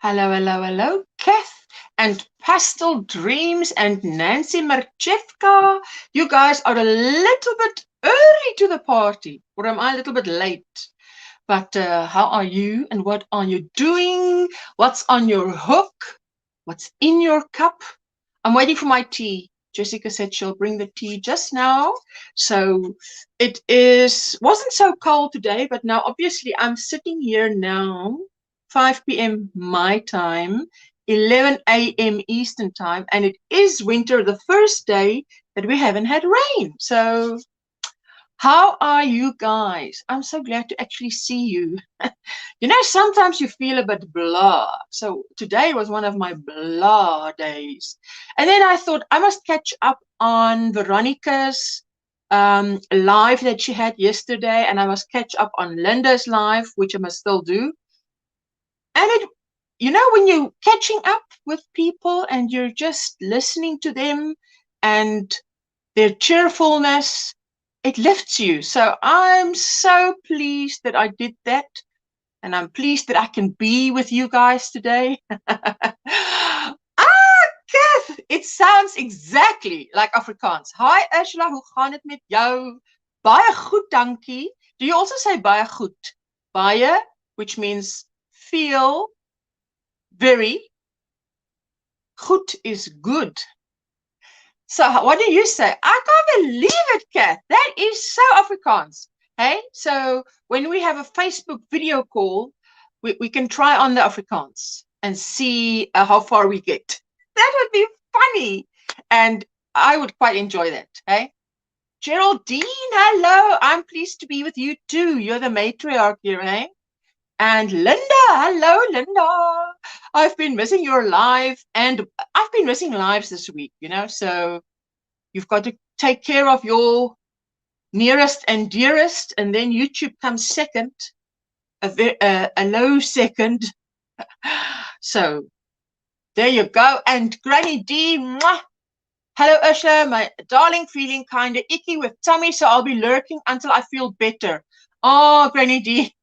Hello, hello, hello, Kath and Pastel Dreams and Nancy Marchevka. You guys are a little bit early to the party, or am I a little bit late? But how are you and what are you doing? What's on your hook? What's in your cup? I'm waiting for my tea. Jessica said she'll bring the tea just now. So wasn't so cold today, but now obviously I'm sitting here now, 5 p.m. my time, 11 a.m. Eastern time, and it is winter, the first day that we haven't had rain. So how are you guys? I'm so glad to actually see you. You know, sometimes you feel a bit blah. So today was one of my blah days. And then I thought I must catch up on Veronica's live that she had yesterday. And I must catch up on Linda's live, which I must still do. And you know, when you're catching up with people and you're just listening to them and their cheerfulness, it lifts you. So I'm so pleased that I did that. And I'm pleased that I can be with you guys today. Kath, it sounds exactly like Afrikaans. Hi Ursula, hoe gaan het met jou? Baie goed, dankie. Do you also say baie goed? Baie, which means feel, very. Goed is good. So what do you say? I can't believe it, Kath. That is so Afrikaans. Hey, so when we have a Facebook video call, we can try on the Afrikaans and see how far we get. That would be funny. And I would quite enjoy that. Hey, Geraldine, hello. I'm pleased to be with you too. You're the matriarch here, hey? And Linda, hello, Linda. I've been missing your live, and I've been missing lives this week, you know, so you've got to take care of your nearest and dearest, and then YouTube comes second, a low second. So there you go. And Granny D, mwah. Hello, Ursula, my darling, feeling kind of icky with tummy, so I'll be lurking until I feel better. Oh, Granny D.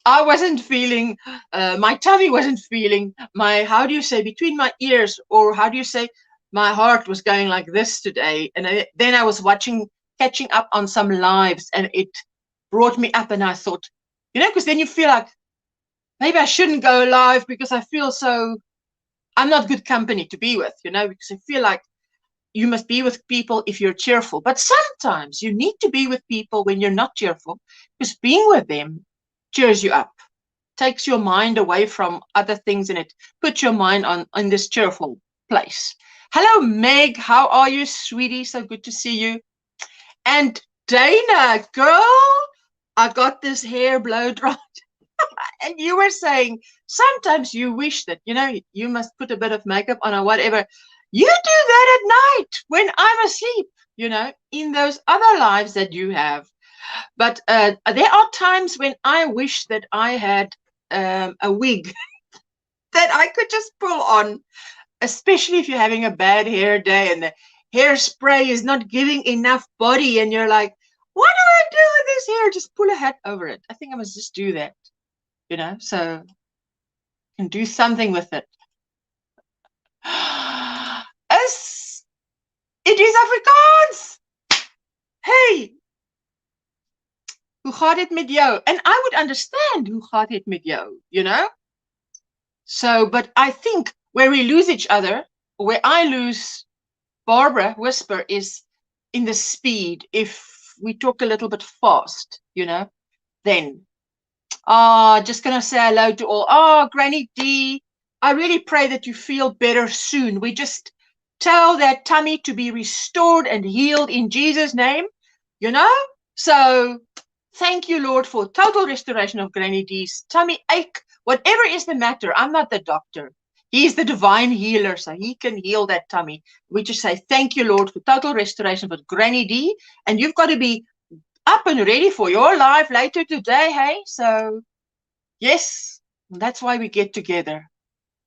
I wasn't feeling, my tummy wasn't feeling, how do you say, between my ears, or how do you say, my heart was going like this today. And then I was catching up on some lives, and it brought me up, and I thought, you know, because then you feel like, maybe I shouldn't go live because I feel so, I'm not good company to be with, you know, because I feel like you must be with people if you're cheerful. But sometimes you need to be with people when you're not cheerful, because being with them cheers you up, takes your mind away from other things, and it puts your mind on this cheerful place. Hello, Meg. How are you, sweetie? So good to see you. And Dana, girl, I got this hair blow dried. And you were saying sometimes you wish that, you know, you must put a bit of makeup on or whatever. You do that at night when I'm asleep, you know, in those other lives that you have. But there are times when I wish that I had a wig that I could just pull on, especially if you're having a bad hair day and the hairspray is not giving enough body and you're like, what do I do with this hair? Just pull a hat over it. I think I must just do that, you know, so I can do something with it. It is Afrikaans. Hey, hoe gaat het met jou? And I would understand hoe gaat het met jou, you know? So, but I think where we lose each other, where I lose Barbara Whisper, is in the speed. If we talk a little bit fast, you know, then. Just going to say hello to all. Granny D, I really pray that you feel better soon. We just tell that tummy to be restored and healed in Jesus' name, you know? So thank you, Lord, for total restoration of Granny D's tummy ache. Whatever is the matter, I'm not the doctor. He's the divine healer, so he can heal that tummy. We just say, thank you, Lord, for total restoration for Granny D. And you've got to be up and ready for your life later today, hey? So, yes, that's why we get together.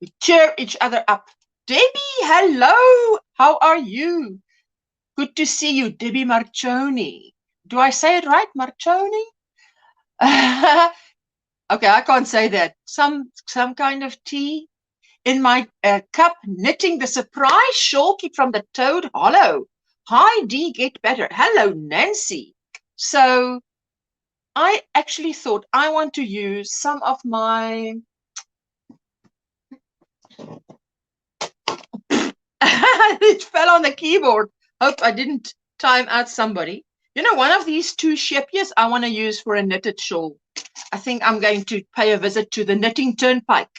We cheer each other up. Debbie, hello. How are you? Good to see you, Debbie Marchoni. Do I say it right, Marchoni? Okay, I can't say that. Some kind of tea in my cup, knitting the surprise shawl kit from the Toad Hollow. Hi, D, get better. Hello, Nancy. So I actually thought I want to use some of my it fell on the keyboard. Hope I didn't time out somebody. You know, one of these two shepiers I want to use for a knitted shawl. I think I'm going to pay a visit to the knitting turnpike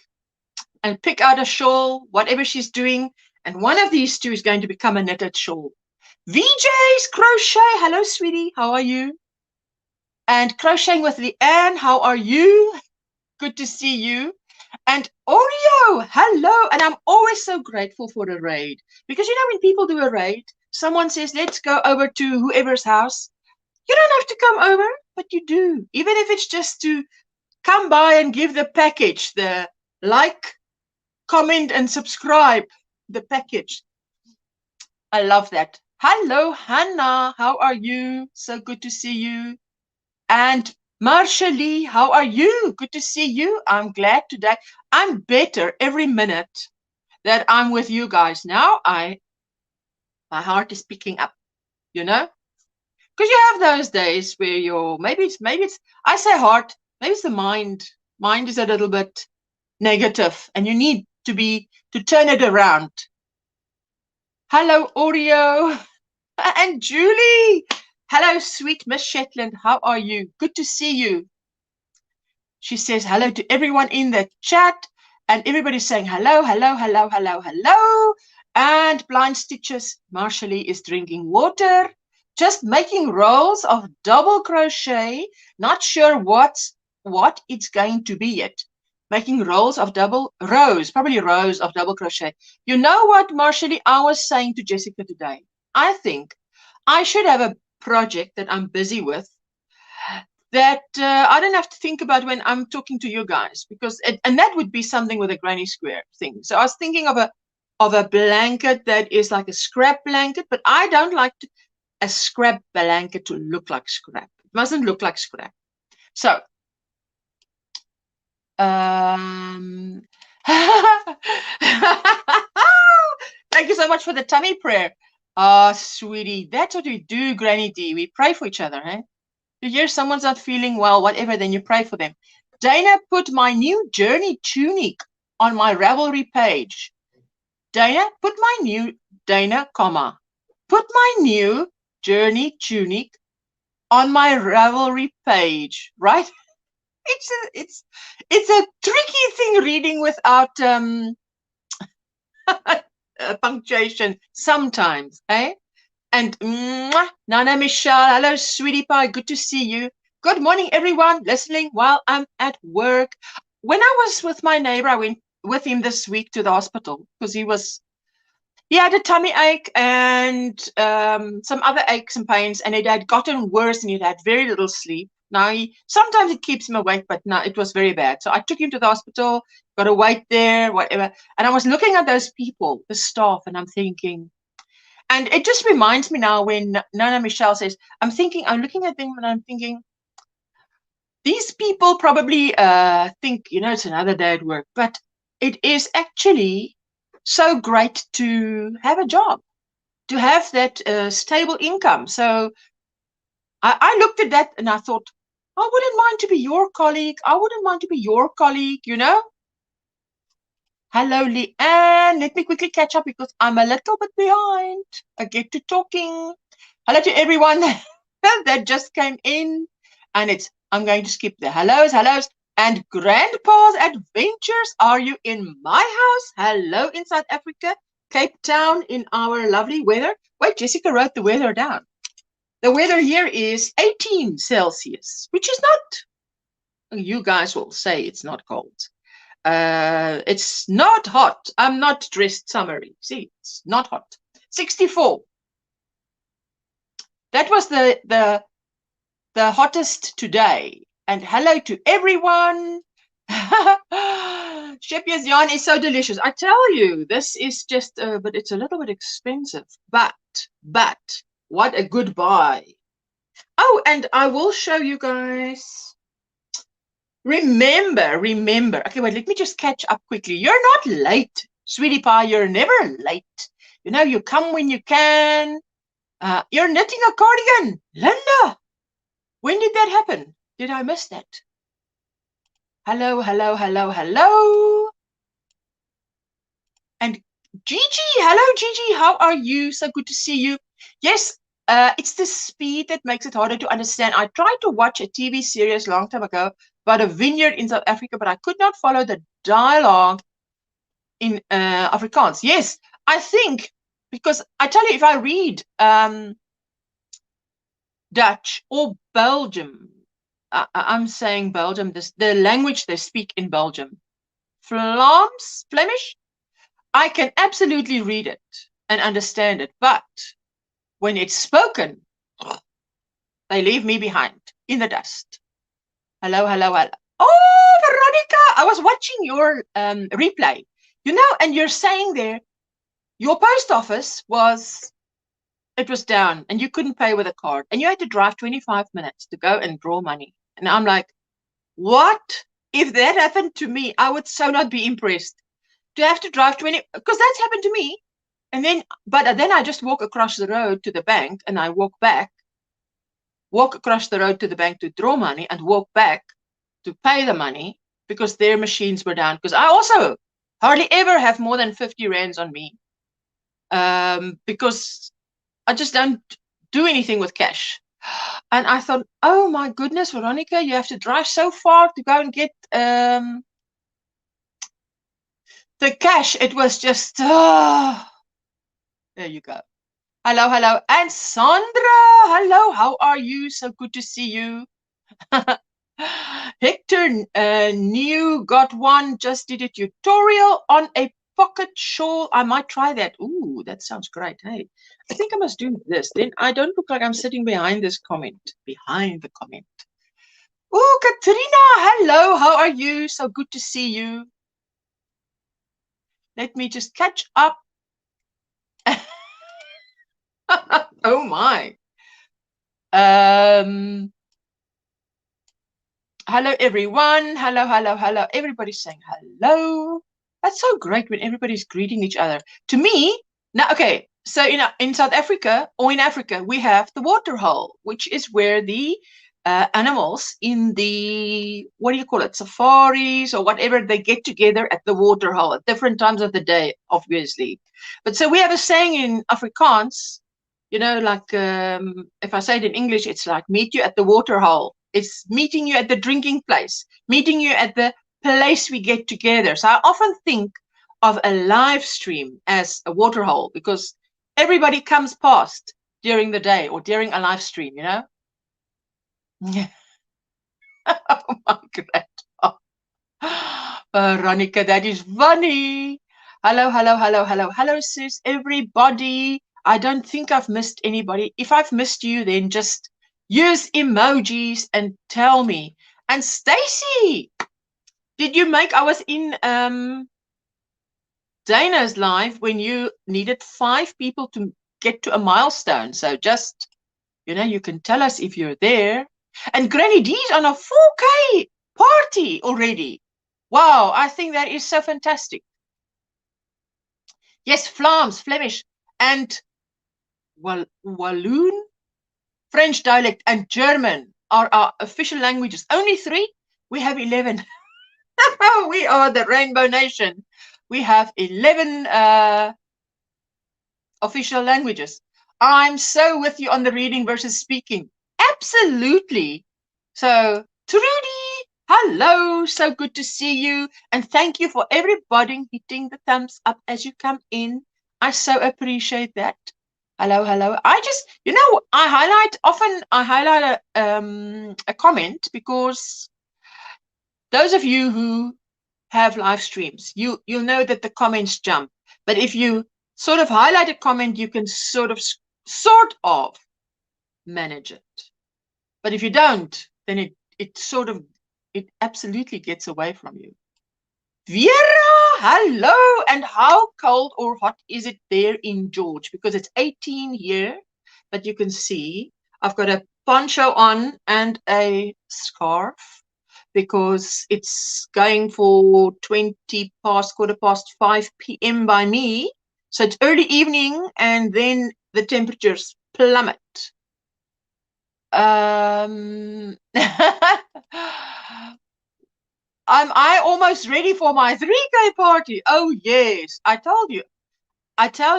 and pick out a shawl, whatever she's doing, and one of these two is going to become a knitted shawl. VJ's Crochet, hello sweetie, how are you? And Crocheting with Leanne, how are you? Good to see you. And Oreo, hello. And I'm always so grateful for a raid. Because you know, when people do a raid, someone says, let's go over to whoever's house. You don't have to come over, but you do. Even if it's just to come by and give the package, the like, comment, and subscribe, the package. I love that. Hello, Hannah. How are you? So good to see you. And Marcia Lee, how are you? Good to see you. I'm glad today. I'm better every minute that I'm with you guys. Now my heart is picking up, you know? Because you have those days where you're maybe it's I say heart, maybe it's the mind. Mind is a little bit negative and you need to turn it around. Hello, Oreo. And Julie. Hello, sweet Miss Shetland. How are you? Good to see you. She says hello to everyone in the chat, and everybody's saying hello, hello, hello, hello, hello. And Blind Stitches, Marshally is drinking water, just making rows of double crochet. Not sure what it's going to be yet. Making rows of probably rows of double crochet. You know what, Marshally, I was saying to Jessica today? I think I should have a project that I'm busy with that I don't have to think about when I'm talking to you guys, because and that would be something with a granny square thing. So I was thinking of a blanket that is like a scrap blanket, but I don't like a scrap blanket to look like scrap. It mustn't look like scrap. So thank you so much for the tummy prayer. Ah, sweetie, that's what we do, Granny D. We pray for each other, eh? You hear someone's not feeling well, whatever, then you pray for them. Dana put my new journey tunic on my Ravelry page. Dana, put my new journey tunic on my Ravelry page, right? It's a tricky thing reading without punctuation sometimes, eh? And Nana Michelle, hello, sweetie pie, good to see you. Good morning, everyone, listening while I'm at work. When I was with my neighbor, I went with him this week to the hospital because he had a tummy ache and some other aches and pains, and it had gotten worse and he'd had very little sleep. Now, sometimes it keeps him awake, but no, it was very bad. So I took him to the hospital, got to wait there, whatever. And I was looking at those people, the staff, and I'm thinking, and it just reminds me now when Nana Michelle says, I'm looking at them and I'm thinking, these people probably think, it's another day at work, but it is actually so great to have a job, to have that stable income. So I looked at that and I thought, I wouldn't mind to be your colleague. I wouldn't mind to be your colleague, Hello, Leanne. Let me quickly catch up because I'm a little bit behind. I get to talking. Hello to everyone that just came in. And I'm going to skip the hellos. And Grandpa's Adventures. Are you in my house? Hello in South Africa, Cape Town, in our lovely weather. Wait, Jessica wrote the weather down. The weather here is 18 Celsius, which is not, you guys will say it's not cold. It's not hot. I'm not dressed summery. See, it's not hot. 64. That was the hottest today. And hello to everyone. Shepier's yarn is so delicious. I tell you, this is just, but it's a little bit expensive. But what a good buy. Oh, and I will show you guys Remember. Okay, wait, let me just catch up quickly. You're not late, sweetie pie. You're never late. You know, you come when you can. You're knitting a cardigan. Linda, when did that happen? Did I miss that? Hello. And Gigi, hello Gigi, how are you? So good to see you. Yes, it's the speed that makes it harder to understand. I tried to watch a TV series a long time ago about a vineyard in South Africa, but I could not follow the dialogue in Afrikaans. Yes, I think because I tell you, if I read Dutch or Belgium, I'm saying Belgium, the language they speak in Belgium, Flemish, I can absolutely read it and understand it, but when it's spoken, they leave me behind in the dust. Hello. Oh, Veronica, I was watching your replay, you know, and you're saying there, your post office was down and you couldn't pay with a card and you had to drive 25 minutes to go and draw money. And I'm like, what? If that happened to me, I would so not be impressed. To have to drive 20, because that's happened to me. And then, but then I just walk across the road to the bank and I walk across the road to the bank to draw money and walk back to pay the money because their machines were down. Because I also hardly ever have more than 50 rands on me because I just don't do anything with cash. And I thought, oh my goodness, Veronica, you have to drive so far to go and get the cash. It was just, there you go. Hello. And Sandra, hello, how are you? So good to see you. Hector, new got one, just did a tutorial on a pocket shawl. I might try that. Ooh, that sounds great. Hey, I think I must do this. Then I don't look like I'm sitting behind this comment, behind the comment. Ooh, Katrina, hello, how are you? So good to see you. Let me just catch up. Oh my. Hello everyone. Hello. Everybody's saying hello. That's so great when everybody's greeting each other. To me, now, okay, so in South Africa or in Africa, we have the water hole, which is where the animals in the, what do you call it, safaris or whatever, they get together at the water hole at different times of the day, obviously. But so we have a saying in Afrikaans, you know, like if I say it in English, it's like meet you at the water hole. It's meeting you at the drinking place, meeting you at the place we get together. So I often think of a live stream as a water hole because everybody comes past during the day or during a live stream, you know? Oh my God. Veronica, that is funny. Hello, sis, everybody. I don't think I've missed anybody. If I've missed you, then just use emojis and tell me. And Stacy, did you make, I was in Dana's live when you needed 5 people to get to a milestone. So just, you know, you can tell us if you're there. And Granny D's on a 4K party already. Wow, I think that is so fantastic. Yes, Flemish, and Walloon, French dialect, and German are our official languages. Only 3? We have 11. We are the Rainbow Nation. We have 11 official languages. I'm so with you on the reading versus speaking. Absolutely. So, Trudy, hello. So good to see you. And thank you for everybody hitting the thumbs up as you come in. I so appreciate that. Hello. I just, you know, I highlight a comment because those of you who have live streams, you'll know that the comments jump. But if you sort of highlight a comment, you can sort of manage it. But if you don't, then it absolutely gets away from you. Vera, hello. And how cold or hot is it there in George? Because it's 18 here, but you can see I've got a poncho on and a scarf because it's going for 5 p.m. by me. So it's early evening, and then the temperatures plummet. Am I almost ready for my 3K party? Oh yes, I tell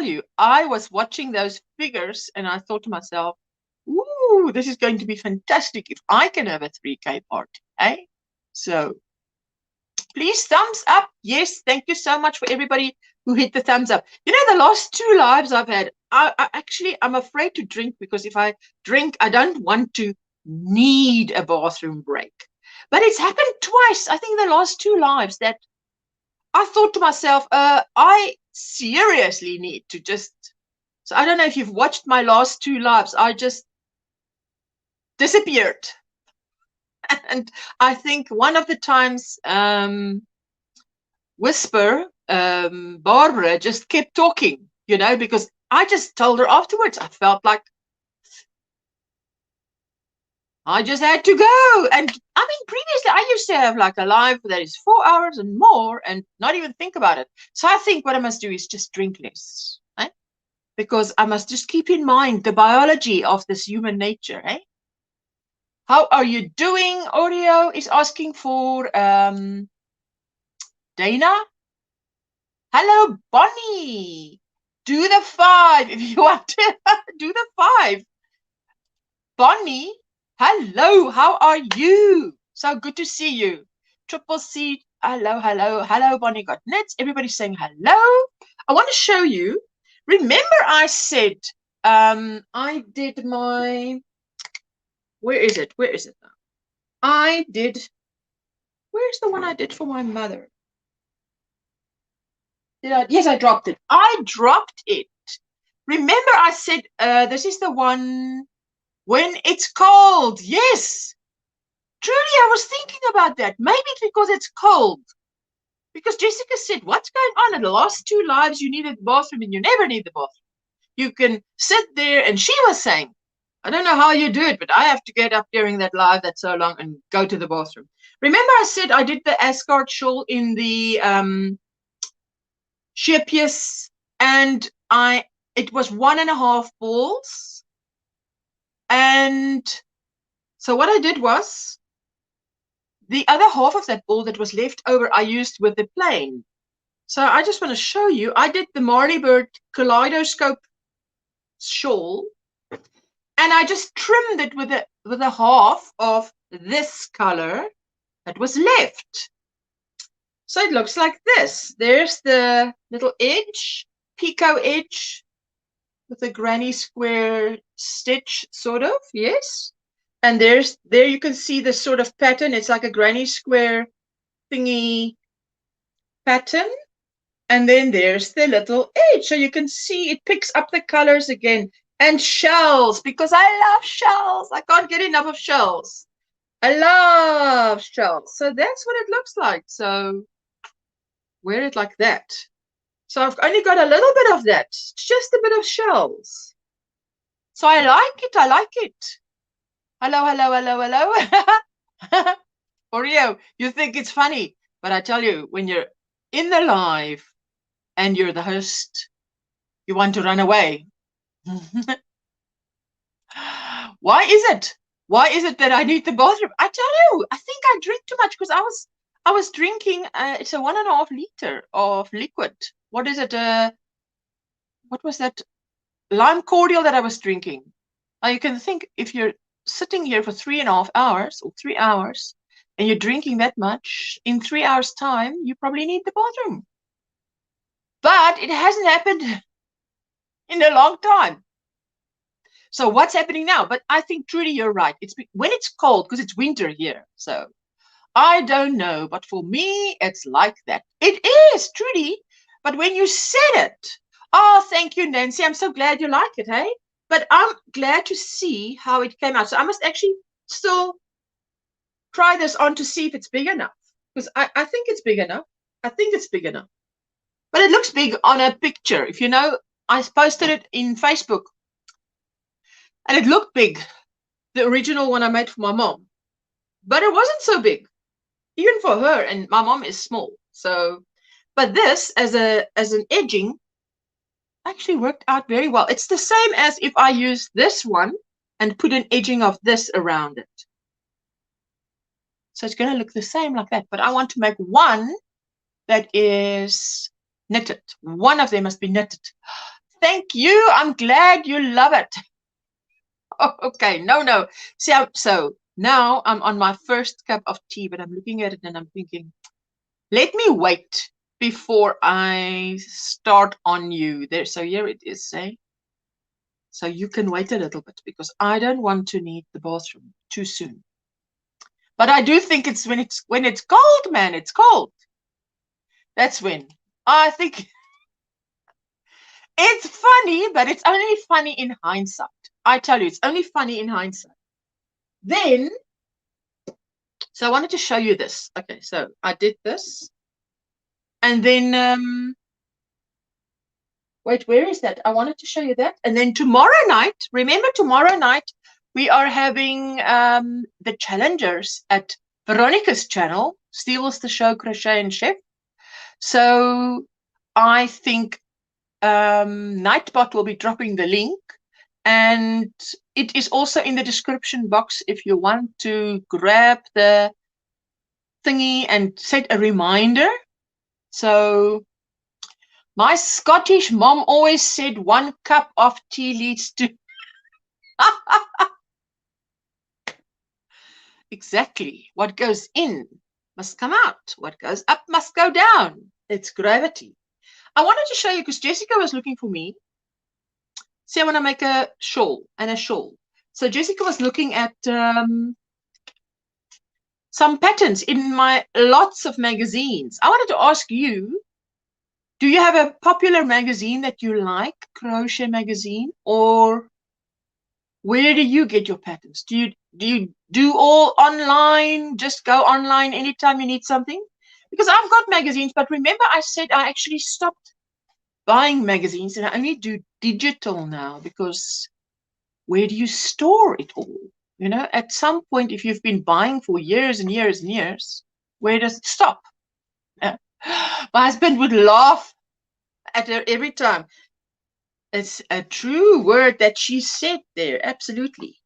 you, I was watching those figures and I thought to myself, ooh, this is going to be fantastic if I can have a 3K party, eh? So please thumbs up. Yes, thank you so much for everybody who hit the thumbs up. You know, the last 2 lives I've had, I'm afraid to drink, because if I drink, I don't want to need a bathroom break. But it's happened twice, I think, the last 2 lives, that I thought to myself, I seriously need to just. So I don't know if you've watched my last 2 lives. I just disappeared. And I think one of the times, Whisper, Barbara just kept talking, you know, because I just told her afterwards. I felt like I just had to go. And I mean, previously I used to have like a live that is 4 hours and more and not even think about it. So I think what I must do is just drink less, eh? Because I must just keep in mind the biology of this human nature, eh? How are you doing? Oreo is asking for Dana. Hello, Bonnie. Do the 5 if you want to do the 5. Bonnie, hello, how are you? So good to see you. Triple C, hello, hello, hello, Bonnie got knits. Everybody's saying hello. I want to show you. Remember I said I did my, where is it? Where is it now? Where's the one I did for my mother? Yes, I dropped it. I dropped it. Remember I said this is the one when it's cold. Yes. Truly, I was thinking about that. Maybe it's because it's cold. Because Jessica said, what's going on? In the last 2 lives, you needed the bathroom, and you never need the bathroom. You can sit there. And she was saying, I don't know how you do it, but I have to get up during that live that's so long and go to the bathroom. Remember I said I did the Asgard shawl in the sheer piece, and it was 1.5 balls. And so what I did was, the other half of that ball that was left over, I used with the plain. So I just want to show you, I did the Marley Bird Kaleidoscope shawl, and I just trimmed it with a half of this color that was left. So it looks like this. There's the little edge, picot edge, with a granny square stitch, sort of, yes. And there you can see the sort of pattern. It's like a granny square thingy pattern. And then there's the little edge. So you can see it picks up the colors again. And shells, because I love shells. I can't get enough of shells. I love shells. So that's what it looks like. So wear it like that. So I've only got a little bit of that. Just a bit of shells. So I like it. I like it. Hello, hello, hello, hello. Oreo, you think it's funny, but I tell you, when you're in the live and you're the host, you want to run away. Why is it? Why is it that I need the bathroom? I tell you, I think I drink too much, because I was drinking. It's a 1.5 liter of liquid. What is it? What was that? Lime cordial that I was drinking. Now you can think, if you're sitting here for 3.5 hours or 3 hours, and you're drinking that much, in 3 hours' time, you probably need the bathroom. But it hasn't happened in a long time. So what's happening now? But I think, Trudy, you're right. It's when it's cold, because it's winter here. So I don't know. But for me, it's like that. It is, Trudy. But when you said it, oh, thank you, Nancy. I'm so glad you like it, hey? But I'm glad to see how it came out. So I must actually still try this on to see if it's big enough. Because I think it's big enough. I think it's big enough. But it looks big on a picture. If you know, I posted it in Facebook. And it looked big, the original one I made for my mom. But it wasn't so big. even for her, and my mom is small. So, but this as an edging actually worked out very well. It's the same as if I use this one and put an edging of this around it. So it's going to look the same like that, but I want to make one that is knitted. One of them must be knitted. Thank you. I'm glad you love it. Oh, okay. No. So now I'm on my first cup of tea, but I'm looking at it and I'm thinking, let me wait before I start on you there. So here it is, say. So you can wait a little bit because I don't want to need the bathroom too soon. But I do think it's when it's cold, man. It's cold. That's when I think it's funny, but it's only funny in hindsight. I tell you, it's only funny in hindsight. Then, so I wanted to show you this. Okay, so I did this. And then, wait, where is that? I wanted to show you that. And then tomorrow night, remember tomorrow night, we are having the challengers at Veronica's channel, Steals the Show, Crochet and Chef. So I think Nightbot will be dropping the link, and it is also in the description box if you want to grab the thingy and set a reminder. So my Scottish mom always said 1 cup of tea leads to exactly what goes in must come out, what goes up must go down. It's gravity. I wanted to show you because Jessica was looking for me. See, I want to make a shawl and a shawl. So Jessica was looking at some patterns in my lots of magazines. I wanted to ask you, do you have a popular magazine that you like, crochet magazine, or where do you get your patterns? Do you do all online? Just go online anytime you need something? Because I've got magazines, but remember I said I actually stopped buying magazines and I only do digital now because where do you store it all? You know, at some point, if you've been buying for years and years and years, where does it stop? My husband would laugh at her every time. It's a true word that she said there, absolutely.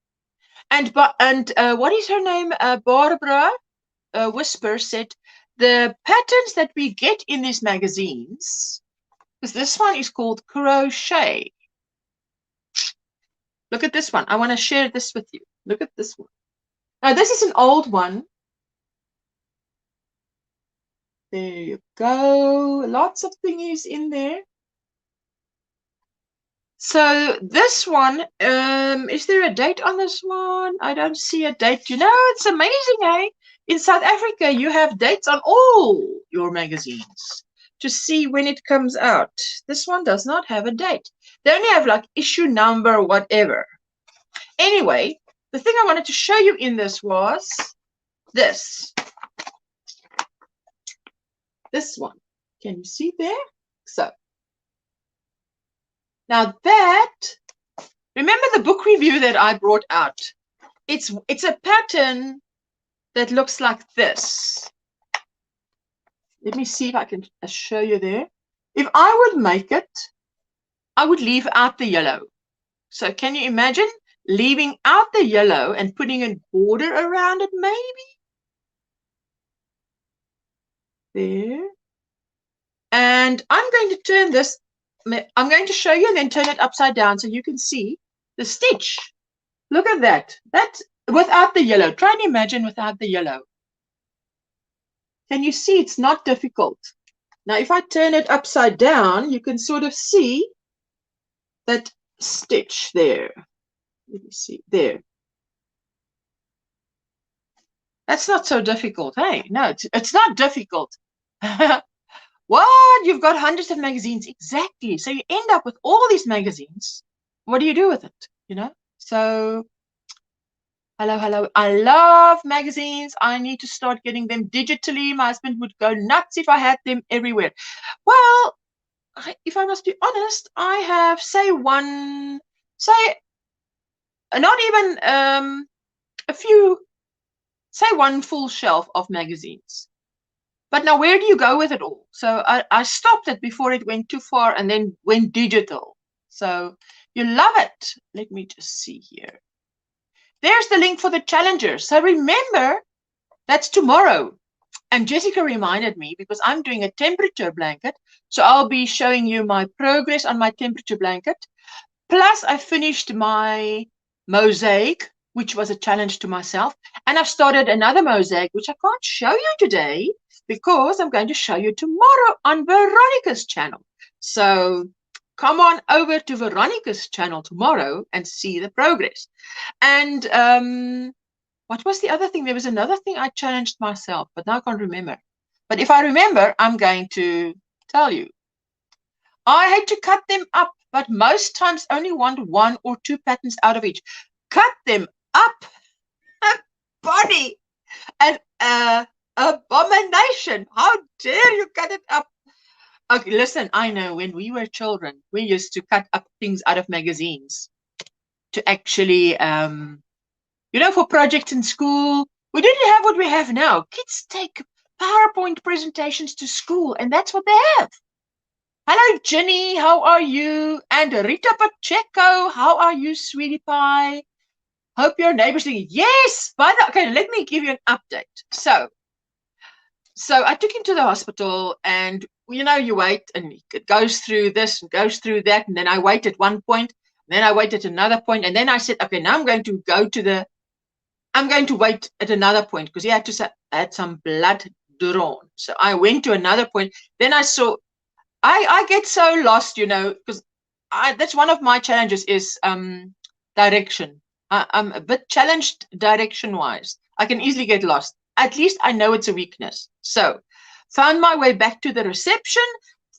And what is her name? Barbara Whisper said the patterns that we get in these magazines, because this one is called Crochet. Look at this one. I want to share this with you. Look at this one. Now, this is an old one. There you go. Lots of thingies in there. So this one, is there a date on this one? I don't see a date. You know, it's amazing, eh? In South Africa, you have dates on all your magazines to see when it comes out. This one does not have a date. They only have like issue number, whatever. Anyway, the thing I wanted to show you in this was this. This one. Can you see there? So, now that, remember the book review that I brought out? It's a pattern that looks like this. Let me see if I can show you there. If I would make it, I would leave out the yellow. So can you imagine leaving out the yellow and putting a border around it maybe? There. And I'm going to turn this, I'm going to show you and then turn it upside down so you can see the stitch. Look at that. That's without the yellow. Try and imagine without the yellow. Can you see it's not difficult? Now, if I turn it upside down, you can sort of see that stitch there. Let me see, there. That's not so difficult, hey? No, it's not difficult. What? You've got hundreds of magazines. Exactly. So you end up with all these magazines. What do you do with it? You know? So, hello. I love magazines. I need to start getting them digitally. My husband would go nuts if I had them everywhere. Well, if I must be honest, I have, not even a few, say, one full shelf of magazines. But now where do you go with it all? So I stopped it before it went too far and then went digital. So you love it. Let me just see here. There's the link for the challenger. So remember, that's tomorrow. And Jessica reminded me because I'm doing a temperature blanket. So I'll be showing you my progress on my temperature blanket. Plus, I finished my mosaic, which was a challenge to myself. And I've started another mosaic, which I can't show you today because I'm going to show you tomorrow on Veronica's channel. So come on over to Veronica's channel tomorrow and see the progress. And what was the other thing? There was another thing I challenged myself, but now I can't remember. But if I remember, I'm going to tell you. I had to cut them up, but most times only want 1 or 2 patterns out of each. Cut them up. Body. An abomination. How dare you cut it up? Okay, listen, I know when we were children, we used to cut up things out of magazines to actually, you know, for projects in school. We didn't have what we have now. Kids take PowerPoint presentations to school, and that's what they have. Hello, Jenny. How are you? And Rita Pacheco. How are you, sweetie pie? Hope your neighbor's doing it. Yes. Okay, let me give you an update. So I took him to the hospital, and you know, you wait, and it goes through this and goes through that, and then I wait at one point, and then I wait at another point, and then I said, okay, now I'm going to wait at another point because he had to add some blood drawn. So I went to another point. Then I saw, I get so lost, you know, because that's one of my challenges is direction. I'm a bit challenged direction-wise. I can easily get lost. At least I know it's a weakness. So found my way back to the reception,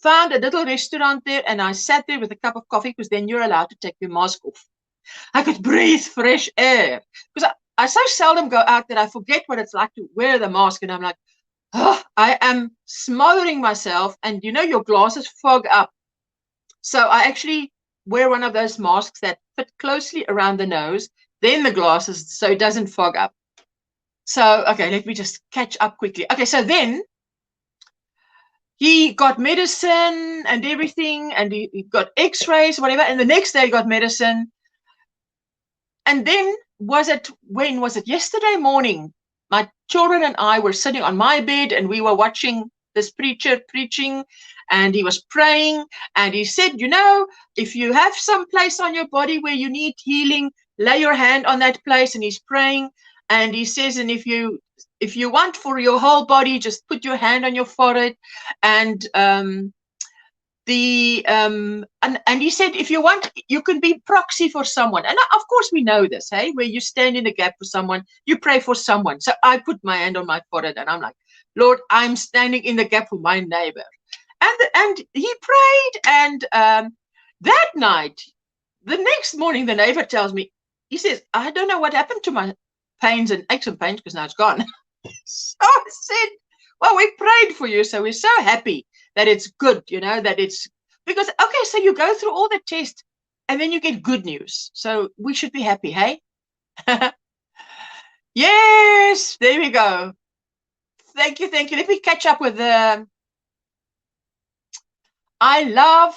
found a little restaurant there, and I sat there with a cup of coffee because then you're allowed to take your mask off. I could breathe fresh air because I so seldom go out that I forget what it's like to wear the mask, and I'm like, oh, I am smothering myself, and you know, your glasses fog up. So I actually wear one of those masks that fit closely around the nose, then the glasses, so it doesn't fog up. So, okay, let me just catch up quickly. Okay, so then he got medicine and everything, and he got x-rays, whatever, and the next day he got medicine. And then when was it? Yesterday morning, my children and I were sitting on my bed, and we were watching this preacher preaching, and he was praying, and he said, you know, if you have some place on your body where you need healing, lay your hand on that place. And he's praying, and he says, and if you want for your whole body, just put your hand on your forehead. And and he said, if you want, you can be proxy for someone. And of course we know this, hey, where you stand in the gap for someone, you pray for someone. So I put my hand on my forehead, and I'm like, Lord, I'm standing in the gap for my neighbor. And he prayed, and that night, the next morning, the neighbor tells me, he says, I don't know what happened to my pains and aches and pains, because now it's gone. So I said, well, we prayed for you, so we're so happy that it's good, you know, that it's, because, okay, so you go through all the tests, and then you get good news. So we should be happy, hey? Yes, there we go. Thank you, thank you. Let me catch up with the, I love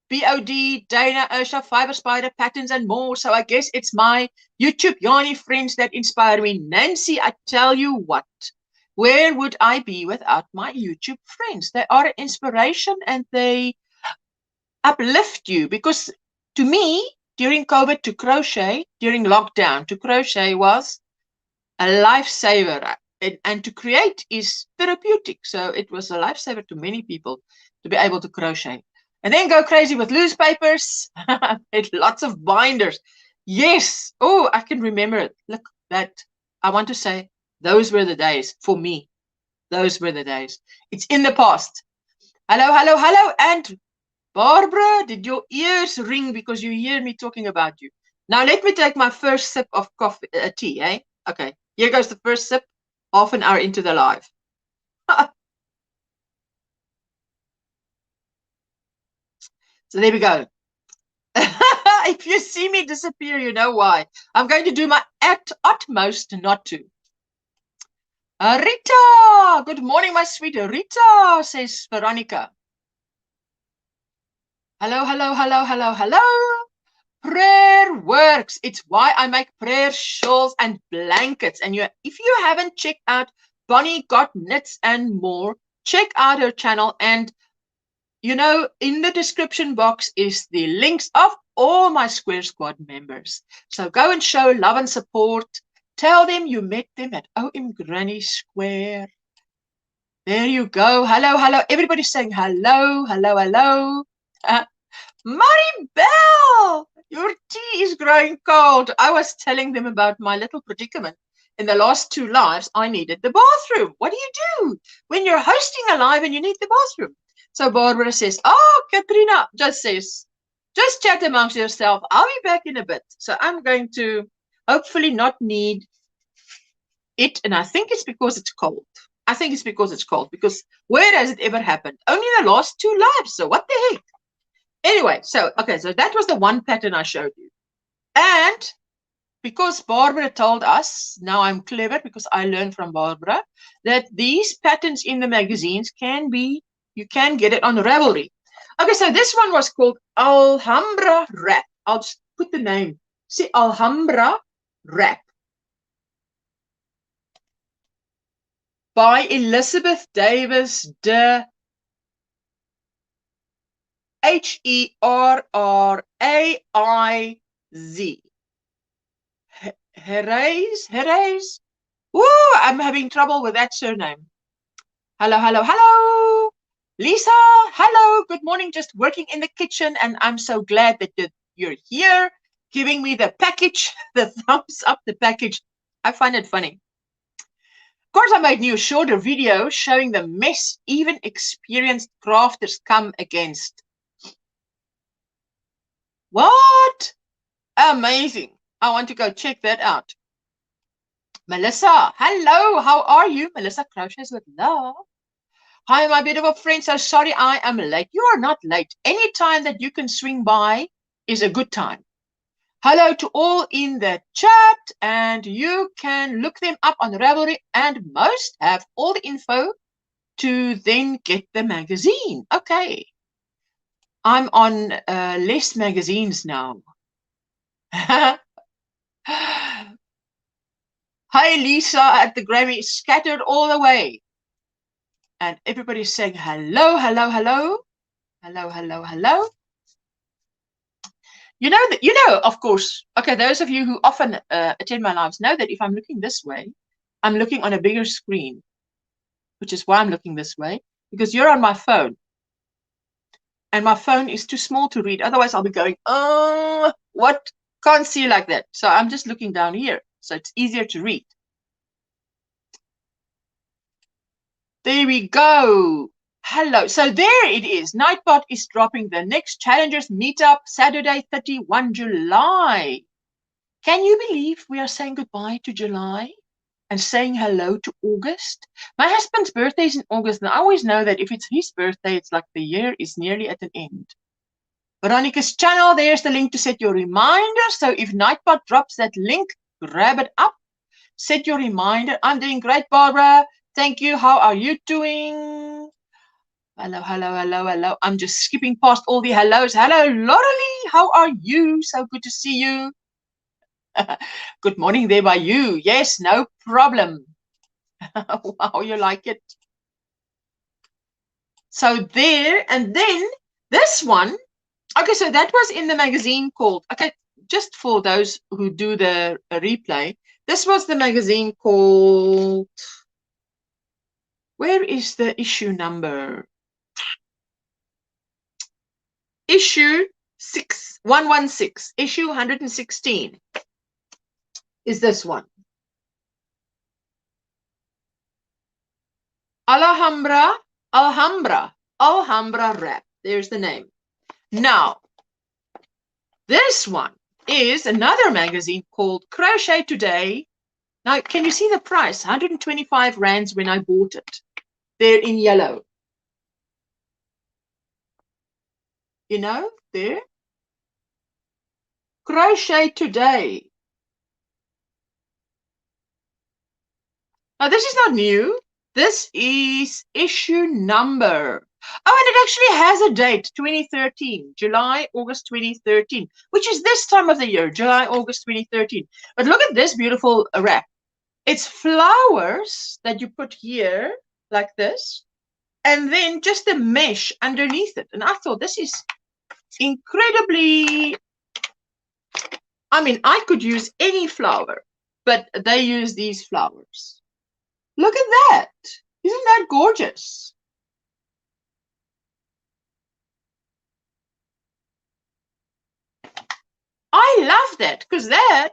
BOD, Dana, Ursha, Fiber Spider, patterns, and more. So I guess it's my YouTube Yarny friends that inspire me. Nancy, I tell you what, where would I be without my YouTube friends? They are an inspiration, and they uplift you, because to me, during COVID, to crochet, during lockdown, to crochet was a lifesaver. And to create is therapeutic. So it was a lifesaver to many people to be able to crochet. And then go crazy with loose papers. Lots of binders. Yes. Oh, I can remember it. Look, that, I want to say, those were the days for me. Those were the days. It's in the past. Hello, hello, hello. And Barbara, did your ears ring because you hear me talking about you? Now let me take my first sip of coffee, tea, eh? Okay, here goes the first sip, half an hour into the live. So there we go. If you see me disappear, you know why. I'm going to do my utmost not to. Rita, good morning, my sweet Rita, says Veronica. Hello, hello, hello, hello, hello. Prayer works. It's why I make prayer shawls and blankets. And if you haven't checked out Bonnie Got Knits and More, check out her channel. And you know, in the description box is the links of all my Square Squad members. So go and show love and support. Tell them you met them at OMGrannySquare. There you go. Hello, hello. Everybody's saying hello, hello, hello. Maribel, your tea is growing cold. I was telling them about my little predicament. In the last 2 lives, I needed the bathroom. What do you do when you're hosting a live and you need the bathroom? So Barbara says, oh, Katrina just says, just chat amongst yourself. I'll be back in a bit. So I'm going to hopefully not need it. And I think it's because it's cold. I think it's because it's cold. Because where has it ever happened? Only the last 2 lives. So what the heck? Anyway, so that was the one pattern I showed you. And because Barbara told us, now I'm clever because I learned from Barbara, that these patterns in the magazines you can get it on Ravelry. Okay, so this one was called Alhambra Wrap. I'll just put the name. See, Alhambra Wrap. By Elizabeth Davis de Herraiz. Herraiz. Woo, I'm having trouble with that surname. Hello, hello, hello. Lisa, hello. Good morning. Just working in the kitchen, and I'm so glad that you're here, giving me the package, the thumbs up, the package. I find it funny. Of course, I made new shorter video showing the mess even experienced crafters come against. What? Amazing. I want to go check that out. Melissa, hello. How are you? Melissa Crochets with Love. Hi, my beautiful friend. So sorry I am late. You are not late. Any time that you can swing by is a good time. Hello to all in the chat. And you can look them up on Ravelry. And most have all the info to then get the magazine. Okay. I'm on less magazines now. Hi, Lisa at the Grammy, scattered all the way. And everybody's saying hello, hello, hello. Hello, hello, hello. You know, of course, okay, those of you who often attend my lives know that if I'm looking this way, I'm looking on a bigger screen, which is why I'm looking this way, because you're on my phone. And my phone is too small to read. Otherwise, I'll be going, oh, what? Can't see like that. So I'm just looking down here. So it's easier to read. There we go. Hello. So there it is. Nightbot is dropping the next Challengers Meetup Saturday, 31 July. Can you believe we are saying goodbye to July and saying hello to August? My husband's birthday is in August, and I always know that if it's his birthday, it's like the year is nearly at an end. Veronica's channel, there's the link to set your reminder. So if Nightbot drops that link, grab it up, set your reminder. I'm doing great, Barbara. Thank you. How are you doing? Hello, hello, hello, hello. I'm just skipping past all the hellos. Hello, Laurelie. How are you? So good to see you. Good morning there by you. Yes, no problem. Wow, you like it. So there, and then this one. Okay, so that was in the magazine called, okay, just for those who do the replay, this was the magazine called, where is the issue number? Issue 116, issue 116 is this one. Alhambra Wrap. There's the name. Now, this one is another magazine called Crochet Today. Now, can you see the price? 125 rands when I bought it. They're in yellow. You know, there. Crochet Today. Now, this is not new. This is issue number. Oh, and it actually has a date, 2013, July, August 2013, which is this time of the year, July, August 2013. But look at this beautiful wrap. It's flowers that you put here, like this, and then just a mesh underneath it. And I thought this is incredibly, I mean, I could use any flower, but they use these flowers. Look at that. Isn't that gorgeous? I love that, because that,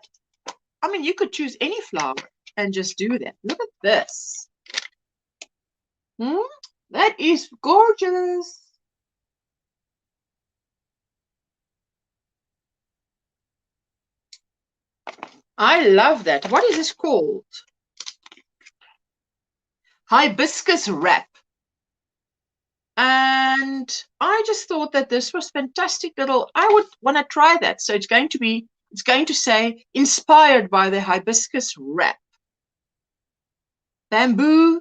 I mean, you could choose any flower and just do that. Look at this. That is gorgeous. I love that. What is this called? Hibiscus wrap. And I just thought that this was fantastic little, I would want to try that. So it's going to say inspired by the hibiscus wrap. Bamboo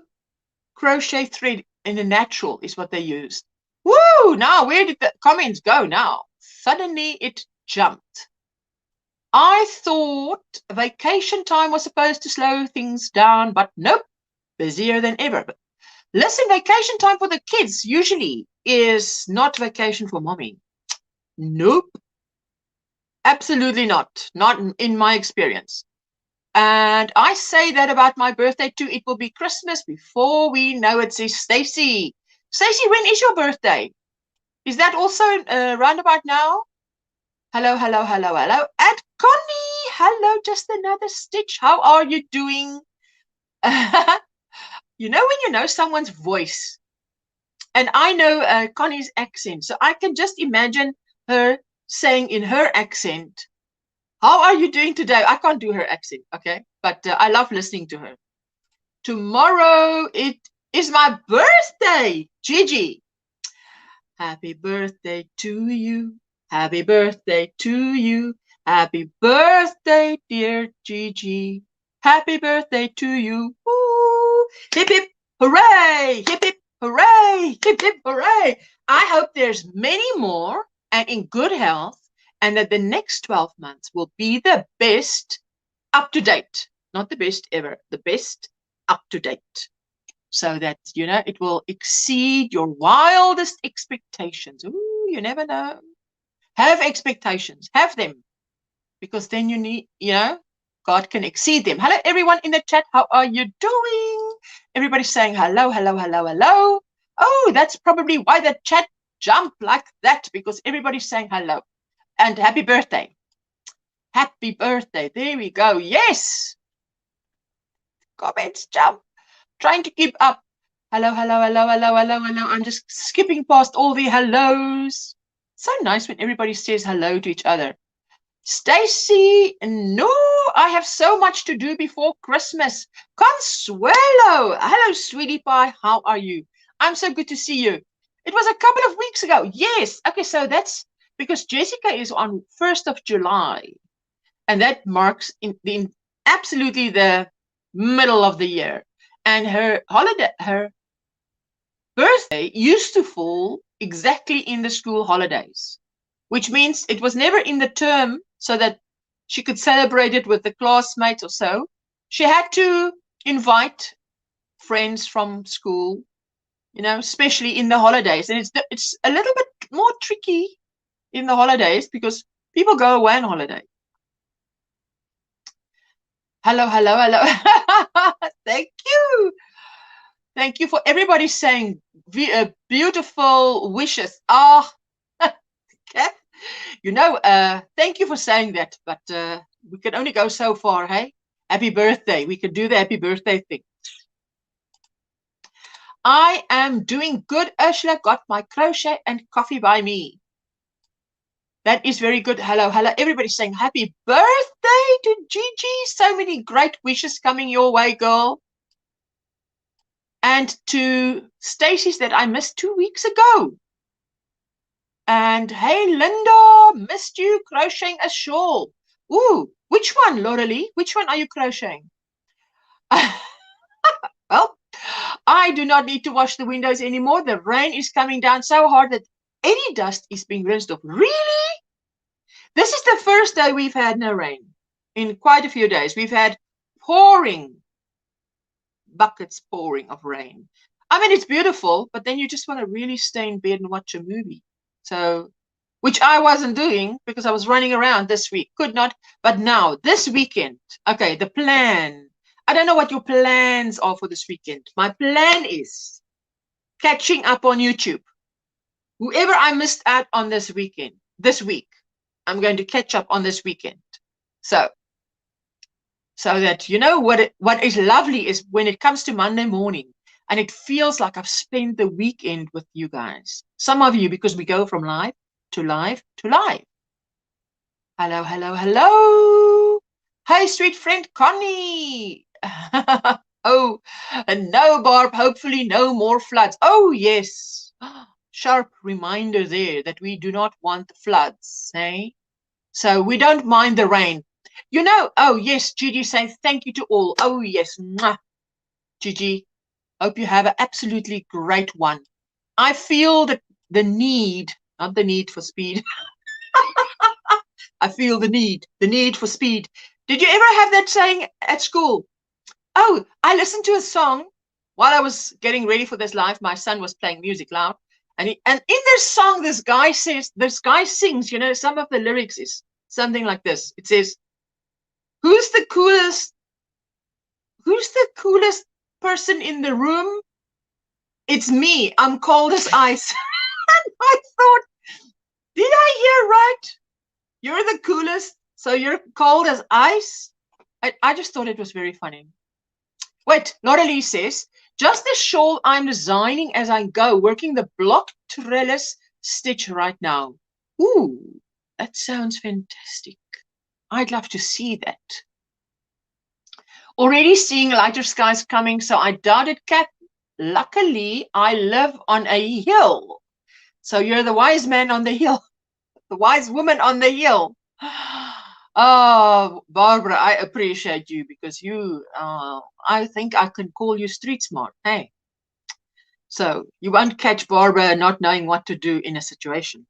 crochet thread in the natural is what they used. Woo! Now where did the comments go now? Suddenly it jumped. I thought vacation time was supposed to slow things down, but nope, busier than ever. But listen, vacation time for the kids usually is not vacation for mommy. Nope. Absolutely not. Not in my experience. And I say that about my birthday too. It will be Christmas before we know it, says Stacy. Stacy, when is your birthday? Is that also round about now? Hello, hello, hello, hello. And Connie, hello, just another stitch. How are you doing? You know when you know someone's voice, and I know Connie's accent, so I can just imagine her saying in her accent, how are you doing today? I can't do her accent, okay? But I love listening to her. Tomorrow it is my birthday, Gigi. Happy birthday to you. Happy birthday to you. Happy birthday, dear Gigi. Happy birthday to you. Woo. Hip, hip, hooray. Hip, hip, hooray. Hip, hip, hooray. I hope there's many more and in good health, and that the next 12 months will be the best up to date. Not the best ever, the best up to date. So that, you know, it will exceed your wildest expectations. Ooh, you never know. Have expectations, have them, because then you need, you know, God can exceed them. Hello, everyone in the chat. How are you doing? Everybody's saying hello, hello, hello, hello. Oh, that's probably why the chat jumped like that, because everybody's saying hello. And happy birthday. Happy birthday. There we go. Yes. Comments jump. Trying to keep up. Hello, hello, hello, hello, hello, hello. I'm just skipping past all the hellos. So nice when everybody says hello to each other. Stacy, no, I have so much to do before Christmas. Consuelo, hello, sweetie pie. How are you? I'm so good to see you. It was a couple of weeks ago. Yes. Okay, so that's because Jessica is on 1st of July. And that marks in absolutely the middle of the year. And her holiday, her birthday used to fall exactly in the school holidays, which means it was never in the term so that she could celebrate it with the classmates or so. She had to invite friends from school, you know, especially in the holidays. And it's a little bit more tricky in the holidays because people go away on holiday. Hello, hello, hello. Thank you. Thank you for everybody saying beautiful wishes. Ah, okay. You know, thank you for saying that, but we can only go so far, hey? Happy birthday. We can do the happy birthday thing. I am doing good. Ursula got my crochet and coffee by me. That is very good. Hello, hello. Everybody's saying happy birthday to Gigi. So many great wishes coming your way, girl. And to Stacy's that I missed 2 weeks ago. And hey, Linda, missed you crocheting a shawl. Ooh, which one, Laurelie? Which one are you crocheting? I do not need to wash the windows anymore. The rain is coming down so hard that any dust is being rinsed off. Really? This is the first day we've had no rain in quite a few days. We've had pouring, buckets pouring of rain. I mean, it's beautiful, but then you just want to really stay in bed and watch a movie. So, which I wasn't doing because I was running around this week. Could not. But now, this weekend, okay, the plan. I don't know what your plans are for this weekend. My plan is catching up on YouTube. Whoever I missed out on this week, I'm going to catch up on this weekend. So that, you know, what is lovely is when it comes to Monday morning and it feels like I've spent the weekend with you guys. Some of you, because we go from live to live to live. Hello, hello, hello. Hey, sweet friend Connie. Oh, and no, Barb, hopefully no more floods. Oh, yes. Sharp reminder there that we do not want floods, eh? So we don't mind the rain. You know, oh, yes, Gigi saying thank you to all. Oh, yes. Mwah. Gigi, hope you have an absolutely great one. I feel the need, not the need for speed. I feel the need for speed. Did you ever have that saying at school? Oh, I listened to a song while I was getting ready for this live. My son was playing music loud. And in this song, this guy sings, you know, some of the lyrics is something like this. It says, who's the coolest person in the room? It's me. I'm cold as ice. And I thought, did I hear right? You're the coolest, so you're cold as ice? I just thought it was very funny. Wait, Laurelie says, just the shawl I'm designing as I go, working the block trellis stitch right now. Ooh, that sounds fantastic. I'd love to see that. Already seeing lighter skies coming, so I doubted, Kat. Luckily, I live on a hill. So you're the wise man on the hill, the wise woman on the hill. Oh, Barbara, I appreciate you because you, I think I can call you street smart. Hey, so you won't catch Barbara not knowing what to do in a situation.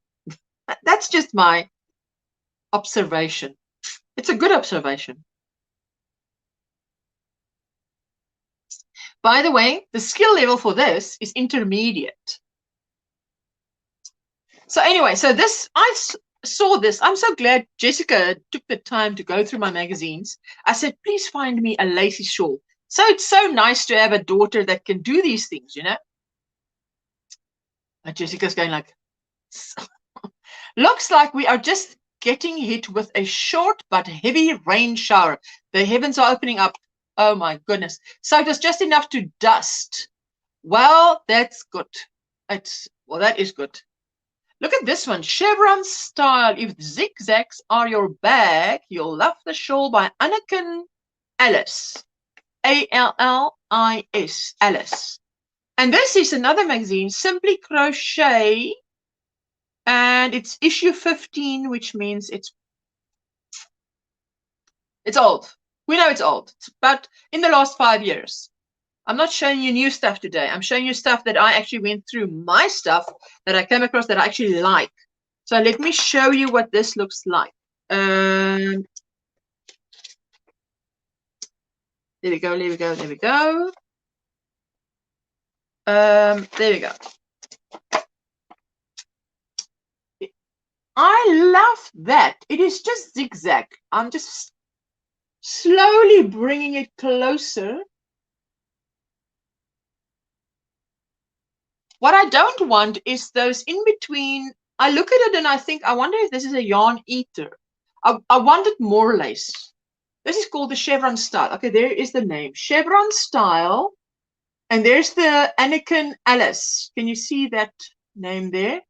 That's just my observation. It's a good observation. By the way, the skill level for this is intermediate. So anyway, so this, I saw this. I'm so glad Jessica took the time to go through my magazines. I said, please find me a lacy shawl. So it's so nice to have a daughter that can do these things, you know. And Jessica's going like, looks like we are just getting hit with a short but heavy rain shower. The heavens are opening up. Oh my goodness. So it was just enough to dust. Well, that's good. Well, that is good. Look at this one, chevron style. If zigzags are your bag, you'll love the shawl by Anakin Alice. A-L-L-I-S, Alice. And this is another magazine, Simply Crochet. And it's issue 15, which means it's old. We know it's old. It's about in the last 5 years. I'm not showing you new stuff today. I'm showing you stuff that I actually went through, my stuff that I came across that I actually like. So let me show you what this looks like. There we go, there we go, there we go. There we go. I love that. It is just zigzag. I'm just slowly bringing it closer. What I don't want is those in between. I look at it and I think, I wonder if this is a yarn eater. I wanted more lace. This is called the chevron style. Okay, there is the name. Chevron style. And there's the Anakin Alice. Can you see that name there?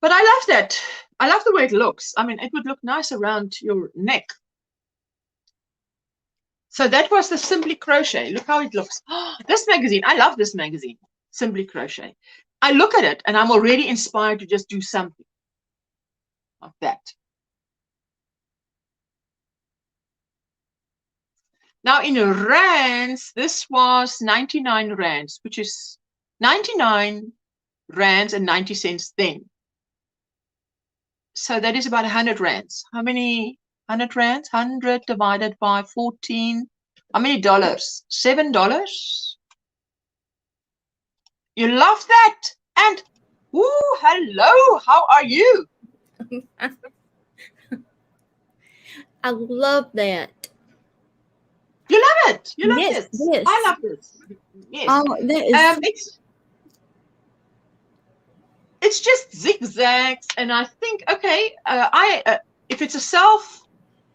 But I love that. I love the way it looks. I mean, it would look nice around your neck. So that was the Simply Crochet. Look how it looks. Oh, this magazine, I love this magazine, Simply Crochet. I look at it and I'm already inspired to just do something like that. Now in rands, this was 99 rands, which is 99 rands and 90 cents then. So that is about 100 rands. How many 100 rands? 100 divided by 14. How many dollars? $7. You love that? And, ooh, hello, how are you? I love that. You love it. You love Yes, this. yes. I love this. Yes. Oh, that is. It's just zigzags, and I think, okay, if it's a self,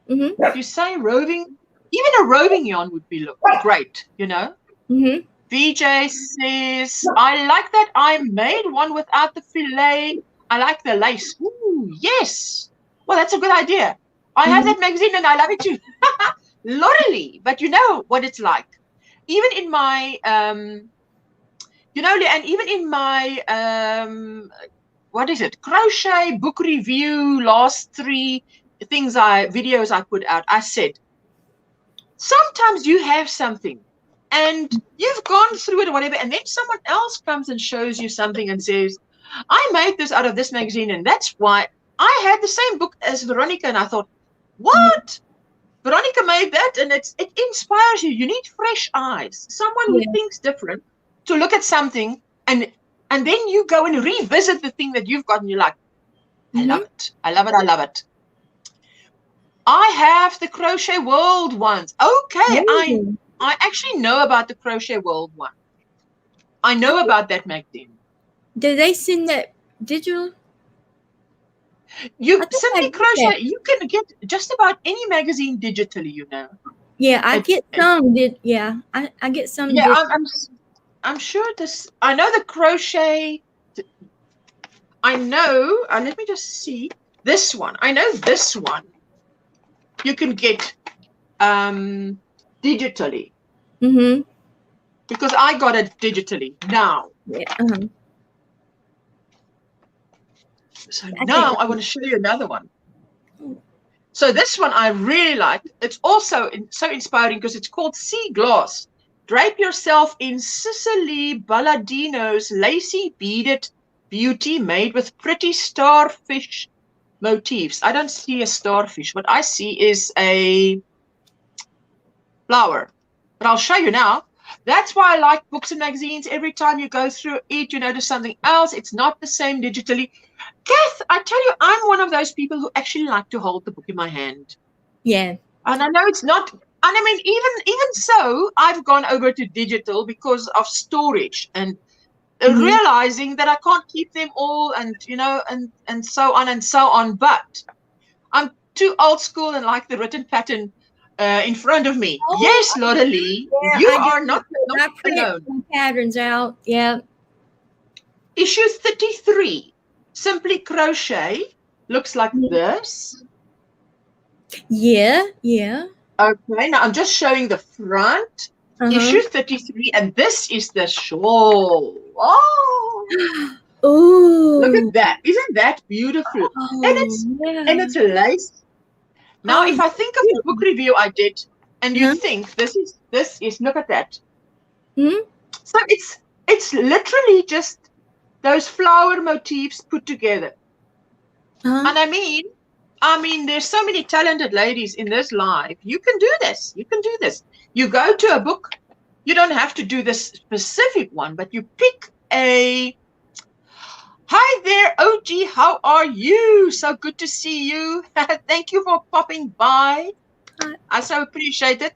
if you say roving, even a roving yarn would be great, you know. VJ says, I like that I made one without the fillet. I like the lace. Ooh, yes. Well, that's a good idea. I have that magazine and I love it too. Literally, but you know what it's like. Even in my, you know, and even in my, what is it? Crochet book review, last 3 videos I put out, I said, sometimes you have something and you've gone through it or whatever, and then someone else comes and shows you something and says, I made this out of this magazine, and that's why I had the same book as Veronica. And I thought, what? Veronica made that, and it inspires you. You need fresh eyes, someone who thinks different, to look at something, and then you go and revisit the thing that you've got, and you're like, I love it. I love it. I love it. I have the Crochet World ones. Okay, I actually know about the Crochet World one. I know about that magazine. Do they send that digital? You Simply Crochet, you can get just about any magazine digitally, you know. Yeah, I get some. I get some. Yeah, I'm sure this. I know the Crochet. I know. Let me just see this one. I know this one. You can get digitally. Because I got it digitally now. Yeah. So now I want to show you another one. So this one I really like. It's also so inspiring because it's called Sea Glass. Drape yourself in Sicily Balladino's lacy beaded beauty made with pretty starfish motifs. I don't see a starfish. What I see is a flower. But I'll show you now. That's why I like books and magazines. Every time you go through it, you notice something else. It's not the same digitally. Kath, I tell you, I'm one of those people who actually like to hold the book in my hand. Yeah. And I know it's not, and I mean, even so, I've gone over to digital because of storage and realizing that I can't keep them all, and you know, and so on and so on. But I'm too old school and like the written pattern in front of me. Oh, yes, Loralee, you are not alone. Some patterns out. Yeah. Issue 33, Simply Crochet, looks like this. Yeah, yeah. Okay, now I'm just showing the front. Issue 33, and this is the shawl. Oh, ooh! Look at that! Isn't that beautiful? Oh, and it's lace. Now, if I think of the book review I did, and you think this is look at that. So it's literally just those flower motifs put together. And I mean, there's so many talented ladies in this live. You can do this. You can do this. You go to a book. You don't have to do this specific one, but you pick a. Hi there, OG. How are you? So good to see you. Thank you for popping by. I so appreciate it.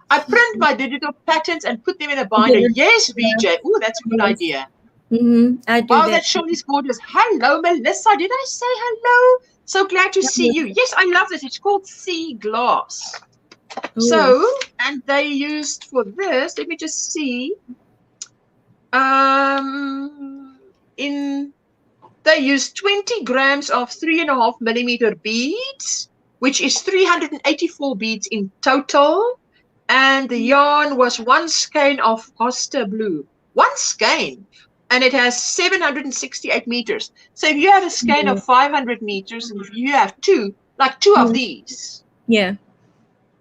I print my digital patterns and put them in a binder. Yes, VJ. Oh, that's a good idea. I do wow, that shawl is gorgeous. Hello, Melissa. Did I say hello? So glad to see you. Yes, I love this. It's called Sea Glass. Ooh. So, and they used for this, let me just see. They used 20 grams of 3.5 millimeter beads, which is 384 beads in total. And the yarn was 1 skein of Hosta Blue. 1 skein. And it has 768 meters. So if you have a skein of 500 meters, and if you have two of these, yeah,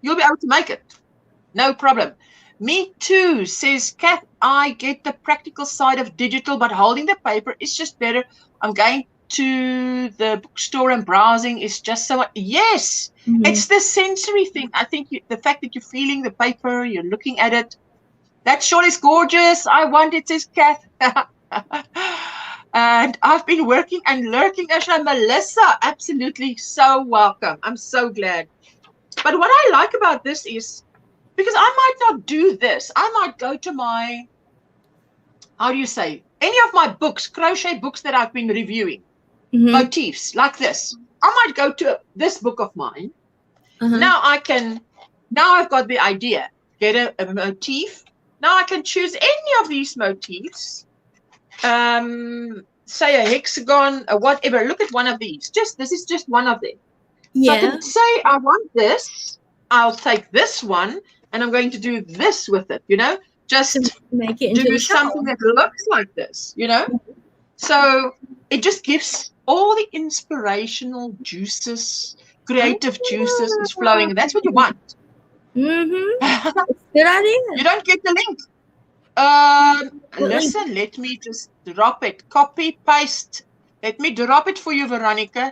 you'll be able to make it. No problem. Me too, says Kath. I get the practical side of digital, but holding the paper is just better. I'm going to the bookstore and browsing is just so. Yes, it's the sensory thing. I think the fact that you're feeling the paper, you're looking at it. That shawl is gorgeous. I want it, says Kath. And I've been working and lurking, Ashla. Melissa, absolutely so welcome. I'm so glad. But what I like about this is, because I might not do this. I might go to my, how do you say, any of my books, crochet books that I've been reviewing, motifs like this. I might go to this book of mine. Now I've got the idea. Get a motif. Now I can choose any of these motifs. Say a hexagon or whatever. Look at one of these. This is just one of them. Yeah. So I can say I want this. I'll take this one. And I'm going to do this with it, you know, just to make it into do something that looks like this, you know. So it just gives all the inspirational juices, creative juices is flowing. And that's what you want. Good idea. You don't get the link. Listen, let me just drop it. Copy, paste. Let me drop it for you, Veronica.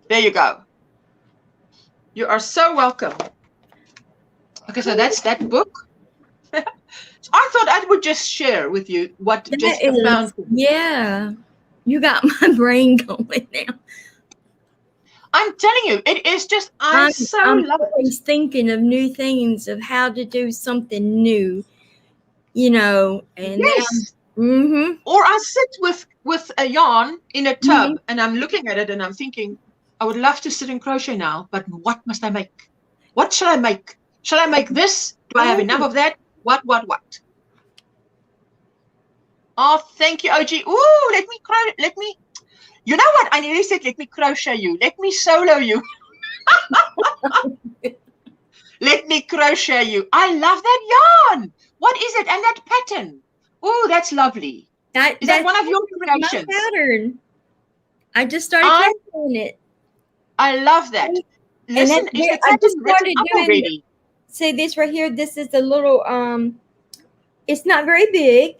There you go. You are so welcome. Okay, so that's that book. So I thought I would just share with you what that just is, found. Yeah, you got my brain going now. I'm telling you, it is just, I'm always thinking of new things, of how to do something new, you know. And yes. Or I sit with a yarn in a tub and I'm looking at it and I'm thinking, I would love to sit and crochet now, but what must I make? What shall I make? Shall I make this? Do I have enough of that? What? Oh, thank you, OG. Ooh, let me, you know what? I nearly said, let me crochet you. Let me solo you. Let me crochet you. I love that yarn. What is it? And that pattern. Oh, that's lovely. Is that one of your creations? My pattern. I just started doing it. I love that. Listen, I just started doing it. See this right here? This is the little, it's not very big,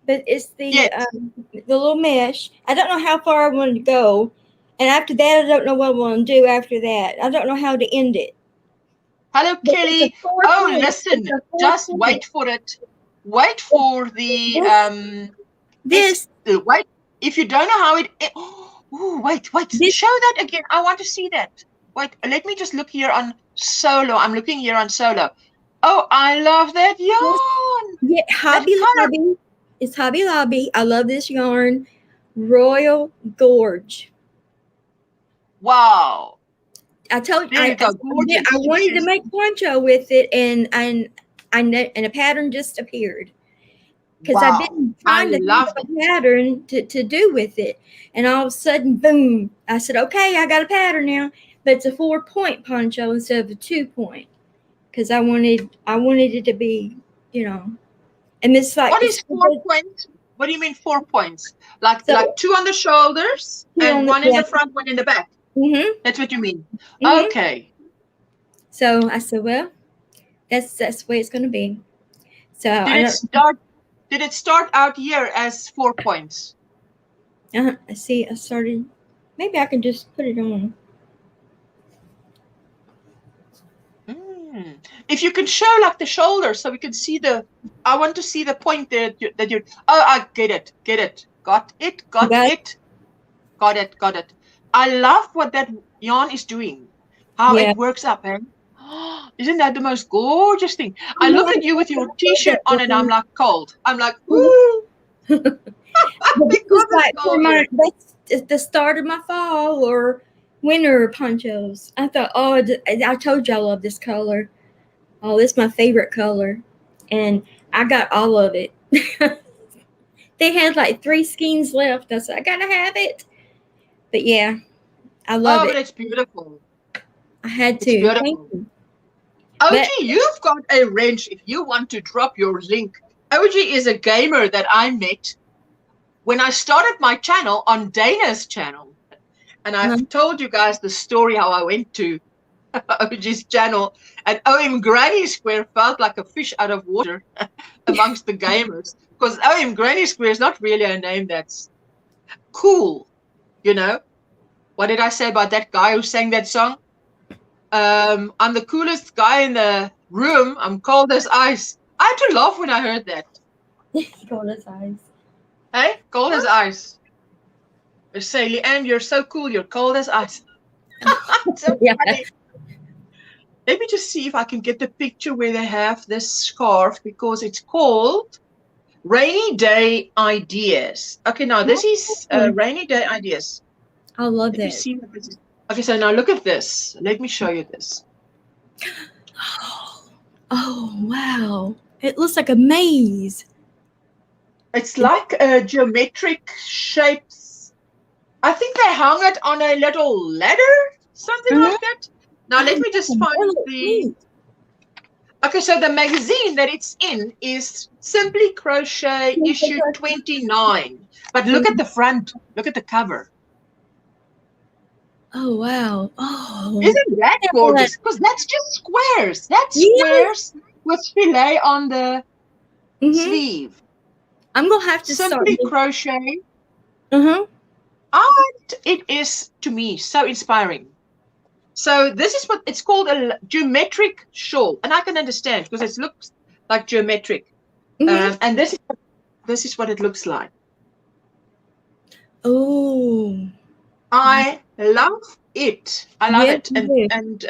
but it's the little mesh. I don't know how far I want to go. And after that, I don't know what I want to do after that. I don't know how to end it. Hello, Kelly. Oh, listen, just wait for it. Wait for the, wait. If you don't know how it, oh, wait. Show that again. I want to see that. Wait, let me just look here on solo. I'm looking here on solo. Oh, I love that yarn. Yeah, Hobby Lobby. It's Hobby Lobby. I love this yarn. Royal Gorge. Wow. I told you, I wanted to make poncho with it, and a pattern just appeared. Because I've been trying to think of a pattern to do with it. And all of a sudden, boom, I said, okay, I got a pattern now. But it's a 4-point poncho instead of a 2-point. Because I wanted it to be, you know. And it's like, what is 4 points? What do you mean 4 points? Like 2 on the shoulders and 1 in the front, 1 in the back. That's what you mean. Okay. So I said, well, that's the way it's going to be. So did it start out here as 4 points? I see. I started. Maybe I can just put it on. If you can show like the shoulder, so we can see I want to see the point there that you're. Oh, I get it. Got it. I love what that yarn is doing. How it works up, eh? Isn't that the most gorgeous thing? I look at you with your t-shirt on and I'm like cold. I'm like, woo! That's the start of my fall or winter ponchos. I thought, I told you I love this color. Oh, this is my favorite color. And I got all of it. They had like 3 skeins left. I said, I gotta have it. But yeah, I love it. Oh, but it's beautiful. I had to. Thank you. OG, you've got a wrench if you want to drop your link. OG is a gamer that I met when I started my channel on Dana's channel. And I've told you guys the story how I went to OG's channel, and OMGrannySquare felt like a fish out of water amongst the gamers, because OMGrannySquare is not really a name that's cool, you know. What did I say about that guy who sang that song? I'm the coolest guy in the room. I'm cold as ice. I had to laugh when I heard that. Cold as ice. Hey, cold as ice. I say, Leanne, you're so cool. You're cold as ice. So Yeah. funny. Let me just see if I can get the picture where they have this scarf, because it's called Rainy Day Ideas. Okay, now this is Rainy Day Ideas. I love Let me that. see what this is. Okay, so now look at this. Let me show you this. Oh, wow. It looks like a maze. It's like geometric shapes. I think they hung it on a little ladder, something like that. Now let me just find the... Okay, so the magazine that it's in is Simply Crochet issue 29. But look at the front. Look at the cover. Oh, wow. Oh. Isn't that gorgeous? Because that's just squares. That's squares with filet on the sleeve. I'm going to have to Simply Crochet. Uh-huh. And it is, to me, so inspiring. So this is what it's called, a geometric shawl. And I can understand because it looks like geometric. And this is what it looks like. Oh. I love it. I love it. And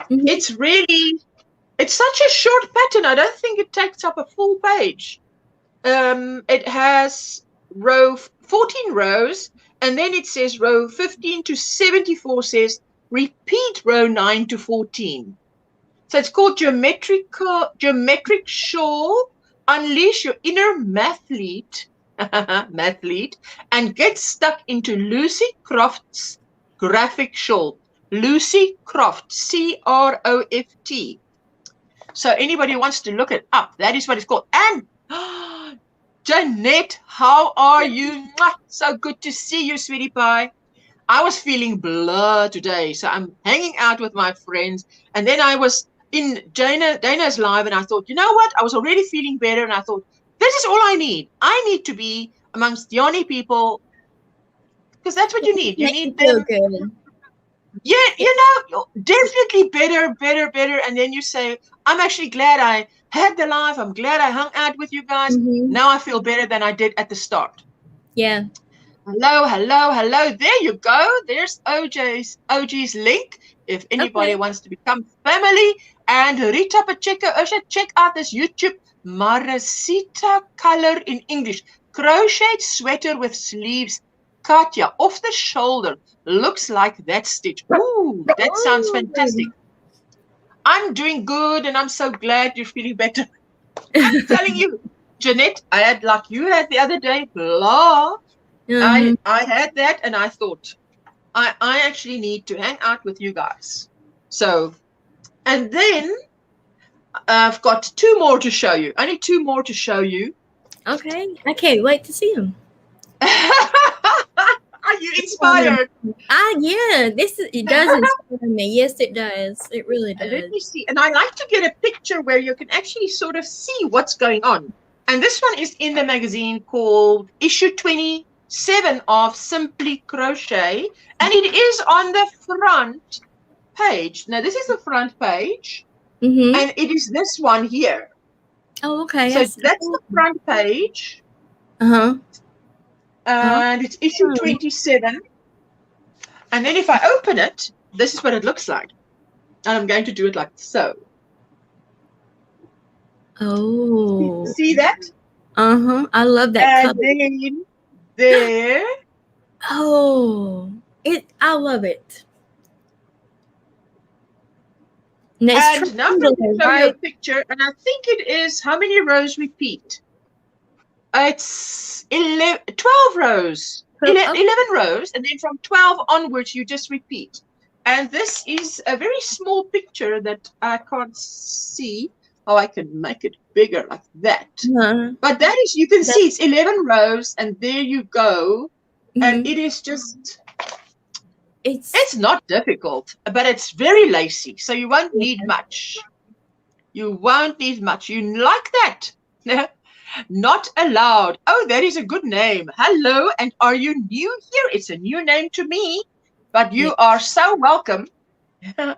it's really, it's such a short pattern. I don't think it takes up a full page. It has 14 rows, and then it says row 15 to 74 says repeat row 9 to 14. So it's called geometric shawl. Unleash your inner mathlete, and get stuck into Lucy Croft's graphic shawl. Lucy Croft, C-R-O-F-T. So anybody who wants to look it up, that is what it's called. And Jeanette, how are you? So good to see you, sweetie pie. I was feeling blur today, so I'm hanging out with my friends. And then I was in Dana's live, and I thought, you know what? I was already feeling better, and I thought, this is all I need. I need to be amongst Yoni people, because that's what you need. You need them. Yeah, you know, definitely better. And then you say, I'm actually glad I had the live. I'm glad I hung out with you guys. Now I feel better than I did at the start. Yeah. Hello. There you go. There's OG's link. If anybody wants to become family. And Rita Pacheco, check out this YouTube Marasita color in English. Crochet sweater with sleeves. Katja, off the shoulder. Looks like that stitch. Ooh, that sounds fantastic. I'm doing good, and I'm so glad you're feeling better. I'm telling you, Jeanette, I had like you had the other day, blah. I had that, and I thought, I actually need to hang out with you guys. So, and then I've got 2 more to show you. Only 2 more to show you. Okay, I can't wait to see them. Are you inspired? Yeah, it does inspire me. Yes, it does. It really does. Let me see. And I like to get a picture where you can actually sort of see what's going on. And this one is in the magazine called issue 27 of Simply Crochet. And it is on the front page. Now, this is the front page. And it is this one here. Oh, okay. So that's the front page. And it's issue 27. And then if I open it, this is what it looks like. And I'm going to do it like so. Oh. See that? I love that color. And then there. Oh. I love it. And now I'm going to show you a picture. And I think it is, how many rows repeat? It's 12 rows. 11 rows, and then from 12 onwards you just repeat. And this is a very small picture that I can't see. Oh, I can make it bigger like that. But that is, you can see it's 11 rows, and there you go. And it is just, It's not difficult, but it's very lacy, so you won't need much. You won't need much. You like that? Not allowed. Oh, that is a good name. Hello, and are you new here? It's a new name to me, but you are so welcome. That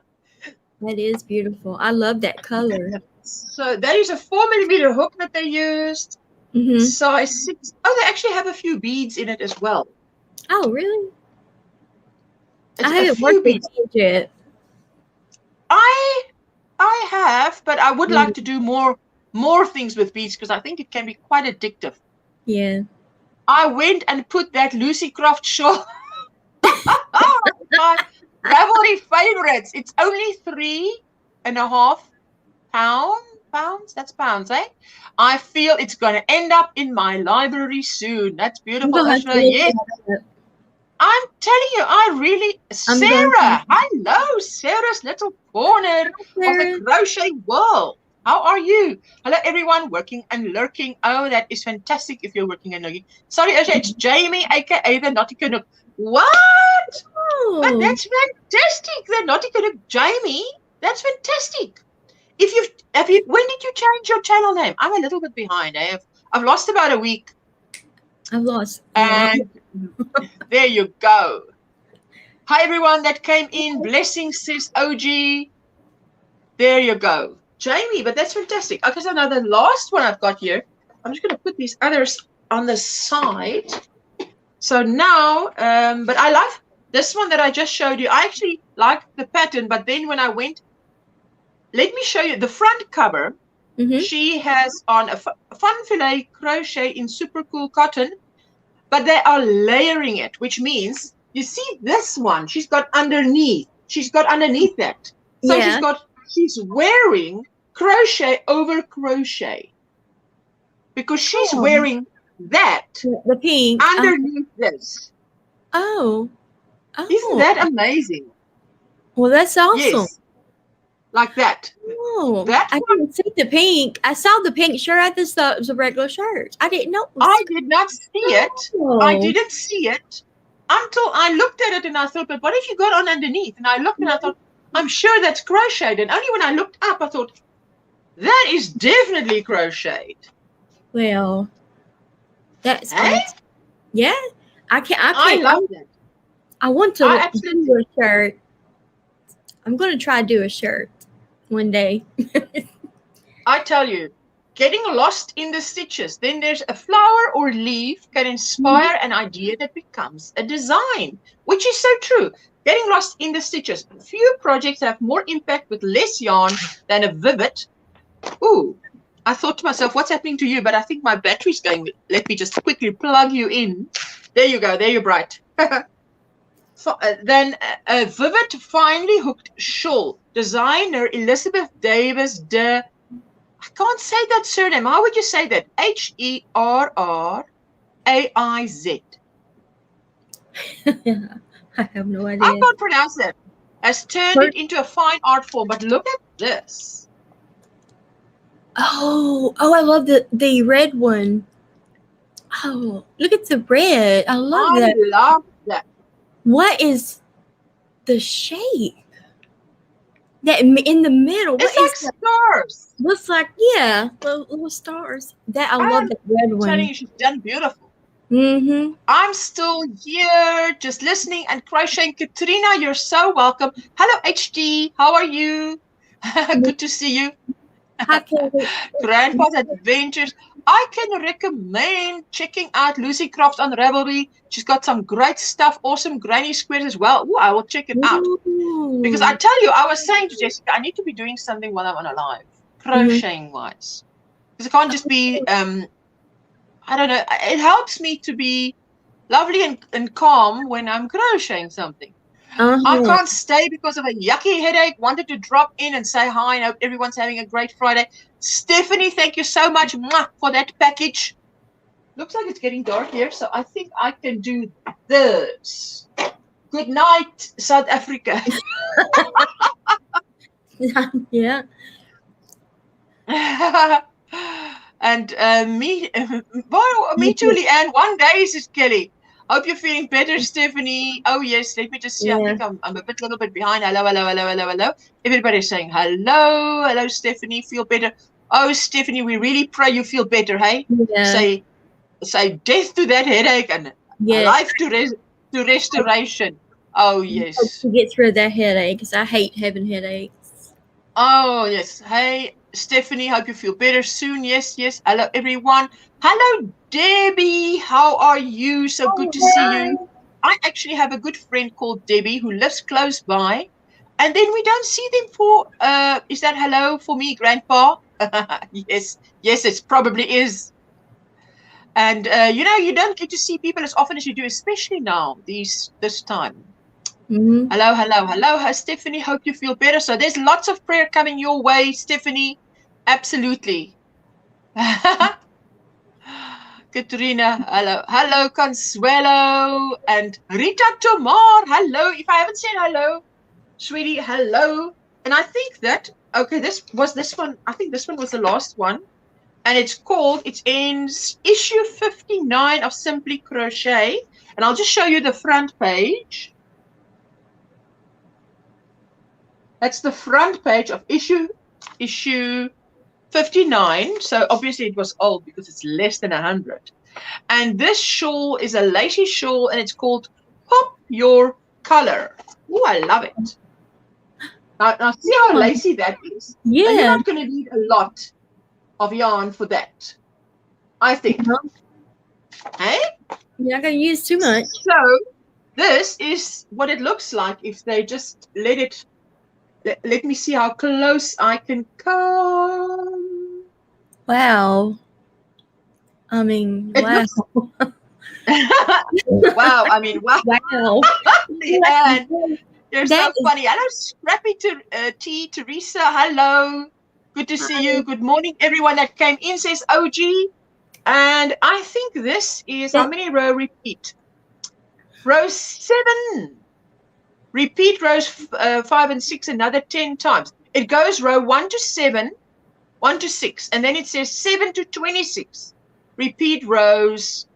is beautiful. I love that color. So that is a 4mm hook that they used. Size 6. Oh, they actually have a few beads in it as well. Oh, really? I haven't worked with beads yet. I have, but I would like to do more things with beads because I think it can be quite addictive. Yeah. I went and put that Lucy Croft shawl. Oh my Ravelry favorites. It's only 3.5 pounds. That's pounds, eh? I feel it's going to end up in my library soon. That's beautiful. Yes. I'm telling you, I really, Sarah, hello, Sarah's little corner of the crochet world. How are you? Hello, everyone working and lurking. Oh, that is fantastic if you're working and lurking. Sorry, it's Jamie, aka the Naughty Canuck. What? Oh. But that's fantastic. The Naughty Canuck, Jamie. That's fantastic. When did you change your channel name? I'm a little bit behind. I've lost about a week. I've lost. And there you go. Hi, everyone that came in. Blessings, sis OG. There you go. Jamie, but that's fantastic. Okay, so now the last one I've got here, I'm just going to put these others on the side. So now, but I love this one that I just showed you. I actually like the pattern, but then when I went, let me show you the front cover. She has on a fun filet crochet in super cool cotton, but they are layering it, which means you see this one. She's got underneath. She's got underneath that. So she's wearing crochet over crochet because she's wearing that the pink underneath this. Oh, isn't that amazing? Well, that's awesome. Yes. Like that. Oh, I didn't see the pink. I saw the pink shirt. I just thought it was a regular shirt. I didn't know. I did not see it. I didn't see it until I looked at it and I thought, but what if you got on underneath? And I looked and I thought, I'm sure that's crocheted. And only when I looked up, I thought, that is definitely crocheted. Well, that's yeah. I can't. I love that. I want to do a shirt. I'm going to try to do a shirt one day. I tell you, getting lost in the stitches. Then there's a flower or leaf can inspire an idea that becomes a design, which is so true. Getting lost in the stitches. Few projects have more impact with less yarn than a vivid. Ooh, I thought to myself, what's happening to you? But I think my battery's going. Let me just quickly plug you in. There you go. There you're bright. Then a vivid, finely hooked shawl. Designer Elizabeth Davis de... I can't say that surname. How would you say that? Herrraiz. I have no idea. I can't pronounce that. Has turned it into a fine art form. But look at this. Oh, I love the red one. Oh, look at the red. I love that. I love that. What is the shape? That in the middle. It's like stars. Looks like, little stars. I love that red one. I'm telling you, she's done beautiful. I'm still here, just listening and crocheting. Katrina, you're so welcome. Hello, HD. How are you? Good to see you. Grandpa's Adventures. I can recommend checking out Lucy Croft on Ravelry. She's got some great stuff, awesome granny squares as well. Ooh, I will check it out. Because I tell you, I was saying to Jessica, I need to be doing something while I'm on a live, crocheting wise. Because it can't just be, I don't know, it helps me to be lovely and calm when I'm crocheting something. I can't stay because of a yucky headache. Wanted to drop in and say hi and hope everyone's having a great Friday. Stephanie, thank you so much for that package. Looks like it's getting dark here, so I think I can do this. Good night, South Africa. Yeah. And me too, Leanne. One day, says Kelly. Hope you're feeling better, Stephanie. Oh, yes. Let me just see. I think I'm a little bit behind. Hello, hello, hello, hello, hello. Everybody's saying hello. Hello, Stephanie. Feel better. Oh, Stephanie, we really pray you feel better, hey? Yeah. Say death to that headache and life to restoration. Oh, yes. To get through that headache, because I hate having headaches. Oh, yes. Hey, Stephanie, hope you feel better soon. Yes, yes. Hello, everyone. Hello, Debbie. How are you? So good to see you. I actually have a good friend called Debbie who lives close by. And then we don't see them for, is that hello for me, Grandpa? Yes, yes, it probably is. And, you know, you don't get to see people as often as you do, especially now, this time. Hello, hello, hello, Stephanie. Hope you feel better. So there's lots of prayer coming your way, Stephanie. Absolutely. Katrina, hello. Hello, Consuelo. And Rita Tomar, hello. If I haven't said hello, sweetie, hello. And I think that, okay, this one. I think this one was the last one. And it's in issue 59 of Simply Crochet. And I'll just show you the front page. That's the front page of issue 59. So obviously it was old because it's less than 100. And this shawl is a lacy shawl and it's called Pop Your Color. Oh, I love it. Now see how lacy that is? Yeah. And you're not going to need a lot of yarn for that, I think. Hey? You're not going to use too much. So this is what it looks like if they just let it. Let me see how close I can come. Wow. I mean, wow. Wow. I mean, wow. Wow. And you're so funny. Hello, Scrappy T. Teresa. Hello. Good to see you. Good morning, everyone that came in, says OG. And I think this is, how many row repeat? Row 7. Repeat rows 5 and 6 another 10 times. It goes row 1 to 7, 1 to 6, and then it says 7 to 26. Repeat rows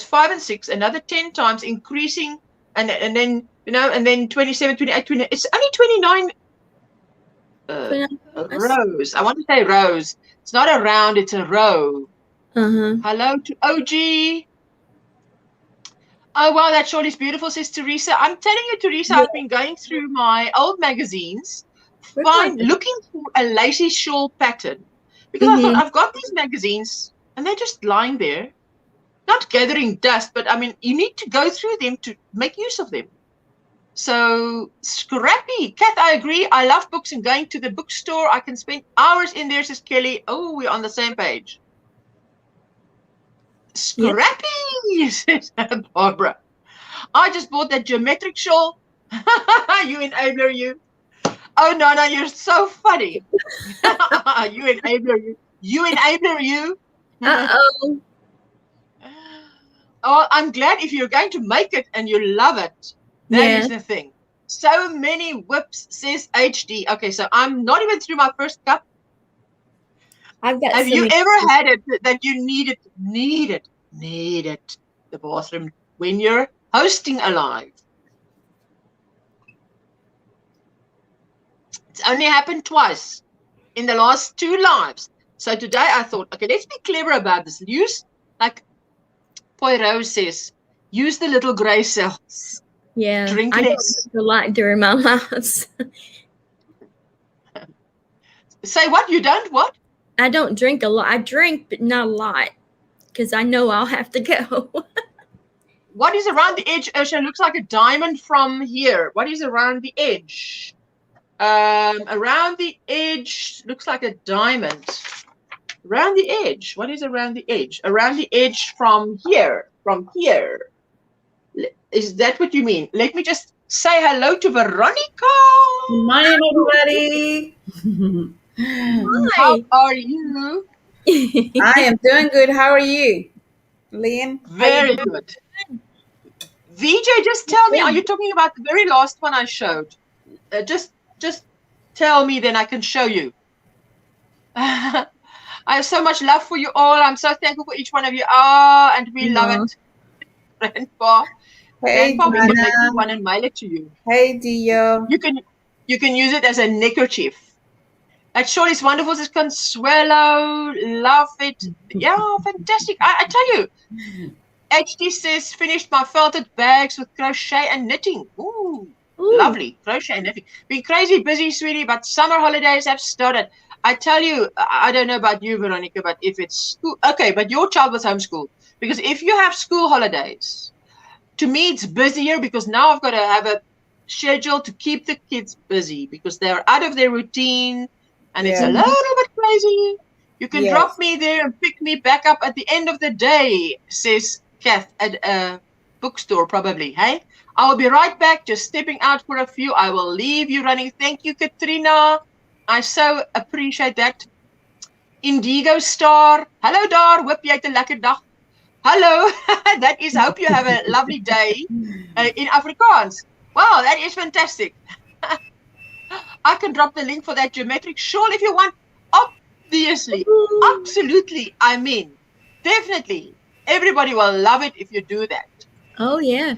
5 and 6 another 10 times, increasing, and then, you know, and then 27, 28, 20. It's only 29 rows. I want to say rows. It's not a round, it's a row. Hello to OG. Oh, wow, that shawl is beautiful, says Teresa. I'm telling you, Teresa, I've been going through my old magazines, looking for a lacy shawl pattern. Because I thought, I've got these magazines, and they're just lying there. Not gathering dust, but, I mean, you need to go through them to make use of them. So, Scrappy. Kath, I agree. I love books and going to the bookstore. I can spend hours in there, says Kelly. Oh, we're on the same page. Scrappy, says Barbara. I just bought that geometric shawl. You enabler, you. Oh, no, you're so funny. You enabler, you. You enabler, you. Uh-oh. Oh, I'm glad if you're going to make it and you love it. That is the thing. So many whips, says HD. Okay, so I'm not even through my first cup. Have you ever had it that you needed the bathroom when you're hosting a live? It's only happened twice in the last 2 lives. So today I thought, okay, let's be clever about this. Use, like Poirot says, use the little gray cells. Yeah, drink I less. drink a lot during my lives. Say what? You don't what? I don't drink a lot. I drink, but not a lot, because I know I'll have to go. What is around the edge? Ursha, looks like a diamond from here. What is around the edge? Around the edge looks like a diamond. Around the edge. What is around the edge? Around the edge from here. From here. Is that what you mean? Let me just say hello to Veronica. Good morning, everybody. How are you? I am doing good. How are you, Lynn? Very good. VJ, just tell me, are you talking about the very last one I showed? Just tell me, then I can show you. I have so much love for you all. I'm so thankful for each one of you. Ah, and we love it. Grandpa. Hey, Grandpa, we can make Dana. you one and mail it to you. Hey, Dio. You can use it as a neckerchief. That shawl is wonderful. It's Consuelo. Love it. Yeah, fantastic. I tell you, HD says, finished my felted bags with crochet and knitting. Ooh, lovely. Crochet and knitting. Been crazy busy, sweetie, but summer holidays have started. I tell you, I don't know about you, Veronica, but if it's school, okay, but your child was homeschooled. Because if you have school holidays, to me it's busier because now I've got to have a schedule to keep the kids busy because they're out of their routine and it's a little bit crazy. You can drop me there and pick me back up at the end of the day, says Kath at a bookstore probably. Hey, I will be right back, just stepping out for a few. I will leave you running. Thank you, Katrina. I so appreciate that. Indigo Star. Hallo daar, hoop jy het 'n lekker dag. Hallo, that is, hope you have a lovely day in Afrikaans. Wow, that is fantastic. I can drop the link for that geometric shawl if you want. Obviously, absolutely, I mean, definitely. Everybody will love it if you do that. Oh, yeah.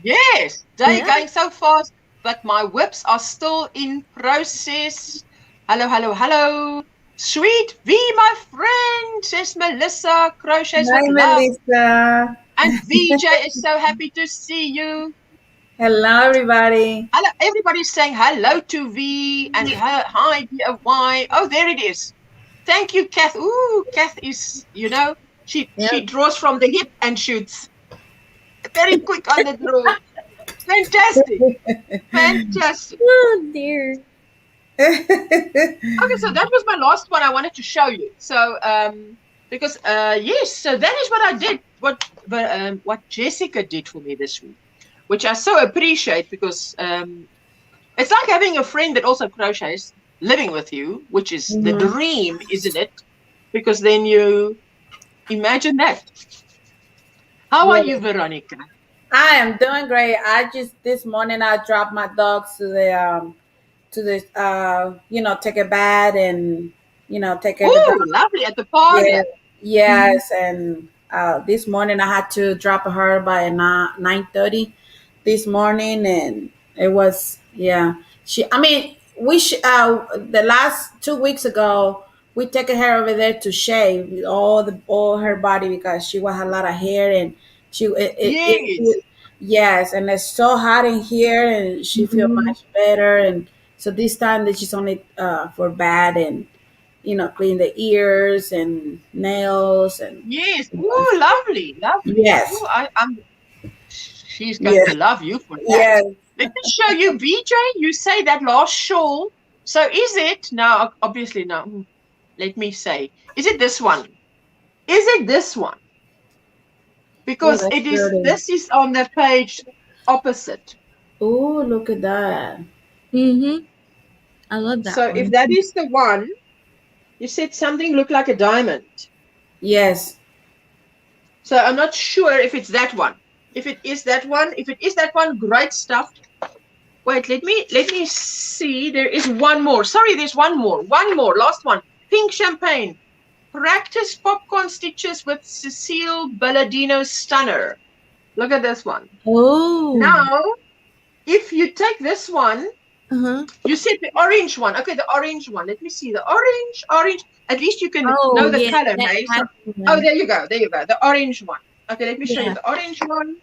Yes, day going so fast, but my whips are still in process. Hello, hello, hello. Sweet V, my friend, says Melissa. Crochets with love. Melissa. And VJ is so happy to see you. Hello, everybody. Hello, everybody's saying hello to V and hi, dear Y. Oh, there it is. Thank you, Kath. Ooh, Kath is, you know, she draws from the hip and shoots. Very quick on the draw. Fantastic. Fantastic. Oh, dear. Okay, so that was my last one I wanted to show you. So, because, yes, so that is what I did, what Jessica did for me this week, which I so appreciate because it's like having a friend that also crochets living with you, which is the dream, isn't it? Because then you imagine that. How are you, Veronica? I am doing great. This morning I dropped my dogs to the you know, take a bath and, you know, take care of the dog. Lovely, at the park. Yes, and this morning I had to drop her by 9:30 this morning, and it was the last 2 weeks ago we taken her over there to shave all her body because she had a lot of hair and yes, and it's so hot in here and she feel much better, and so this time that she's only for bath and, you know, clean the ears and nails and lovely. Yes. She's going to love you for that. Yes. Let me show you, BJ. You say that last shawl. So is it now? Obviously no. Let me say, is it this one? Is it this one? Because it is. Dirty. This is on the page opposite. Oh, look at that. I love that. So if that is the one, you said something looked like a diamond. Yes. So I'm not sure if it's that one. If it is that one, great stuff. Wait, let me see. There is one more. Sorry, there's one more. Last one. Pink champagne. Practice popcorn stitches with Cecile Balladino's Stunner. Look at this one. Oh. Now, if you take this one, you said the orange one. Okay, the orange one. Let me see. The orange. At least you can know the color. Hey? So, there you go. The orange one. Okay, let me show you the orange one.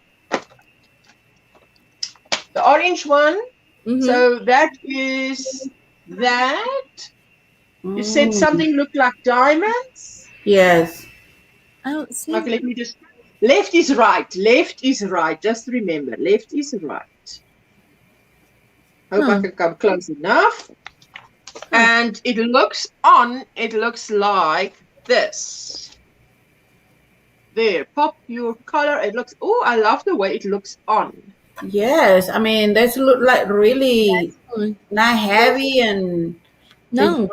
The orange one. So that is that. You said something looked like diamonds? Yes. I don't see. Okay, let me just. Left is right. Left is right. Just remember, left is right. Hope I can come close enough. And it looks like this. There, pop your color. It looks, I love the way it looks on. Yes, I mean, this look like really not heavy and and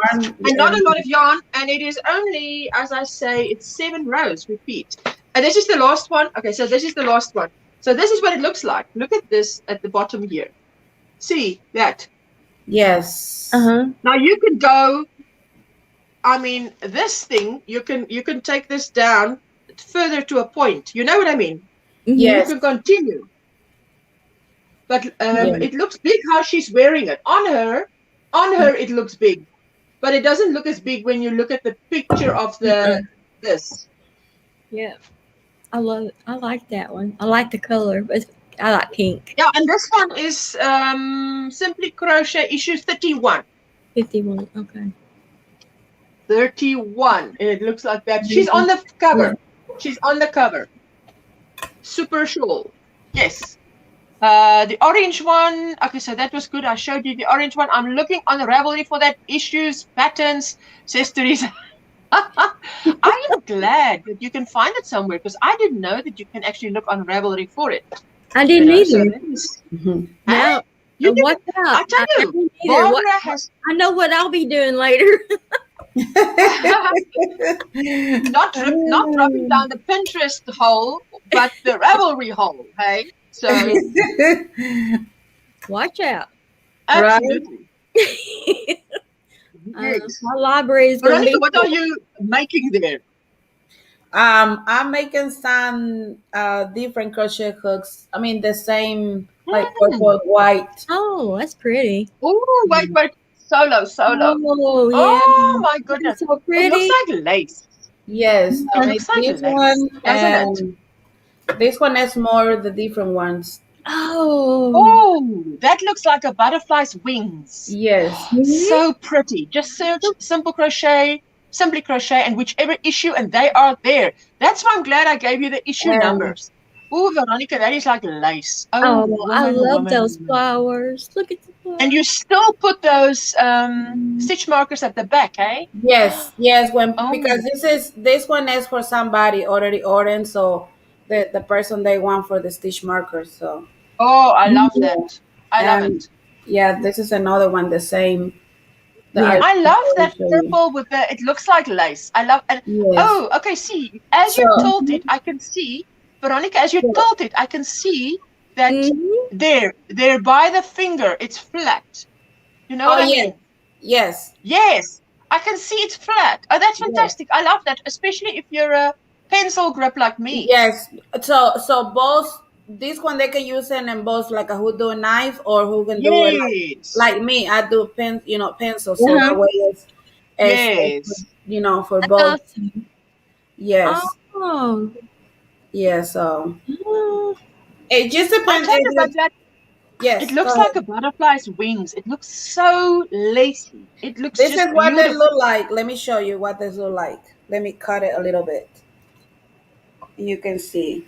not a lot of yarn. And it is only, as I say, it's 7 rows. Repeat. And this is the last one. Okay, so this is the last one. So this is what it looks like. Look at this at the bottom here. See that? Yes. Now you could go. I mean, this thing, you can take this down further to a point. You know what I mean? Yes. You can continue. But Yeah. it looks big how she's wearing it. On her it looks big. But it doesn't look as big when you look at the picture of this. Yeah. I like that one. I like the color, but I like pink. Yeah, and this one is Simply Crochet issue 31. 51. Okay. 31. And it looks like that. She's on the cover. She's on the cover. Super shawl. Yes. The orange one. Okay, so that was good. I showed you the orange one. I'm looking on the Ravelry for that issues, patterns, says Teresa. I am glad that you can find it somewhere because I didn't know that you can actually look on Ravelry for it. I didn't either. Now, watch out. I tell you, Barbara has. I know what I'll be doing later. not dropping down the Pinterest hole, but the Ravelry hole. Hey, so watch out. Absolutely. Yes. My library is going to be. What are you making there? I'm making some different crochet hooks. I mean the same, like purple, white. Oh, that's pretty. Oh, wait, solo. Oh, yeah. Oh my goodness, so pretty. It looks like lace. Yes, it looks like this lace, one doesn't it? This one has more the different ones. Oh, that looks like a butterfly's wings. Yes. So pretty. Just search Simply Crochet, and whichever issue, and they are there. That's why I'm glad I gave you the issue numbers. Oh, Veronica, that is like lace. Oh, I love those flowers. Look at the flowers. And you still put those stitch markers at the back, eh? Yes. Because this one is for somebody already ordered, so the person they want for the stitch markers. So. Oh, I love that. I love it. Yeah, this is another one, the same. I love that purple with the, it looks like lace. I love it. Yes. Oh, okay, see, as you told it, I can see, Veronica, as you told it, I can see that there by the finger, it's flat. You know what I mean? Yes. Yes, I can see it's flat. Oh, that's fantastic. I love that, especially if you're a pencil grip like me. Yes, so both, this one they can use it in both, like who do a knife or who can do it like me. I do pencil, so that way it's for both. Awesome. Yes. Oh. Yeah. So it just depends. Yes. It looks like a butterfly's wings. It looks so lacy. It looks. This is what they look like. Let me show you what they look like. Let me cut it a little bit. You can see.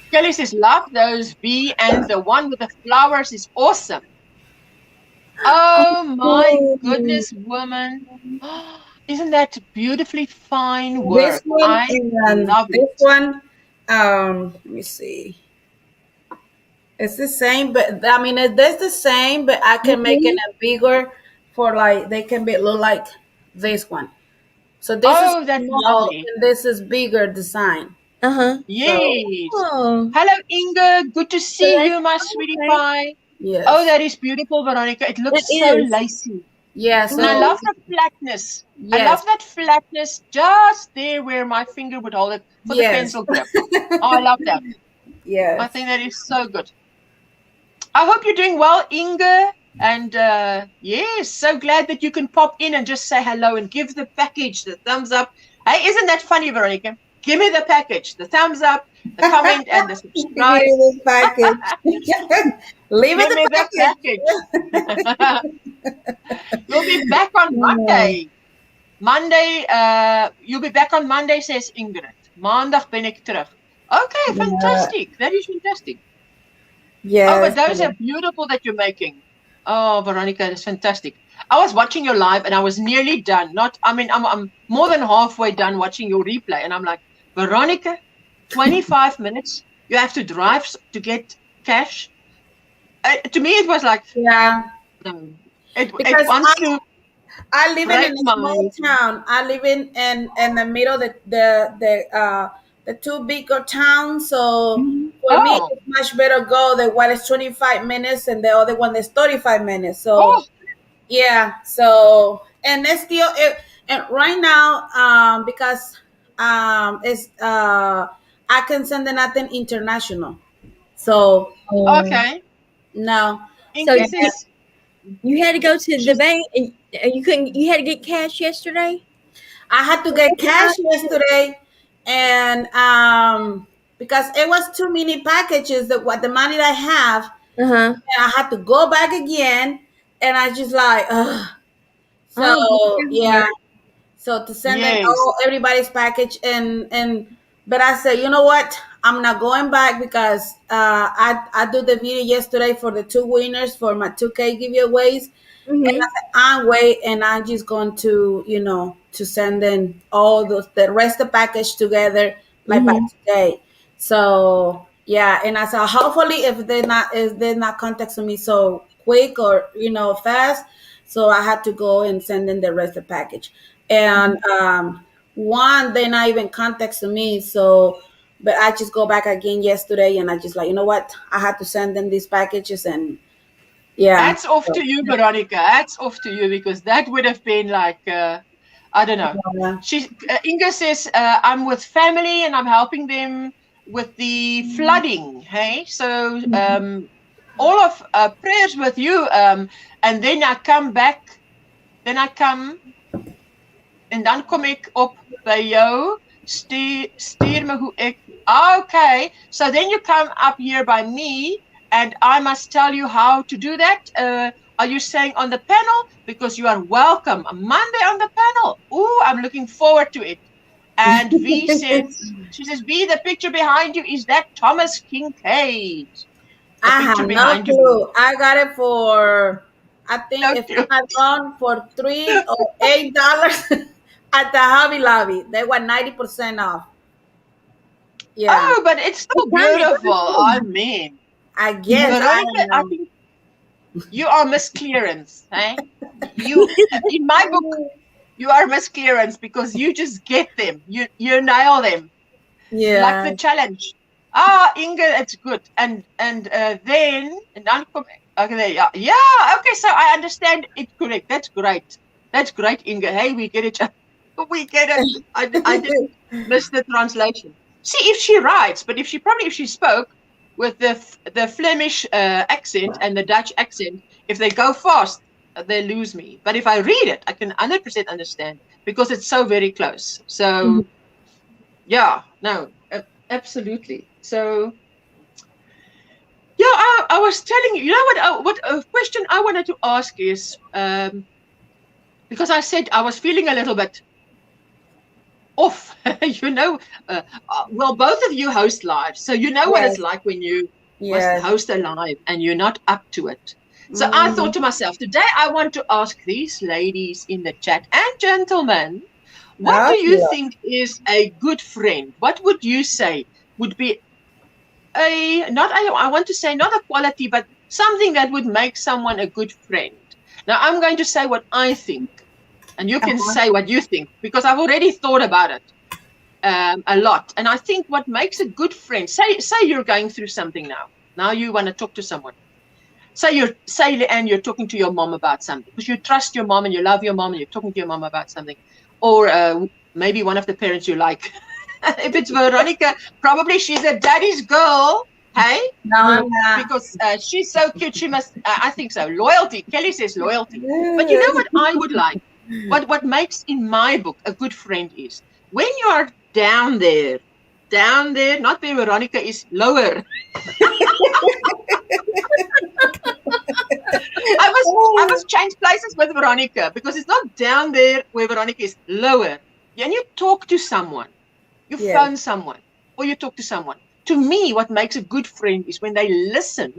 Kelly says, love those V, and the one with the flowers is awesome. Oh my goodness, woman. Isn't that beautifully fine work? This one, I love this one. Let me see. It's the same, but I mean, that's the same, but I can make it bigger for like, they can look like this one. So this is small, and this is bigger design. Yes. So. Hello, Inga. Good to see you, my sweetie pie. Yes. Oh, that is beautiful, Veronica. It looks so lacy. Yes. And I love the flatness. Yes. I love that flatness just there where my finger would hold it for the pencil grip. Oh, I love that. Yeah. I think that is so good. I hope you're doing well, Inga. And yes, so glad that you can pop in and just say hello and give the package the thumbs up. Hey, isn't that funny, Veronica? Give me the package, the thumbs up, the comment, and the subscribe. Give me the package. Leave it the package. We'll be back on Monday. You'll be back on Monday, says Ingrid. Maandag ben ek terug. Okay, fantastic. That is fantastic. Yes. Oh, but those are beautiful that you're making. Oh, Veronica, that's fantastic. I was watching your live and I was nearly done. I'm more than halfway done watching your replay, and I'm like, Veronica, 25 minutes. You have to drive to get cash. To me, it was like, I live in a small town. I live in the middle of the two bigger towns. So for me, it's much better go. The one is 25 minutes and the other one is 35 minutes. So yeah. So, and it's still And right now, because it's I can send nothing international. So Okay. no. So Inga says you had to go to the she's bank and you couldn't. You had to get cash yesterday. I had to get cash yesterday, and because it was too many packages that what the money that I have, Uh-huh. and I had to go back again, and I just like, ugh. Oh, bless So your yeah, heart. so to send in yes. all everybody's package, and but I said, you know what? I'm not going back because I do the video yesterday for the two winners for my 2K giveaways, and I Mm-hmm. said, I'm wait, and I'm just going to to send in all the rest of the package together like by Mm-hmm. today. So yeah, and I said hopefully if they're not contacting me so quick or fast, so I had to go and send in the rest of the package. And one they not even contacting me, so but I just go back again yesterday, and I just like, you know what, I had to send them these packages, and yeah. Hats off to you, Veronica. Hats off to you because that would have been like, I don't know. Yeah. Inga says, I'm with family and I'm helping them with the flooding. Hey, so all of prayers with you. And then I come back. Then I come en dan kom ek op by jou. Stuur me hoe ek. Okay, so then you come up here by me. And I must tell you how to do that. Are you saying on the panel? Because you are welcome. Monday on the panel. Ooh, I'm looking forward to it. And V says, she says, V, the picture behind you, is that Thomas Kincaid? The I picture have no behind you. clue. I got it for, I think, So if cute. I'm not wrong, for $3 or $8 at the Hobby Lobby. They were 90% off. Yeah, Oh, but it's so beautiful. I mean, I guess. I Veronica, don't I know. think you are Miss Clearance. Eh? You, in my book, you are Miss Clearance because you just get them. You nail them. Like the Yeah. challenge. Inga, it's good. And then okay, yeah. Okay, so I understand it correct. That's great. That's great, Inga. Hey, we get it. We get it. I didn't miss the translation. See if she writes, but if she spoke with the Flemish accent and the Dutch accent, if they go fast, they lose me. But if I read it, I can 100% understand because it's so very close. So yeah, no, absolutely. So yeah, I was telling you, you know what a question I wanted to ask is because I said I was feeling a little bit off, well, both of you host live, so you know what it's Yes. like when you must Yes. host a live and you're not up to it. So I thought to myself, today I want to ask these ladies in the chat and gentlemen, what do you think is a good friend? What would you say would be I want to say not a quality, but something that would make someone a good friend? Now I'm going to say what I think, and you can say what you think because I've already thought about it a lot. And I think what makes a good friend, say you're going through something now. Now you want to talk to someone. Say Leanne, you're talking to your mom about something because you trust your mom and you love your mom and you're talking to your mom about something, or maybe one of the parents you like. If it's Veronica, probably she's a daddy's girl. Hey, No, I'm not. because she's so cute. She must. I think so. Loyalty. Kelly says loyalty. But you know what I would like? What makes in my book a good friend is when you are down there, not where Veronica is, lower. I must change places with Veronica because it's not down there where Veronica is, lower. And you talk to someone, you phone someone, or you talk to someone. To me, what makes a good friend is when they listen,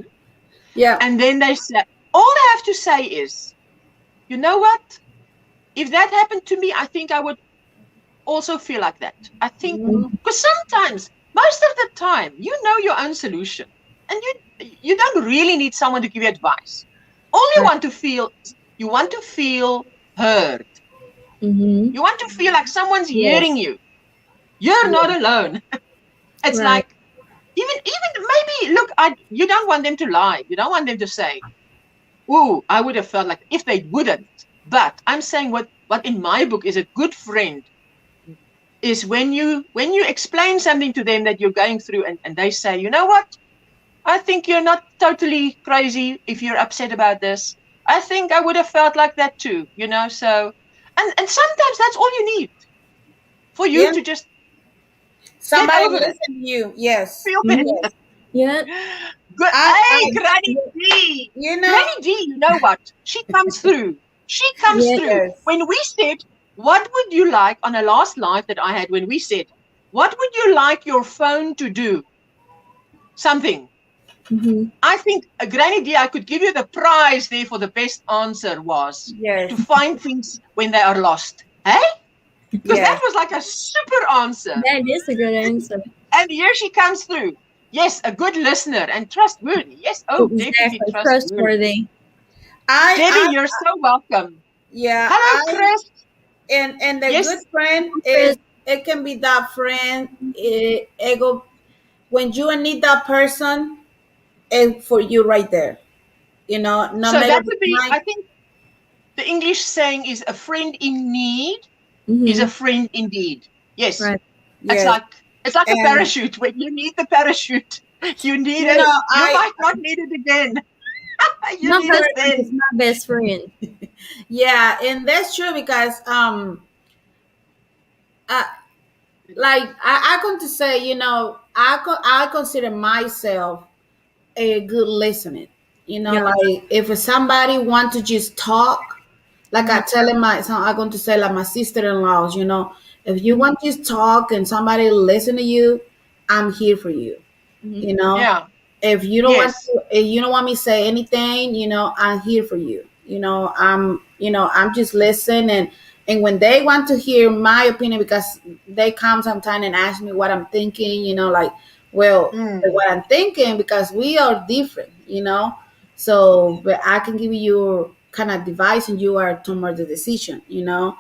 and then they say, all they have to say is, you know what? If that happened to me, I think I would also feel like that. I think, because sometimes, most of the time, you know your own solution, and you don't really need someone to give you advice. All you want to feel is you want to feel heard. You want to feel like someone's hearing you. You're not alone. It's like, even maybe, look, you don't want them to lie. You don't want them to say, ooh, I would have felt like, if they wouldn't. But I'm saying what what in my book is a good friend is when you explain something to them that you're going through, and they say, you know what? I think you're not totally crazy if you're upset about this. I think I would have felt like that too, so and sometimes that's all you need for you to just somebody get over listen it. to you. Yes. Feel better. Yes. Yeah. Good. Hey, Granny D. Granny D, you know what? She comes through. She comes through. When we said, what would you like on a last live that I had, when we said, what would you like your phone to do? Something. I think, Granny D, I could give you the prize there for the best answer was to find things when they are lost. Hey? Because that was like a super answer. That is a good answer. And here she comes through. Yes, a good listener and trustworthy. Yes, definitely trustworthy. Debbie, you're so welcome. Yeah. Hello, Chris. And the good friend is, it can be that friend. When you need that person, and for you right there. No so matter that would be, I think the English saying is a friend in need is a friend indeed. Yes. Right. It's like a parachute. When you need the parachute, you need it. You might not need it again. You need it then. It's my best friend. Yeah, and that's true because like I going to say, I consider myself a good listener. Like if somebody want to just talk, like I tell him I'm going to say like my sister-in-laws, if you want to just talk and somebody listen to you, I'm here for you. Yeah. If you don't want me to say anything, I'm here for you. I'm just listening, and when they want to hear my opinion, because they come sometime and ask me what I'm thinking, like, well, what I'm thinking, because we are different, so but I can give you your kind of advice and you are to make the decision,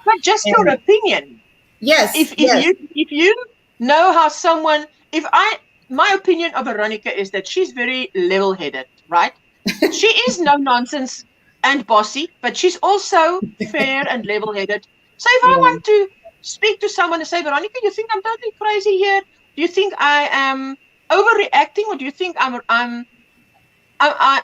But just your opinion. Yes. If you know how someone, my opinion of Veronica is that she's very level-headed, right? She is no nonsense and bossy, but she's also fair and level-headed. So if I want to speak to someone and say, Veronica, you think I'm totally crazy here? Do you think I am overreacting, or do you think I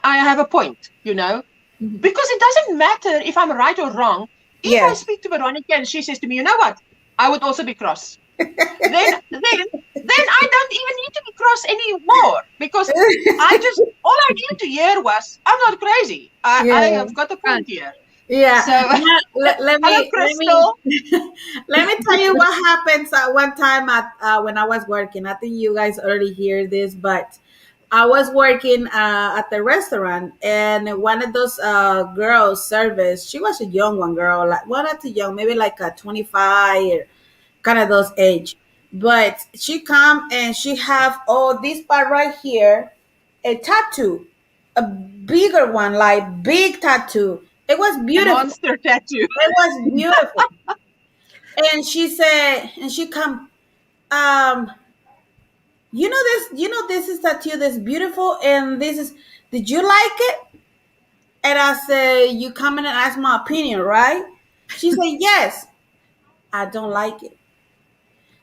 have a point? Because it doesn't matter if I'm right or wrong. If I speak to Veronica and she says to me, you know what, I would also be cross. then I don't even need to be cross anymore, because all I needed to hear was, I'm not crazy. I have got a point here. Yeah. So let me tell you what happens at one time when I was working. I think you guys already hear this, but I was working at the restaurant, and one of those girls service, she was a young one girl, like, well, not too young, maybe like a 25 or kind of those age. But she come and she have this part right here, a tattoo, a bigger one, like big tattoo. It was beautiful. A monster tattoo. It was beautiful. And she said, and she come, this is tattoo that's beautiful, and this is, did you like it? And I said, you come in and ask my opinion, right? She said, yes. I don't like it.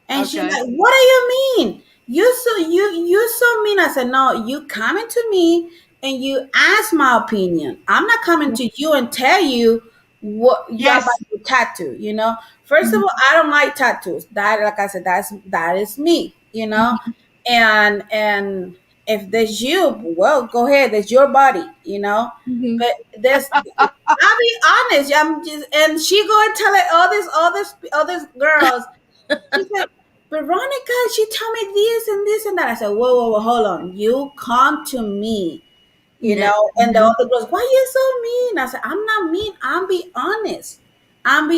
And she's like, what do you mean? You so mean. I said, no, you coming to me and you ask my opinion. I'm not coming to you and tell you what you about your tattoo, First of all, I don't like tattoos. That, like I said, that is me, and if that's you, well, go ahead. That's your body, But there's, I'll be honest. I'm just, and she go and tell it all these girls. She said, Veronica, she told me this and this and that. I said, whoa, hold on. You come to me, And the other girls, why you so mean? I said, I'm not mean. I'm be honest. And,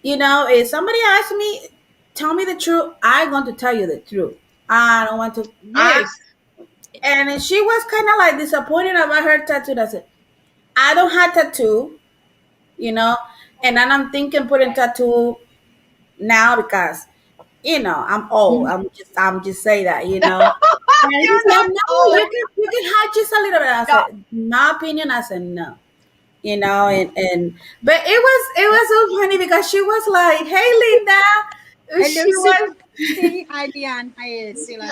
if somebody asks me, tell me the truth, I'm going to tell you the truth. I don't want to. Yes. And she was kind of like disappointed about her tattoo. I said, I don't have tattoo, and then I'm thinking putting tattoo now because, I'm old. I'm just saying that, And she said, no, you can have just a little bit. I said, my opinion, I said, no. you know, and but it was so funny because she was like, "Hey, Linda," Hello, she was. Hey, hi, Diane. Hi, Sila.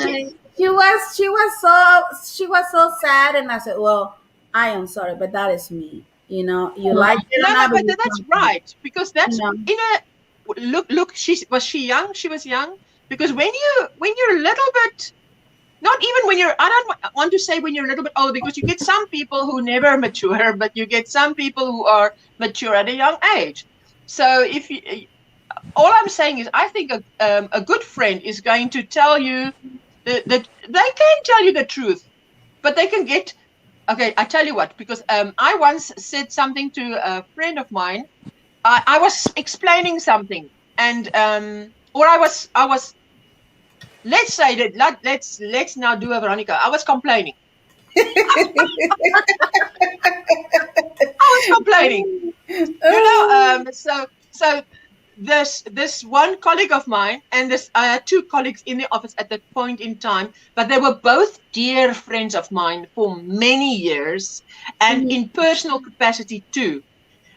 She was so sad, and I said, "Well, I am sorry, but that is me. You know, you like it or No, not, but but you that's come to me. right because You that's know, in a look. Was she young? She was young because when you're a little bit, not even when you're, I don't want to say when you're a little bit older, because you get some people who never mature, but you get some people who are mature at a young age. So if you, all I'm saying is, I think a good friend is going to tell you that they can tell you the truth, but they can get. Okay, I tell you what, because I once said something to a friend of mine. I was explaining something, and or I was. Let's say that. Let's now do a Veronica. I was complaining. I was complaining. So this one colleague of mine, and this I had two colleagues in the office at that point in time, but they were both dear friends of mine for many years, and in personal capacity too.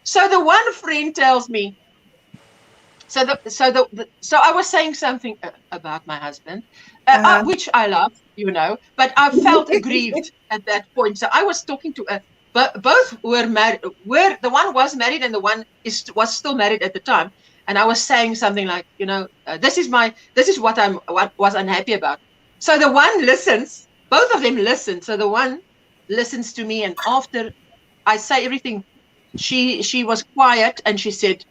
So the one friend tells me, so I was saying something about my husband, which I love, but I felt aggrieved at that point. So I was talking to but both were married. Where the one was married and the one was still married at the time, and I was saying something like, this is what was unhappy about. So the one listens. Both of them listen. So the one listens to me, and after I say everything, she was quiet and she said,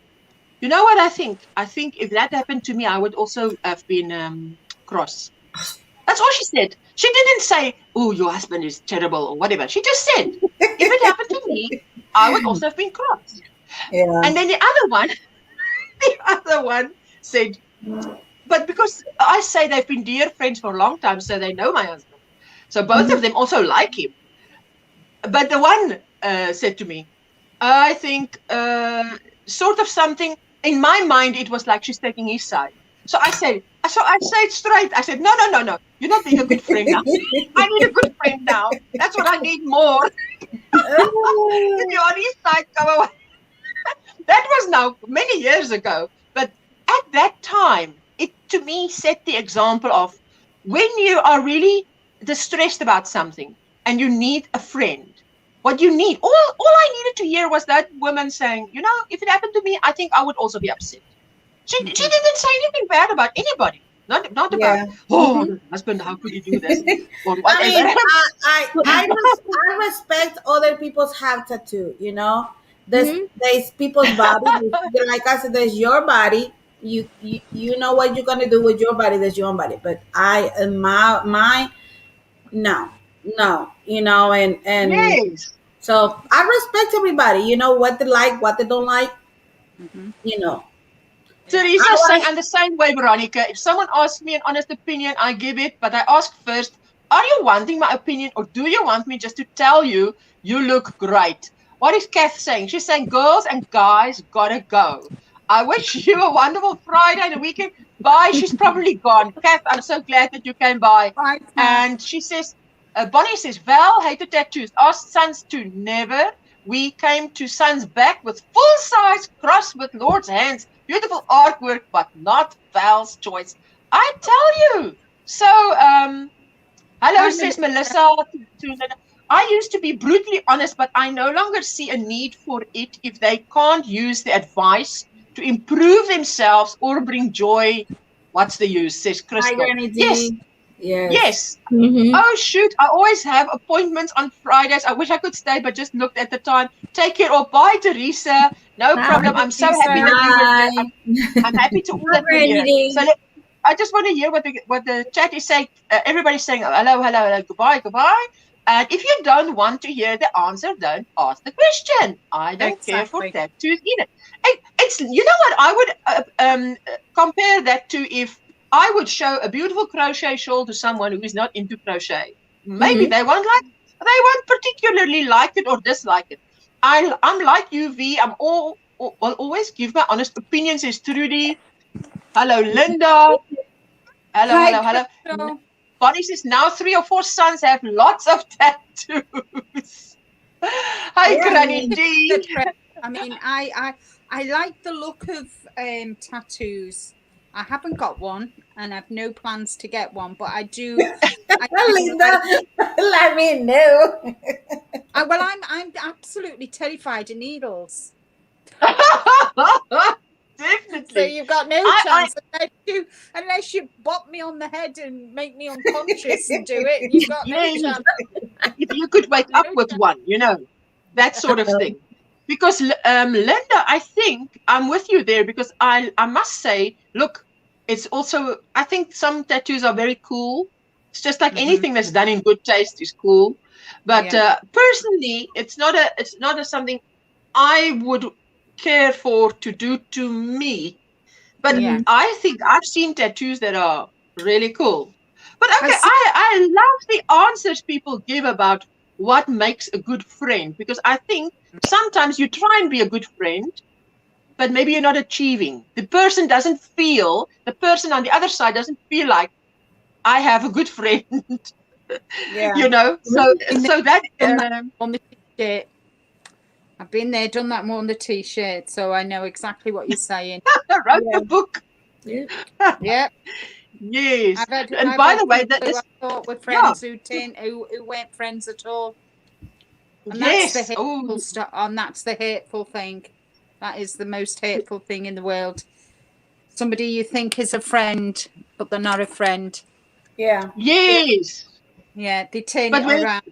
"You know what I think? I think if that happened to me, I would also have been cross." That's all she said. She didn't say, "Oh, your husband is terrible," or whatever. She just said, "If it happened to me, I would also have been cross." yeah. And then the other one said, "But because I say they've been dear friends for a long time, so they know my husband. So both of them also like him." But the one said to me, "I think sort of something in my mind. It was like she's taking his side." So I said it straight. I said, "No, no, no, no. You're not being a good friend now. I need a good friend now. That's what I need more." If you're on his side, come away. That was now many years ago. But at that time, it to me set the example of when you are really distressed about something and you need a friend. What you need, all I needed to hear was that woman saying, "If it happened to me, I think I would also be upset." She didn't say anything bad about anybody. Not about, Yeah. "Oh, husband, how could you do this?" or I whatever. mean, I respect other people's have tattoo. You know, there's people's body. Like I said, there's your body. You know what you're gonna do with your body. There's your own body. But my no, no. You know, and Yes. so I respect everybody. You know what they like, what they don't like. You know, Teresa saying, "I'm the same way, Veronica. If someone asks me an honest opinion, I give it, but I ask first, are you wanting my opinion or do you want me just to tell you you look great?" What is Kath saying? She's saying, "Girls and guys gotta go. I wish you a wonderful Friday and a weekend." Bye. She's probably gone. Kath, I'm so glad that you came by. Bye, And she says, Bonnie says, "Val hated tattoos. Asked sons to never. We came to sons back with full-size cross with Lord's hands. Beautiful artwork, but not Val's choice." I tell you. So, hello, says Melissa. I used to be brutally honest, but I no longer see a need for it if they can't use the advice to improve themselves or bring joy. What's the use, says Crystal. Hi, Granny Yes. D. Yes. Yes. Oh, shoot. I always have appointments on Fridays. I wish I could stay, but just looked at the time. Take care. Or bye, Teresa. No problem. I'm so happy that you were here. I'm happy to all that were here. So I just want to hear what the chat is saying. Everybody's saying, hello, hello, hello, goodbye, goodbye. And if you don't want to hear the answer, don't ask the question. I don't care for tattoos either. It's, you know what? I would compare that to if I would show a beautiful crochet shawl to someone who is not into crochet. Maybe they won't particularly like it or dislike it. I'm like you, V. I'll always give my honest opinion, says Trudy. Hello, Linda. Hello. Bonnie says, now 3 or 4 sons have lots of tattoos. Hi, Granny D. I mean, I like the look of tattoos. I haven't got one, and I've no plans to get one, but I do. Linda, let me know. Well, I'm absolutely terrified of needles. Definitely. So you've got no chance unless you bop me on the head and make me unconscious and do it. You've got no chance. If you could wake up with one, you know, that sort of thing. Because Linda, I think I'm with you there, because I must say, look, it's also, I think some tattoos are very cool. It's just like anything that's done in good taste is cool. But personally, it's not a something I would care for to do to me. But I think I've seen tattoos that are really cool. But okay, I love the answers people give about what makes a good friend, because I think sometimes you try and be a good friend, but maybe you're not achieving. The person on the other side doesn't feel like I have a good friend. You know, so that on the t-shirt. I've been there, done that more on the t-shirt, so I know exactly what you're saying. I wrote the book. Yeah. Yes. And by the way, that I thought were friends who weren't friends at all. And that's the hateful stuff. And that's the hateful thing. That is the most hateful thing in the world. Somebody you think is a friend, but they're not a friend. Yeah. Yes. Yeah, they turn it around.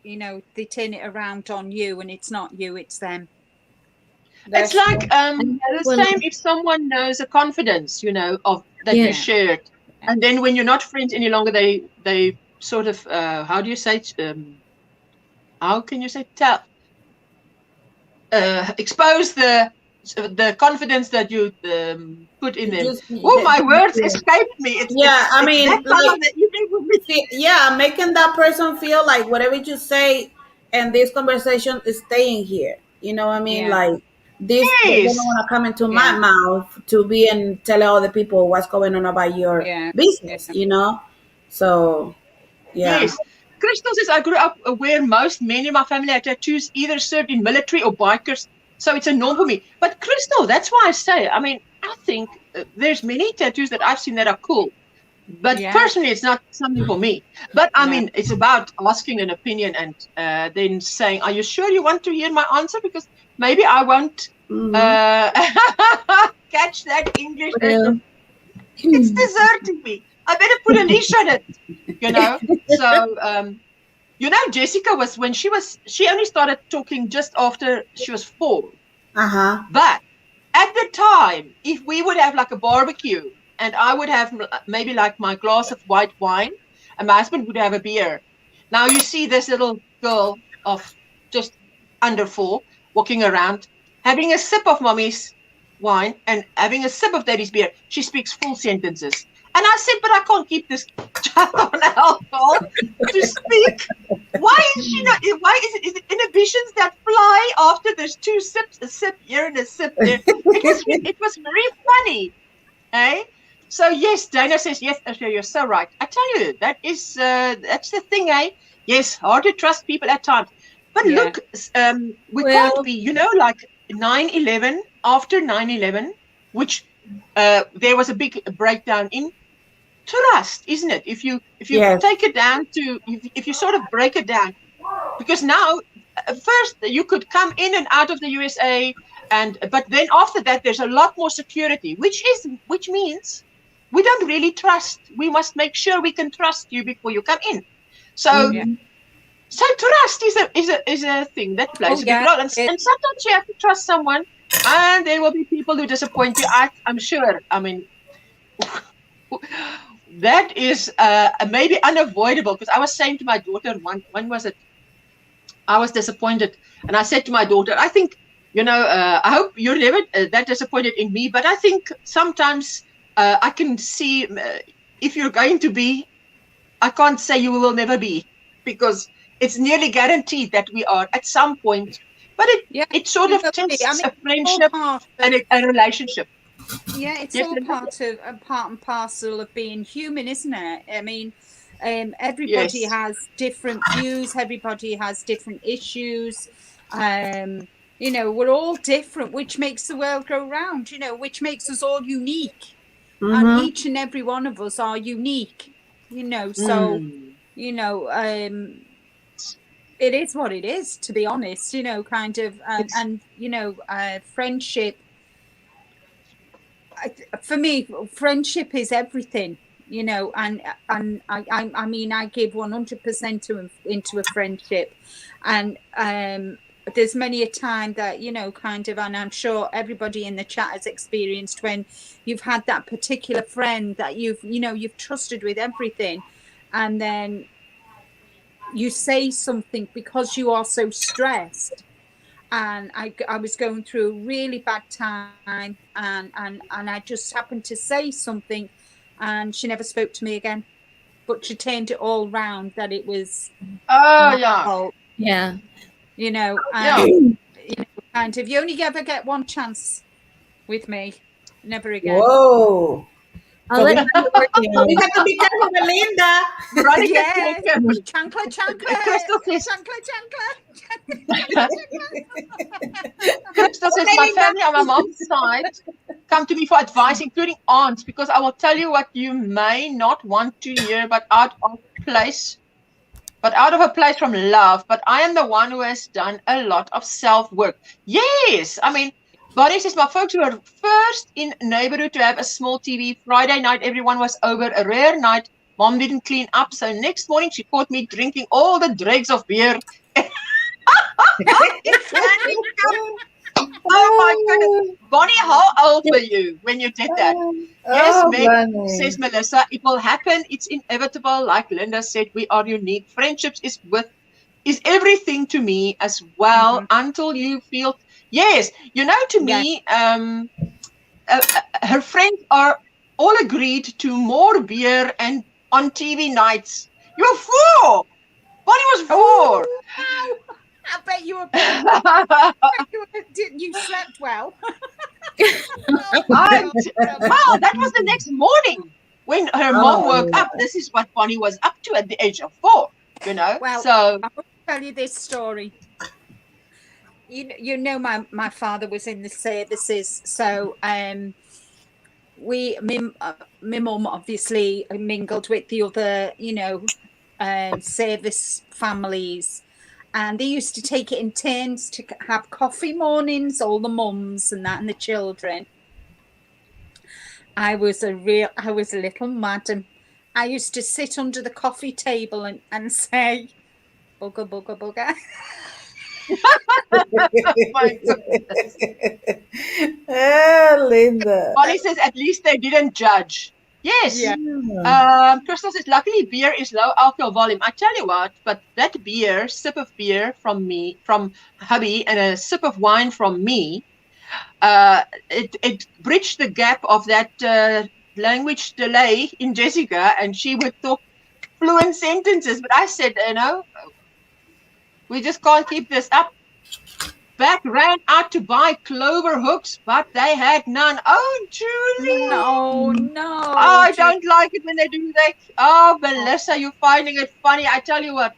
You know, they turn it around on you, and it's not you, it's them. It's like the same if someone knows a confidence, you know, of that you shared, and then when you're not friends any longer, they sort of how do you say how can you say expose the confidence that you put in them. My words escaped me. I mean, making that person feel like whatever you say and this conversation is staying here. You know what I mean? Like this, they don't want to come into my mouth to be and tell other people what's going on about your business. You know, so Yes. Crystal says, I grew up where most men in my family had tattoos, either served in military or bikers. So it's a norm for me. But Crystal, that's why I say, I mean, I think there's many tattoos that I've seen that are cool. But personally, it's not something for me. But I mean, it's about asking an opinion and then saying, are you sure you want to hear my answer? Because maybe I won't catch that English. It's deserting me. I better put a leash on it, you know. So, you know, Jessica when she only started talking just after she was 4. But at the time, if we would have like a barbecue and I would have maybe like my glass of white wine and my husband would have a beer. Now you see this little girl of just under 4 walking around, having a sip of mommy's wine and having a sip of daddy's beer. She speaks full sentences. And I said, but I can't keep this child on alcohol to speak. Why is she not? Why is it inhibitions that fly after there's 2 sips, a sip here and a sip there? It was very funny, eh? So yes, Dana says yes. Ashley, you're so right. I tell you, that's the thing, eh? Yes, hard to trust people at times. But look, we can't be, you know, like 9/11. After 9/11, which there was a big breakdown in trust, isn't it? If you take it down to, if you sort of break it down, because now first you could come in and out of the USA, but then after that there's a lot more security, which means we don't really trust. We must make sure we can trust you before you come in. So so trust is a thing that plays a big role, and sometimes you have to trust someone, and there will be people who disappoint you. I'm sure. I mean, that is maybe unavoidable, because I was saying to my daughter, when was it? I was disappointed, and I said to my daughter, I think, you know, I hope you're never that disappointed in me, but I think sometimes I can see if you're going to be, I can't say you will never be, because it's nearly guaranteed that we are at some point. But it sort of tests a friendship and a relationship. Yeah, it's all part and parcel of being human, isn't it? I mean, Everybody has different views. Everybody has different issues. You know, we're all different, which makes the world go round, you know, which makes us all unique. And each and every one of us are unique, you know. So, you know, it is what it is, to be honest, you know, kind of. And you know, friendship, for me, friendship is everything. You know, and I mean, I give 100% into a friendship, and there's many a time that, you know, kind of, and I'm sure everybody in the chat has experienced when you've had that particular friend that you've trusted with everything, and then you say something because you are so stressed. And I was going through a really bad time, and I just happened to say something, and she never spoke to me again. But she turned it all round that it was my fault. Yeah. You know, you know, kind of, you only ever get one chance with me, never again. Whoa. I'll let you work it out. We have to be careful, Belinda. Veronica, Yeah. careful. Chancla. Crystal says, Chancla. Crystal says, my family on my mom's side come to me for advice, including aunts, because I will tell you what you may not want to hear, but out of a place from love. But I am the one who has done a lot of self-work. Yes, I mean, Bonnie says, my folks were first in neighborhood to have a small TV. Friday night, everyone was over. A rare night. Mom didn't clean up, so next morning she caught me drinking all the dregs of beer. Oh my goodness. Bonnie, how old were you when you did that? Yes, Meg, says Melissa, it will happen. It's inevitable. Like Linda said, we are unique. Friendships is everything to me as well, until you feel. Yes, you know, to me, her friends are all agreed to more beer and on TV nights. You're 4. Bonnie was 4. Oh, wow. I bet you were. You slept well. Well, that was the next morning when her mom woke up. This is what Bonnie was up to at the age of 4. You know. Well, so I will tell you this story. You know, my father was in the services, so my mum obviously mingled with the other, you know, service families, and they used to take it in turns to have coffee mornings, all the mums and that, and the children. I was a little madam. I used to sit under the coffee table and say, bugger, bugger, bugger. my goodness. Linda. Bonnie says, at least they didn't judge. Yes. Yeah. Crystal says, luckily beer is low alcohol volume. I tell you what, but that beer, sip of beer from hubby, and a sip of wine from me, it bridged the gap of that language delay in Jessica, and she would talk fluent sentences. But I said, you know, we just can't keep this up. Back ran out to buy clover hooks, but they had none. Oh, Julie. No. I don't like it when they do that. Oh, Melissa, you're finding it funny. I tell you what.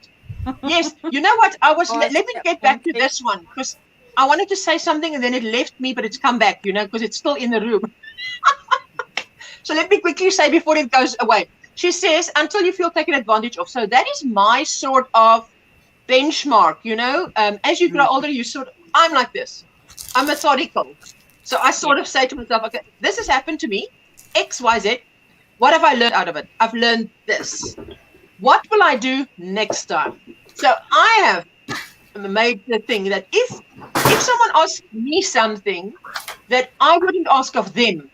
Yes, you know what? Let me get back to this one, because I wanted to say something and then it left me, but it's come back, you know, because it's still in the room. So let me quickly say before it goes away. She says, until you feel taken advantage of. So that is my sort of benchmark, you know. As you grow older, I'm like this. I'm methodical. So I sort of say to myself, okay, this has happened to me, X, Y, Z. What have I learned out of it? I've learned this. What will I do next time? So I have made the thing that if someone asks me something that I wouldn't ask of them,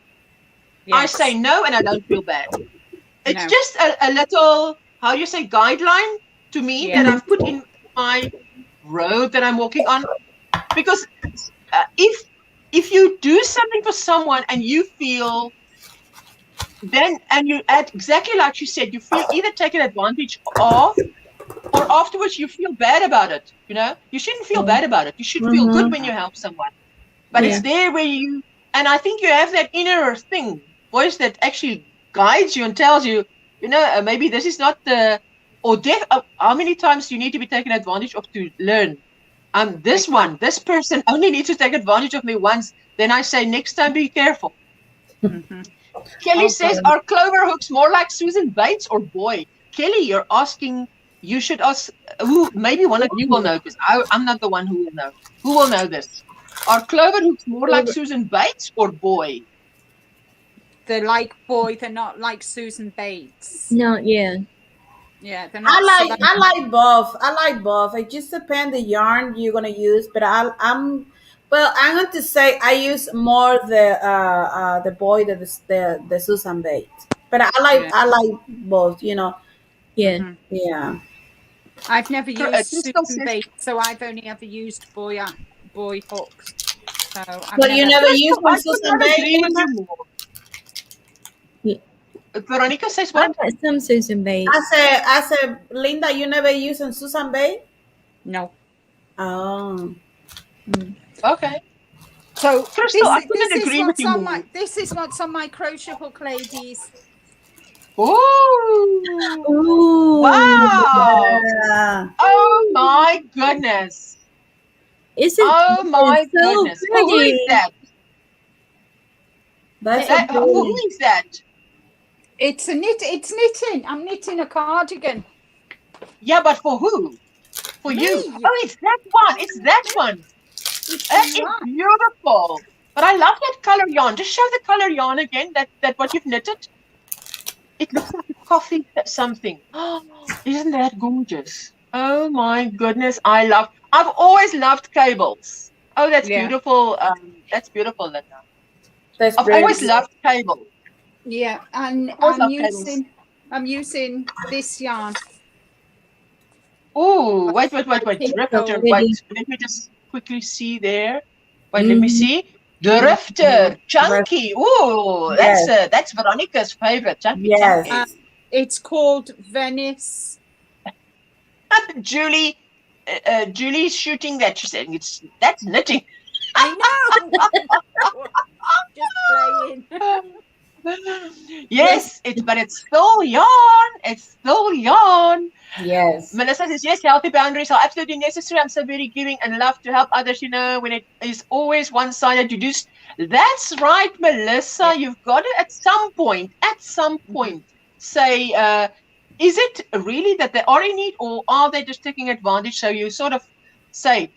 yes, I say no and I don't feel bad. It's just a little, how do you say, guideline to me that I've put in my road that I'm walking on. Because if you do something for someone and you feel then, and you add exactly like you said, you feel either taken advantage of, or afterwards you feel bad about it. You know, you shouldn't feel bad about it. You should feel good when you help someone. But it's there where you, and I think you have that inner voice that actually guides you and tells you, you know, maybe this is not the, or how many times you need to be taken advantage of to learn. This person only needs to take advantage of me once. Then I say, next time, be careful. Kelly says, are clover hooks more like Susan Bates or boy? Kelly, you're asking, you should ask, who, maybe one of you will know, because I'm not the one who will know. Who will know this? Are clover hooks more like Susan Bates or boy? They're like boy, they're not like Susan Bates. No, yeah. Yeah, they're not. I like both. I like both. It just depends the yarn you're gonna use, but I'm going to say I use more the boy than the Susan Bates. But I like both, you know. Yeah. Yeah. I've never used Susan Bates, so I've only ever used boy hooks. So but you never used Susan Bates? Veronica says what? Some Susan Bates. I said, Linda, you never used Susan Bates? No. Oh. Okay. So Crystal, I couldn't agree with you more. This is what's on my crochet hook, ladies. Ooh. Wow. Yeah. Oh my goodness. Oh my goodness. Oh, who is that? Who is that? It's knitting. I'm knitting a cardigan. Yeah, but for who? For me. You. Oh, it's that one. It's that one. That is beautiful. But I love that color yarn. Just show the color yarn again. That what you've knitted. It looks like a coffee something. Oh, isn't that gorgeous? Oh my goodness. I've always loved cables. Oh, that's beautiful. That's beautiful, Linda. I've always loved cable. Yeah, and I'm using this yarn. Oh, wait. Drifter. Wait, let me just quickly see there. Wait, let me see. Drifter, chunky. Oh, that's Veronica's favorite. Chunky. Yes. It's called Venice. Julie's shooting that. She's saying that's knitting. I know. Just playing. Yes, but it's still yarn. It's still yarn. Yes. Melissa says, yes, healthy boundaries are absolutely necessary. I'm so very giving and love to help others, you know, when it is always one-sided. You do. That's right, Melissa. You've got to, at some point, say, is it really that they are in need, or are they just taking advantage? So you sort of say,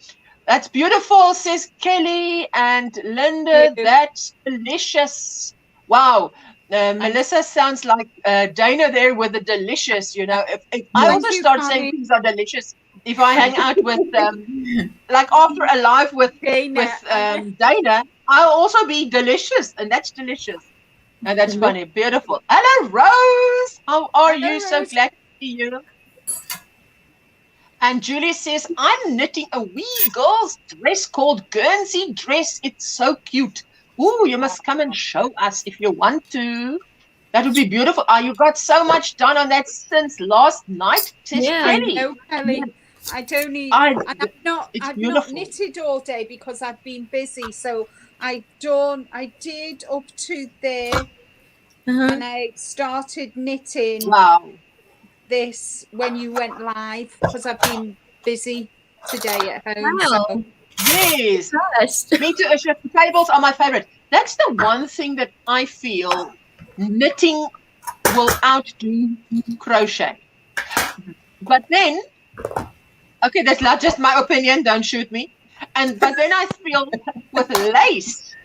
that's beautiful, says Kelly and Linda. That's delicious. Wow. Melissa sounds like Dana there with the delicious, you know. If I also start saying things are delicious, if I hang out with, like after a live with Dana, I'll also be delicious, and that's delicious. And that's funny. Beautiful. Hello, Rose. How are you? Rose. So glad to see you. And Julie says, I'm knitting a wee girl's dress called Guernsey dress. It's so cute. Ooh, you must come and show us if you want to. That would be beautiful. You got so much done on that since last night. I know, Kelly. I've not knitted all day because I've been busy. So I did up to there, and I started knitting. Wow. This when you went live because I've been busy today at home. Wow. So. Yes, me too. Cables are my favorite. That's the one thing that I feel knitting will outdo crochet. But then, okay, that's not just my opinion. Don't shoot me. But then I feel with lace,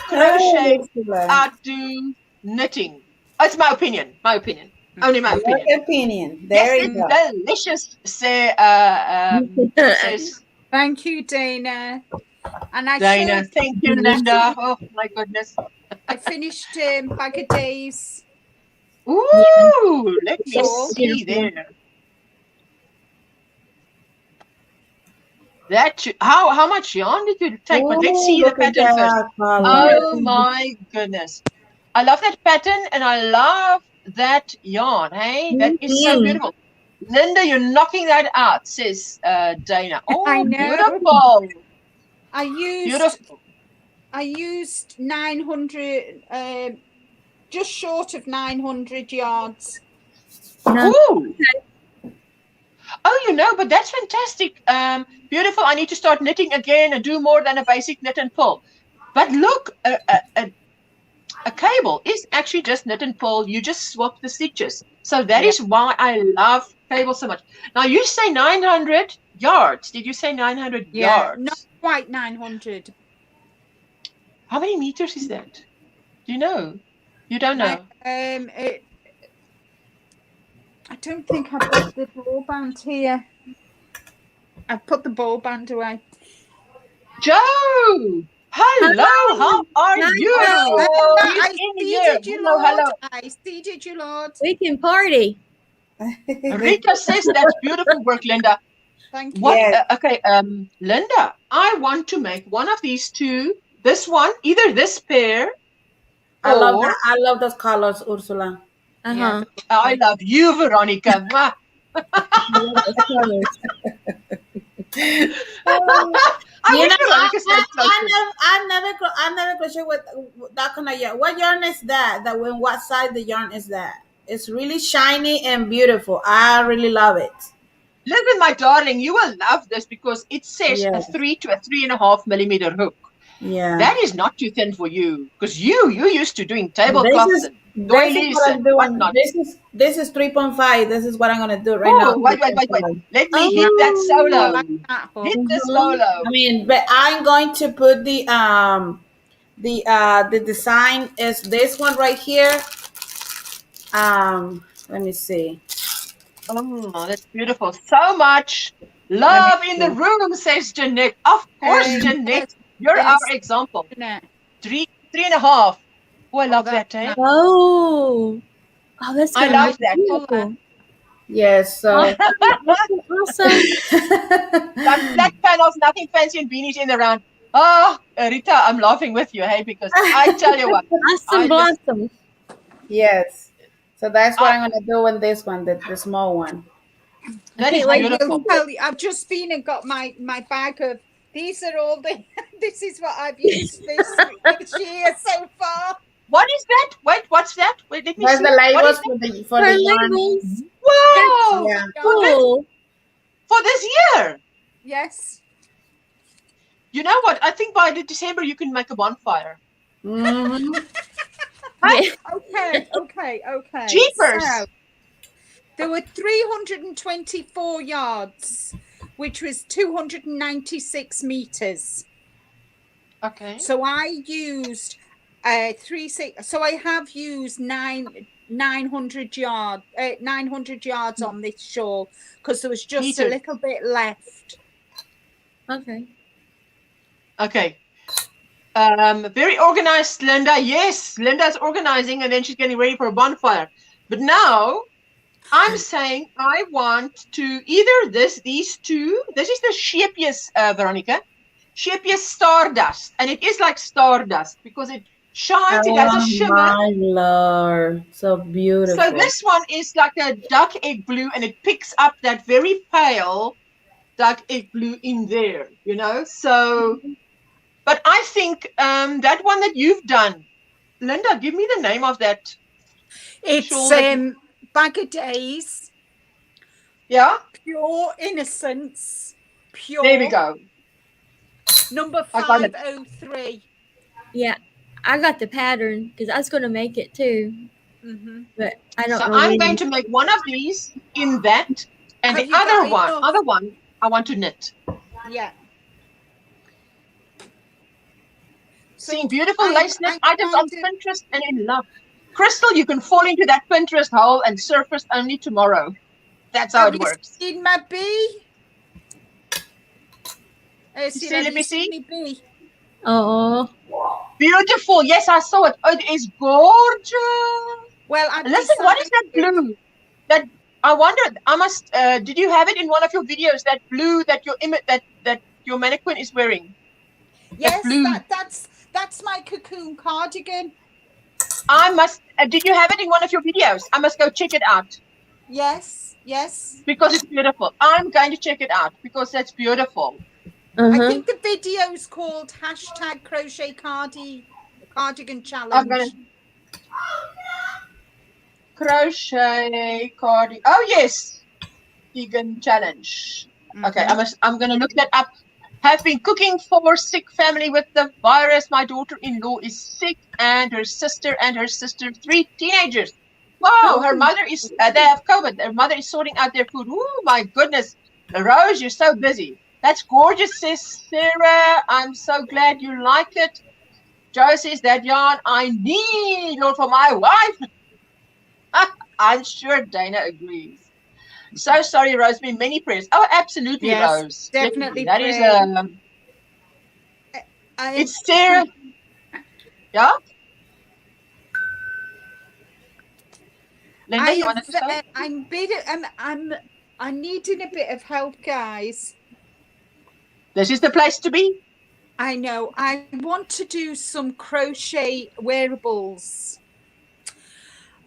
crochet outdo knitting. It's my opinion. Only my opinion. Your opinion. There you go. Delicious. Says. Thank you, Dana. And Dana, thank you, Linda. Oh my goodness. I finished Bag of Days. Ooh, let me see there. How much yarn did you take? But let's see the pattern first. Oh my goodness. I love that pattern and I love that yarn. Hey, that is so beautiful. Linda, you're knocking that out, says Dana. Oh, I know. Beautiful. I used 900 just short of 900 yards. No. Ooh. Oh, you know, but that's fantastic. Beautiful. I need to start knitting again and do more than a basic knit and pull. But look, a cable is actually just knit and pull. You just swap the stitches. So that is why I love cables so much. Now you say 900 yards. Did you say 900 yards? Not quite 900. How many meters is that? Do you know? You don't know. I don't think I've got the ball band here. I've put the ball band away. Joe! Hello, how are you? I seeded you, Lord. Hello. I seeded you, Lord. We can party. Rita says that's beautiful work, Linda. Thank you. What? Okay, Linda, I want to make one of these two. This one, either this pair. I love that. I love those colors, Ursula. Uh-huh. I love you, Veronica. I never crochet with that kind of yarn. What yarn is that? What side the yarn is that? It's really shiny and beautiful. I really love it. Listen, my darling, you will love this because it says a 3 to a 3.5 millimeter hook. Yeah, that is not too thin for you because you used to doing tablecloths and doilies and whatnot. This is 3.5. This is what I'm gonna do right now. Wait. Let me hit that solo. Hit the solo. I mean, but I'm going to put the design is this one right here. Let me see. Oh, that's beautiful. So much love in the room, says Jeanette. Of course, Jeanette. You're our example. 3.5. Oh, I love that. Oh, that's I love that. Yes. So awesome. That kind of nothing fancy and beanies in the round. Oh, Rita, I'm laughing with you, hey, because I tell you what. Awesome blossom. Yes. So that's what I'm gonna do with this one, the small one. That is beautiful. I've just been and got my bag of. These are all the. This is what I've used this year so far. What is that? Wait, what's that? Wait, let me see. That's the labels for the yarn. Wow! Yeah. Cool. For this year. Yes. You know what? I think by December you can make a bonfire. Mm-hmm. Okay. Jeepers! So, there were 324 yards, which was 296 meters. Okay. So I used 3.6. So I have used 900 yards on this shawl because there was just a little bit left. Okay. Very organized, Linda. Yes, Linda's organizing and then she's getting ready for a bonfire. But now I'm saying I want to either these two. This is the Shapiest, Veronica. Shapiest Stardust. And it is like stardust because it shines. It has a shimmer. My Lord. So beautiful. So this one is like a duck egg blue and it picks up that very pale duck egg blue in there, you know. So, but I think that one that you've done, Linda, give me the name of that. It's Bag of Days. Yeah. Pure Innocence. Pure. There we go. Number 503. Yeah, I got the pattern because I was going to make it too. Mm-hmm. But I don't know. So I'm going to make one of these in that, and the other one I want to knit. Yeah. Seeing beautiful lace knit items on Pinterest and in love. Crystal, you can fall into that Pinterest hole and surface only tomorrow. That's how it works. In my bee. Let me see. Oh, beautiful. Yes, I saw it. It is gorgeous. Well, listen, what is that blue? That I wonder. I must. Did you have it in one of your videos? That blue that your mannequin is wearing. Yes, that's my cocoon cardigan. I must. Did you have it in one of your videos? I must go check it out. Yes. Because it's beautiful. I'm going to check it out because that's beautiful. I think the video's called #Crochet Cardigan Challenge. Crochet cardi. Oh yes, vegan challenge. Okay, I'm gonna look that up. Have been cooking for sick family with the virus. My daughter-in-law is sick, and her sister, 3 teenagers. Wow, her mother is. They have COVID. Their mother is sorting out their food. Oh my goodness, Rose, you're so busy. That's gorgeous, says Sarah. I'm so glad you like it. Joe says that yarn I need, Lord, for my wife. I'm sure Dana agrees. So sorry, Rose. Many prayers. Oh, absolutely, yes, Rose. definitely. That is it's Sarah. Yeah. Linda, you want to start? I'm needing a bit of help, guys. This is the place to be. I know. I want to do some crochet wearables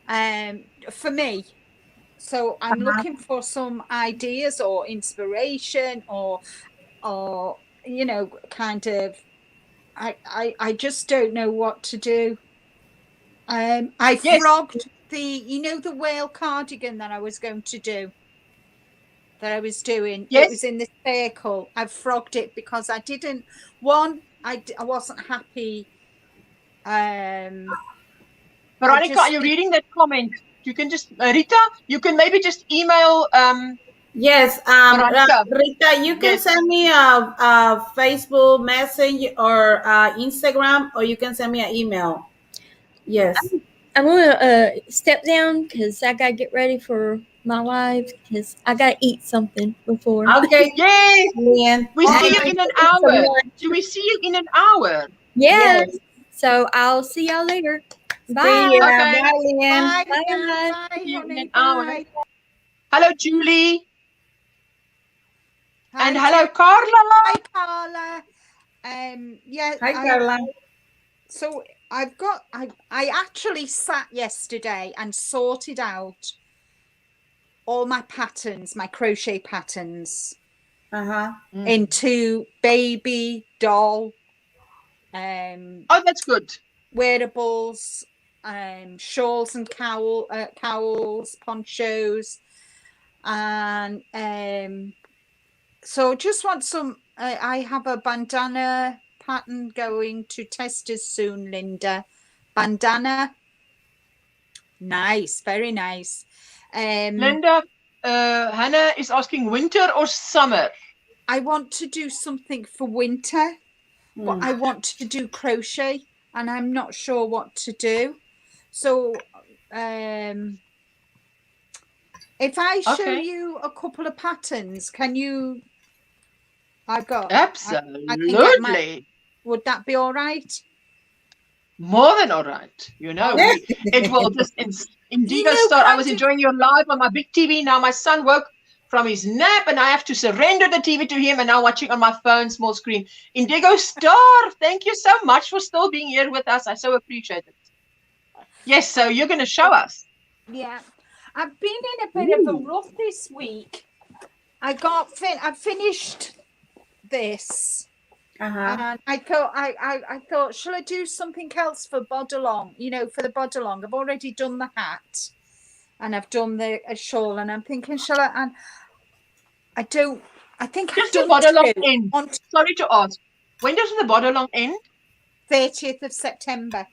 for me. So I'm looking for some ideas or inspiration or you know, kind of I just don't know what to do. I frogged the, you know, the whale cardigan that I was going to do. That I was doing. Yes. It was in the circle. I frogged it because I didn't I wasn't happy. Veronica, are you reading that comment? You can just Rita, you can maybe just email yes, Rita, you can send me a Facebook message or Instagram, or you can send me an email. Yes. I'm gonna step down because I gotta get ready for my live because I gotta eat something before. Okay. Yay! Lynn. We see you in an hour. Do we see you in an hour? Yes. So I'll see y'all later. Bye. See ya. Okay. Bye, Lynn. Bye. Bye. See you in an hour. Hello, Julie. Hi, and hello, Julie. Carla. Hi, Carla. Yeah. Hi, Carla. So I actually sat yesterday and sorted out all my patterns, my crochet patterns, into baby, doll, oh, that's good. Wearables, shawls and cowls, ponchos, and so just want some. I have a bandana pattern going to testers soon, Linda. Bandana, nice, very nice. Linda, Hannah is asking winter or summer. I want to do something for winter, but I want to do crochet, and I'm not sure what to do. So, if I show you a couple of patterns, can you? I've got absolutely. Would that be all right? More than all right. You know, it will just Indigo start. I was enjoying your live on my big TV. Now my son woke from his nap and I have to surrender the TV to him and now watching on my phone, small screen. Indigo Star, thank you so much for still being here with us. I so appreciate it. Yes, so you're going to show us. Yeah. I've been in a bit of a rut this week. I finished this. And I thought, shall I do something else for Bodalong? You know, for the Bodalong. I've already done the hat and I've done a shawl, and I'm thinking, shall I? And I think I've done the Bodalong end. Sorry to ask. When does the Bodalong end? 30th of September.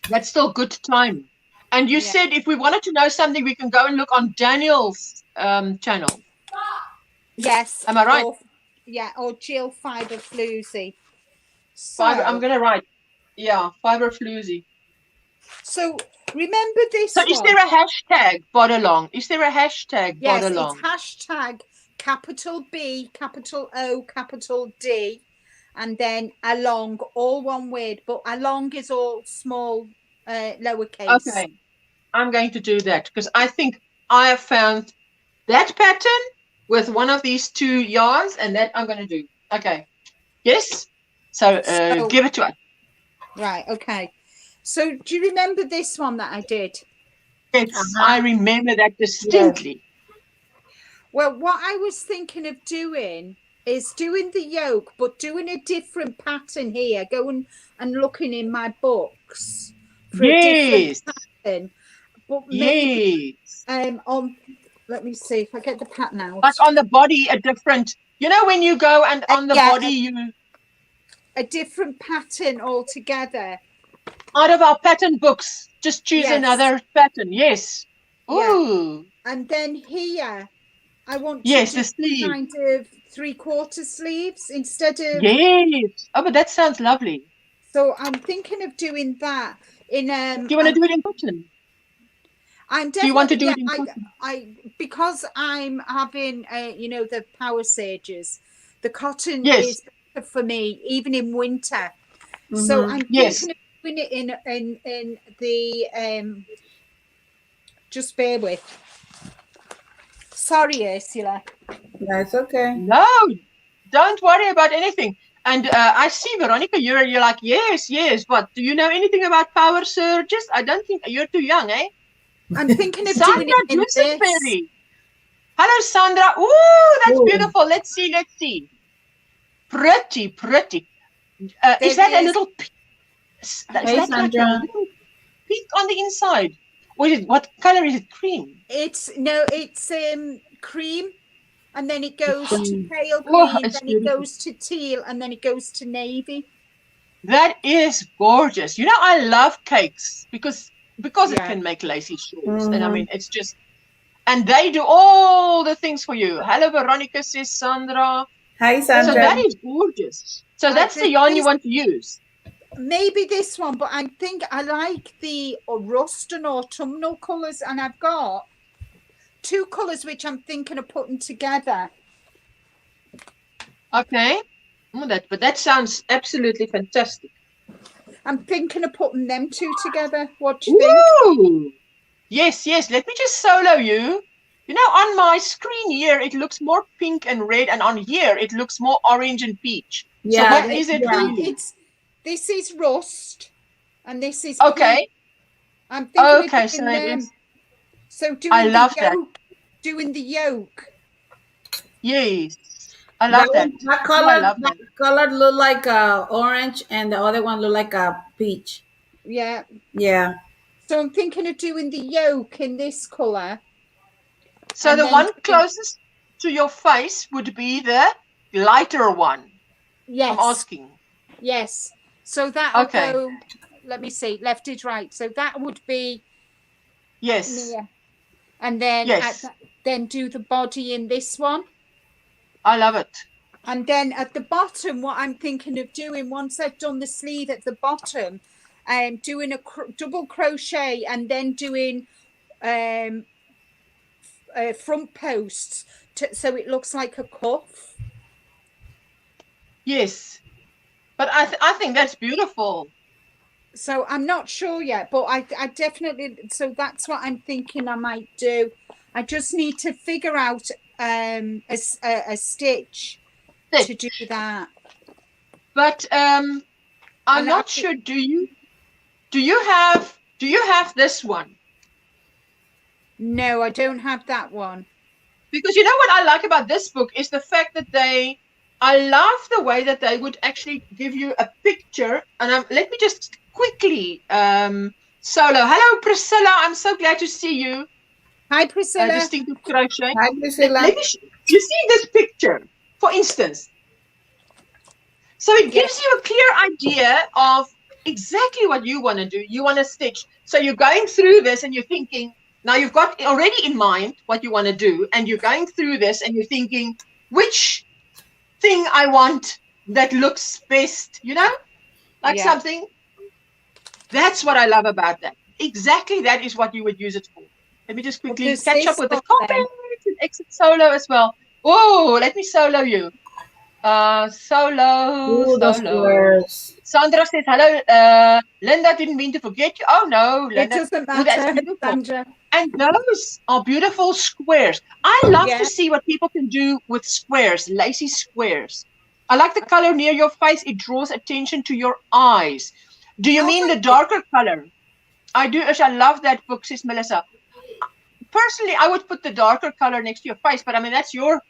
That's still good time. And you said if we wanted to know something, we can go and look on Daniel's channel. Yes. Am I right? Or Jill Fiber Floozy. So, I'm going to write. Yeah, Fiber Floozy. So remember this. So is there a hashtag Bodalong? Is there a hashtag Bodalong? Yes, it's hashtag capital B, capital O, capital D, and then along, all one word, but along is all small lowercase. Okay, I'm going to do that because I think I have found that pattern with one of these two yarns, and that I'm going to do. Okay. Yes. So give it to us. Right. Okay. So do you remember this one that I did? Yes, I remember that distinctly. Yeah. Well, what I was thinking of doing is doing the yoke, but doing a different pattern here, going and looking in my book. box for a different pattern. But maybe on, let me see if I get the pattern out. Like on the body, a different, you know, when you go and on the body, a different pattern altogether. Out of our pattern books, just choose another pattern. Yes. Ooh. Yeah. And then here, I want the sleeve. Kind of 3/4 sleeves instead of. Yes. Oh, but that sounds lovely. So I'm thinking of doing that in. Do you want to do it in cotton? I'm definitely. Do you want to do it in cotton? Because I'm having, you know, the power sages. The cotton is better for me, even in winter. So I'm thinking of doing it in the. Just bear with. Sorry, Ursula. That's okay. No, don't worry about anything. And I see, Veronica, you're like, yes. But do you know anything about power surges? I don't think you're too young, eh? I'm thinking of doing it in this. Hello, Sandra. Ooh, that's beautiful. Let's see. Pretty. Is that a little pink? Hey, Sandra. Pink on the inside. What color is it? Cream? It's cream, and then it goes to pale green, then it goes to teal, and then it goes to navy. That is gorgeous. You know, I love cakes because it can make lacy shawls, and I mean, it's just, and they do all the things for you. Hello, Veronica, says Sandra. Hi, Sandra. So that is gorgeous. So that's the yarn you want to use. Maybe this one, but I think I like the rust and autumnal colours, and I've got 2 colours which I'm thinking of putting together. Okay. But that sounds absolutely fantastic. I'm thinking of putting them 2 together. What do you think? Yes. Let me just solo you. You know, on my screen here, it looks more pink and red, and on here, it looks more orange and peach. Yeah. So what is it really? This is rust, and this is okay. Pink. I'm thinking of doing them. So doing I love that. Doing the yoke. Yes, I love that. That color look like orange, and the other one look like a peach. Yeah. Yeah. So I'm thinking of doing the yoke in this color. So the one closest to your face would be the lighter one. Yes. I'm asking. Yes. So that'll go, let me see, left is right. So that would be near. And then then do the body in this one. I love it. And then at the bottom, what I'm thinking of doing, once I've done the sleeve at the bottom, doing a double crochet and then doing front posts so it looks like a cuff. Yes. But I think that's beautiful. So I'm not sure yet, but I definitely, so that's what I'm thinking I might do. I just need to figure out a stitch to do that. But I'm not sure. Do you have this one? No, I don't have that one. Because you know what I like about this book is the fact that I love the way that they would actually give you a picture. And let me just quickly solo. Hello, Priscilla. I'm so glad to see you. Hi, Priscilla. Distinctive Crochet. Hi, Priscilla. You see this picture, for instance. So it gives you a clear idea of exactly what you want to do. You want to stitch. So you're going through this and you're thinking, now you've got already in mind what you want to do. And you're going through this and you're thinking, which thing I want that looks best, you know, like something. That's what I love about that. Exactly, that is what you would use it for. Let me just quickly catch up with the comments and exit solo as well. Oh, let me solo you. Solo. Sandra says hello. Linda didn't mean to forget you. Oh no, Linda. It doesn't matter, Sandra. And those are beautiful squares. I love to see what people can do with squares, lacy squares. I like the color near your face. It draws attention to your eyes. Do you mean the darker color? I do. I love that book, says Melissa. Personally, I would put the darker color next to your face, but I mean, that's your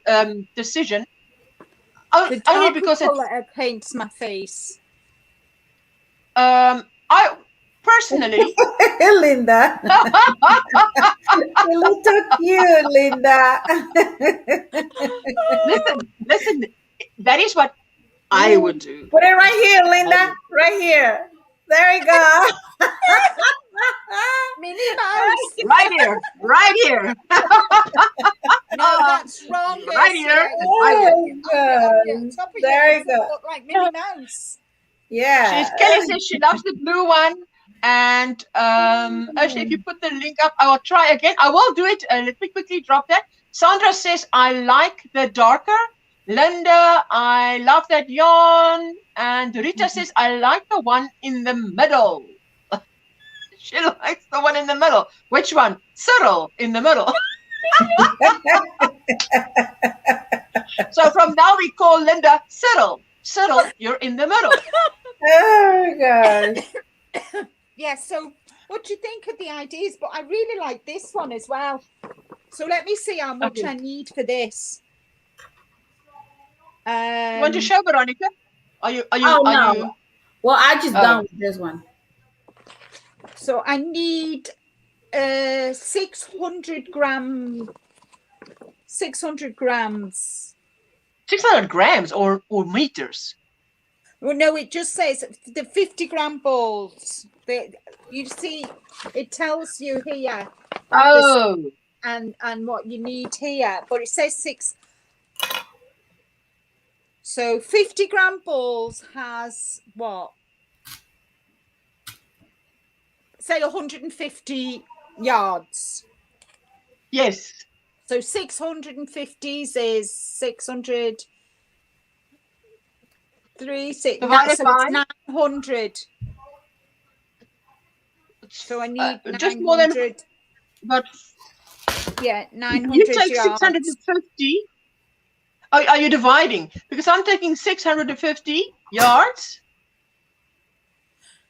decision. Only because color paints my face. personally, Linda. You look so cute, Linda. listen. That is what I would do. Put it right here, Linda. Right here. There you go. Minnie Mouse. Right here. Right here. No, that's wrong. Right here. Oh, there you go. Look like Minnie Mouse. Yeah. Kelly says she loves the blue one. And actually, if you put the link up, I will try again. I will do it. Let me quickly drop that. Sandra says, I like the darker. Linda, I love that yarn. And Rita says, I like the one in the middle. She likes the one in the middle. Which one? Cyril in the middle. So from now we call Linda Cyril. Cyril, you're in the middle. Oh, gosh. Yeah, so what do you think of the ideas? But I really like this one as well. So let me see how much I need for this. You want to show, Veronica? Are you? Well, I just done with this one. So I need 600 grams. 600 grams. 600 grams or meters? Well, no, it just says the 50-gram balls. You see, it tells you here. Oh. And what you need here, but it says 6. So 50-gram balls has what? Say 150 yards. Yes. So 650s is 600. 3, 6. Divided by 900. So I need just more than. But yeah, 900. You take yards. 650. Are you dividing? Because I'm taking 650 yards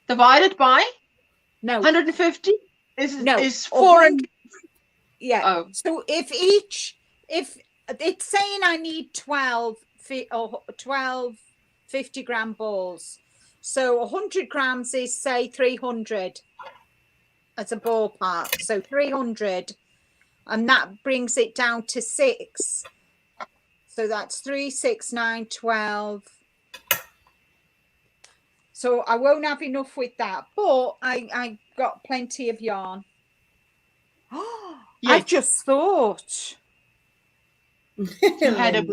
divided by 150 is 400. Yeah. Oh. So if it's saying I need 12 50-gram balls, so 100 grams is say 300 as a ballpark. So 300, and that brings it down to 6. So that's 3, 6, 9, 12. So I won't have enough with that, but I got plenty of yarn. Yes. I just thought. You had a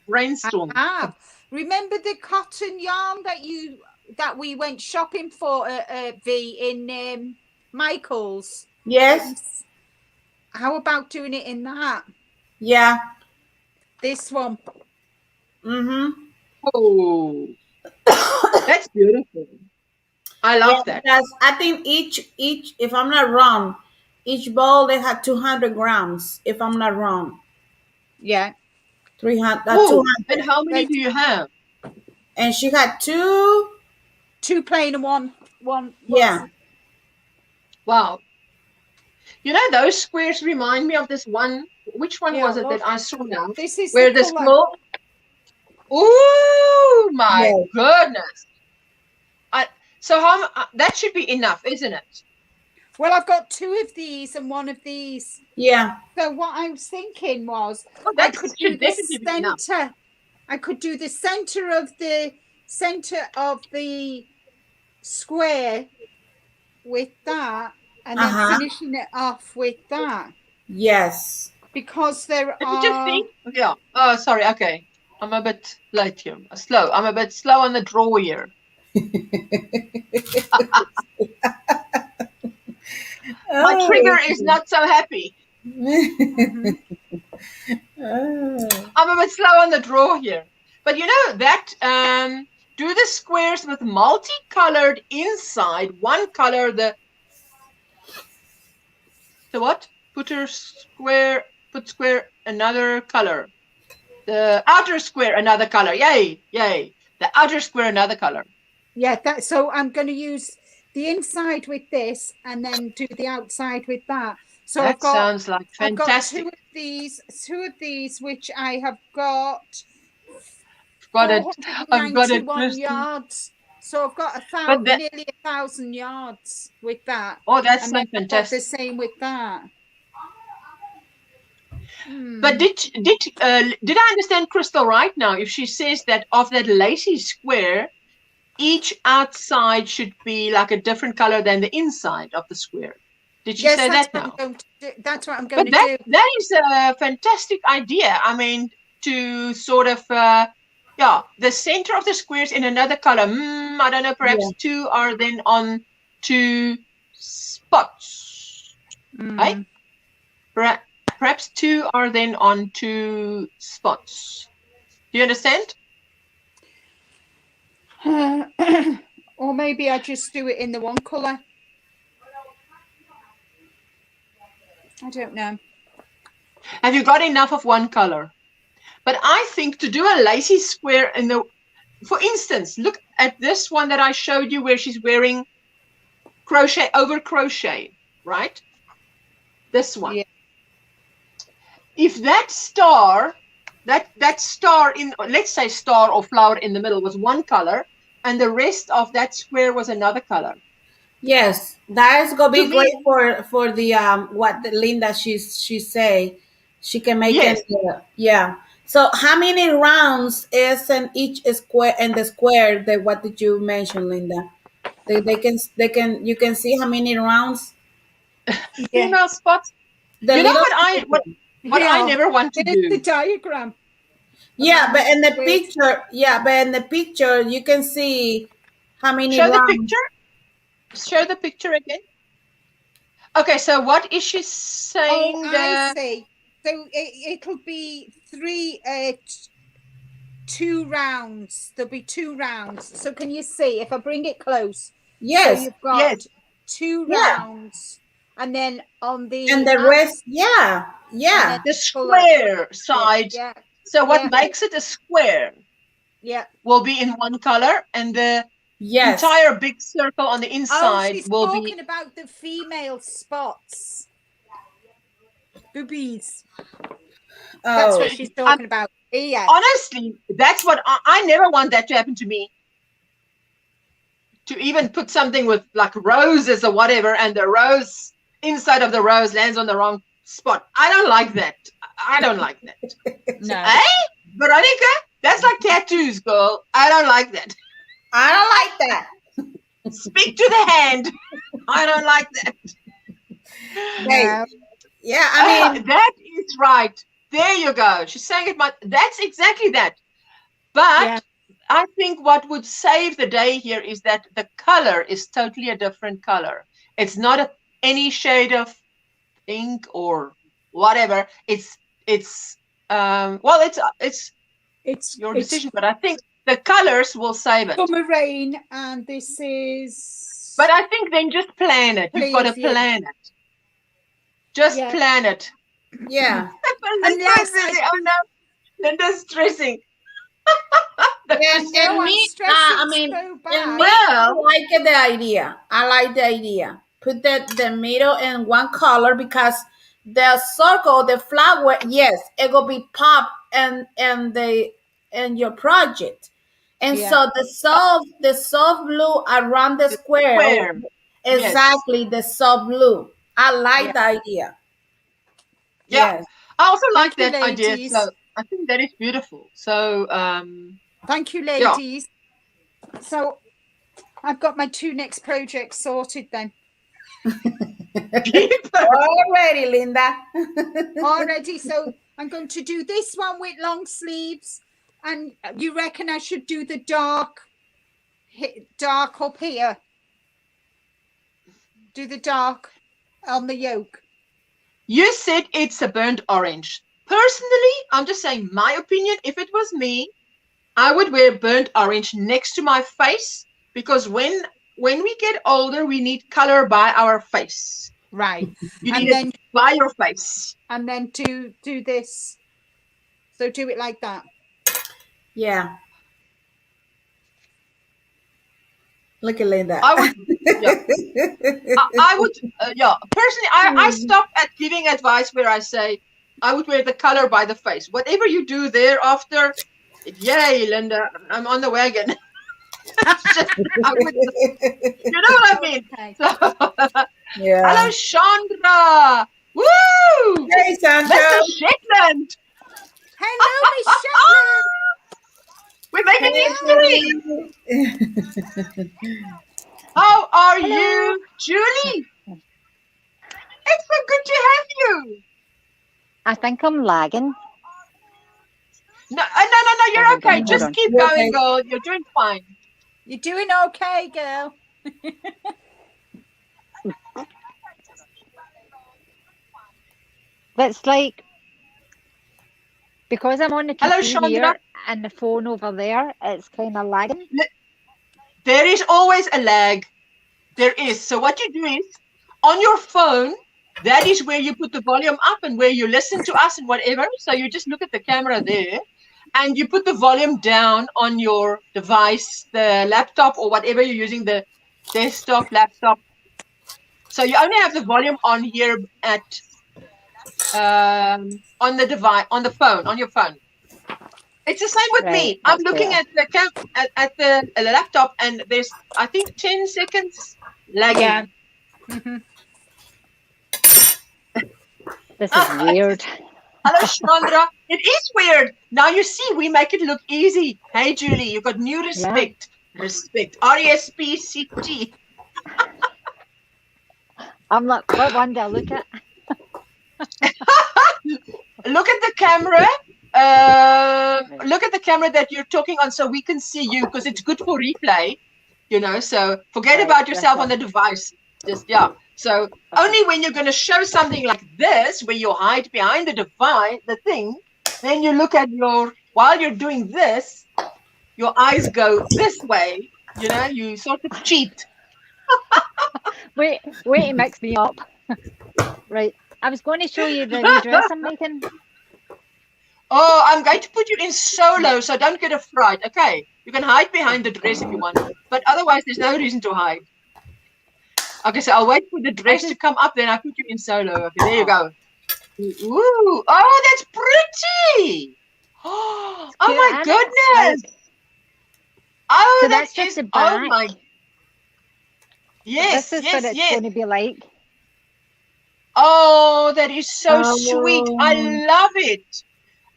brainstorm. I have. Remember the cotton yarn that we went shopping for V in Michael's? Yes. How about doing it in that? Yeah. This one. Mm-hmm. Oh, that's beautiful. I love that. Because I think each, if I'm not wrong, each ball they had 200 grams. If I'm not wrong. Yeah. 300. 200. And how many do you have? And she had 2 plain and one. Yeah. Wow. You know, those squares remind me of this one. Which one was it that I saw now? This is where the school. Oh my goodness! So that should be enough, isn't it? Well, I've got 2 of these and 1 of these. Yeah. So what I was thinking was I could do the center. I could do the center of the square with that, and then finishing it off with that. Yes. Because there are. Just think. Yeah. Oh, sorry. Okay. I'm a bit late here. Slow. I'm a bit slow on the draw here. My trigger is not so happy. I'm a bit slow on the draw here. But you know that do the squares with multicolored inside, one color, the what? Put square another color. The outer square another color. Yay. The outer square another color. Yeah, so I'm going to use the inside with this and then do the outside with that. So that sounds like fantastic. I've got two of these which I have got. I've got it. 91 yards. So I've got nearly 1,000 yards with that. Oh, that's and so then fantastic. The same with that. But did I understand Crystal right now? If she says that of that lacy square, each outside should be like a different color than the inside of the square. Did she say that now? That's what I'm going to do. do. That is a fantastic idea. I mean, to sort of, the center of the square is in another color. I don't know, perhaps two are then on two spots. Right? Perhaps two are then on two spots. Do you understand? Or maybe I just do it in the one color. I don't know. Have you got enough of one color? But I think to do a lacy square for instance, look at this one that I showed you where she's wearing crochet over crochet, right? This one. Yeah. If that star, that star in, let's say star or flower in the middle was one color, and the rest of that square was another color. Yes, that is gonna be great for the what Linda she say she can make it. Yeah. So how many rounds is in each square and the square? That what did you mention, Linda? They can you can see how many rounds. Female spots. You know what I never want to do. The diagram. Yeah, but in the picture, you can see how many rounds. The picture. Show the picture again. Okay, so what is she saying? Oh, I see. So it'll be two rounds. There'll be 2 rounds. So can you see if I bring it close? Yes. So you've got 2 rounds, and then on the rest, the square side. Yeah. So what makes it a square? Yeah, will be in one color, and the entire big circle on the inside will be. Talking about the female spots, boobies. That's what she's talking about. Yeah. Honestly, that's what I never want that to happen to me. To even put something with like roses or whatever, and the rose inside of the rose lands on the wrong spot. I don't like that. I don't like that. No. Hey, Veronica, that's like tattoos, girl. I don't like that. I don't like that. Speak to the hand. I don't like that. Hey, yeah, I mean that is right. There you go. She's saying it. That's exactly that. But I think what would save the day here is that the color is totally a different color. It's not any shade of pink or whatever. It's your decision, but I think the colors will save it. Summer rain, and this is. But I think then just plan it. You've got to plan it. Just plan it. Yeah. Linda's stressing. I like the idea. I like the idea. Put the middle in one color, because the circle, the flower, yes, it will be pop and your project. And so the soft blue around the square. Exactly, the soft blue. I like the idea. Yeah. Yes. I also like that idea. So I think that is beautiful. So thank you, ladies. Yeah. So I've got my 2 next projects sorted then. Already, Linda. Already. So I'm going to do this one with long sleeves, and you reckon I should do the dark up here? Do the dark on the yoke. You said it's a burnt orange. Personally, I'm just saying my opinion. If it was me, I would wear burnt orange next to my face, because when we get older, we need color by our face. Right. You need it by your face. And then do this. So do it like that. Yeah. Look at Linda. I would, personally, I stop at giving advice where I say I would wear the color by the face. Whatever you do thereafter, yay, Linda, I'm on the wagon. You know what I mean? Okay. So, Yeah. hello, Chandra. Woo! Hey, Sandra. Mr. Shetland. Hello, Miss Shetland. We're making history. How are you, Julie? It's so good to have you. I think I'm lagging. No, you're okay. Just keep going, girl. You're doing fine. You're doing okay, girl. It's like, because I'm on the Hello, TV here and the phone over there, it's kind of lagging. There is always a lag. There is. So what you do is, on your phone, that is where you put the volume up and where you listen to us and whatever. So you just look at the camera there and you put the volume down on your device, the laptop or whatever you're using, the desktop, laptop. So you only have the volume on here at on the device, on the phone, on your phone. It's the same with me. I'm looking at the at the laptop, and there's, I think, 10 seconds lagging. Yeah. This is weird. Hello, Chandra. It is weird. Now you see, we make it look easy. Hey, Julie, you got new respect. Yeah. Respect. RESPCT. I'm like, what one do I look at? Look at the camera. Look at the camera that you're talking on so we can see you, because it's good for replay, you know. So forget about yourself on the device. Just, yeah. So only when you're going to show something like this, where you hide behind the device, the thing, then you look at while you're doing this, your eyes go this way, you know, you sort of cheat. Wait, it mixed me up. Right. I was going to show you the new dress I'm making. Oh, I'm going to put you in solo, so don't get a fright. Okay, you can hide behind the dress if you want, but otherwise there's no reason to hide. Okay, so I'll wait for the dress to come up, then I'll put you in solo. Okay, there you go. Ooh, oh, that's pretty. Oh my goodness. Oh, so that's just a back. Oh my. Yes, this is what it's going to be like. Oh, that is so sweet. I love it.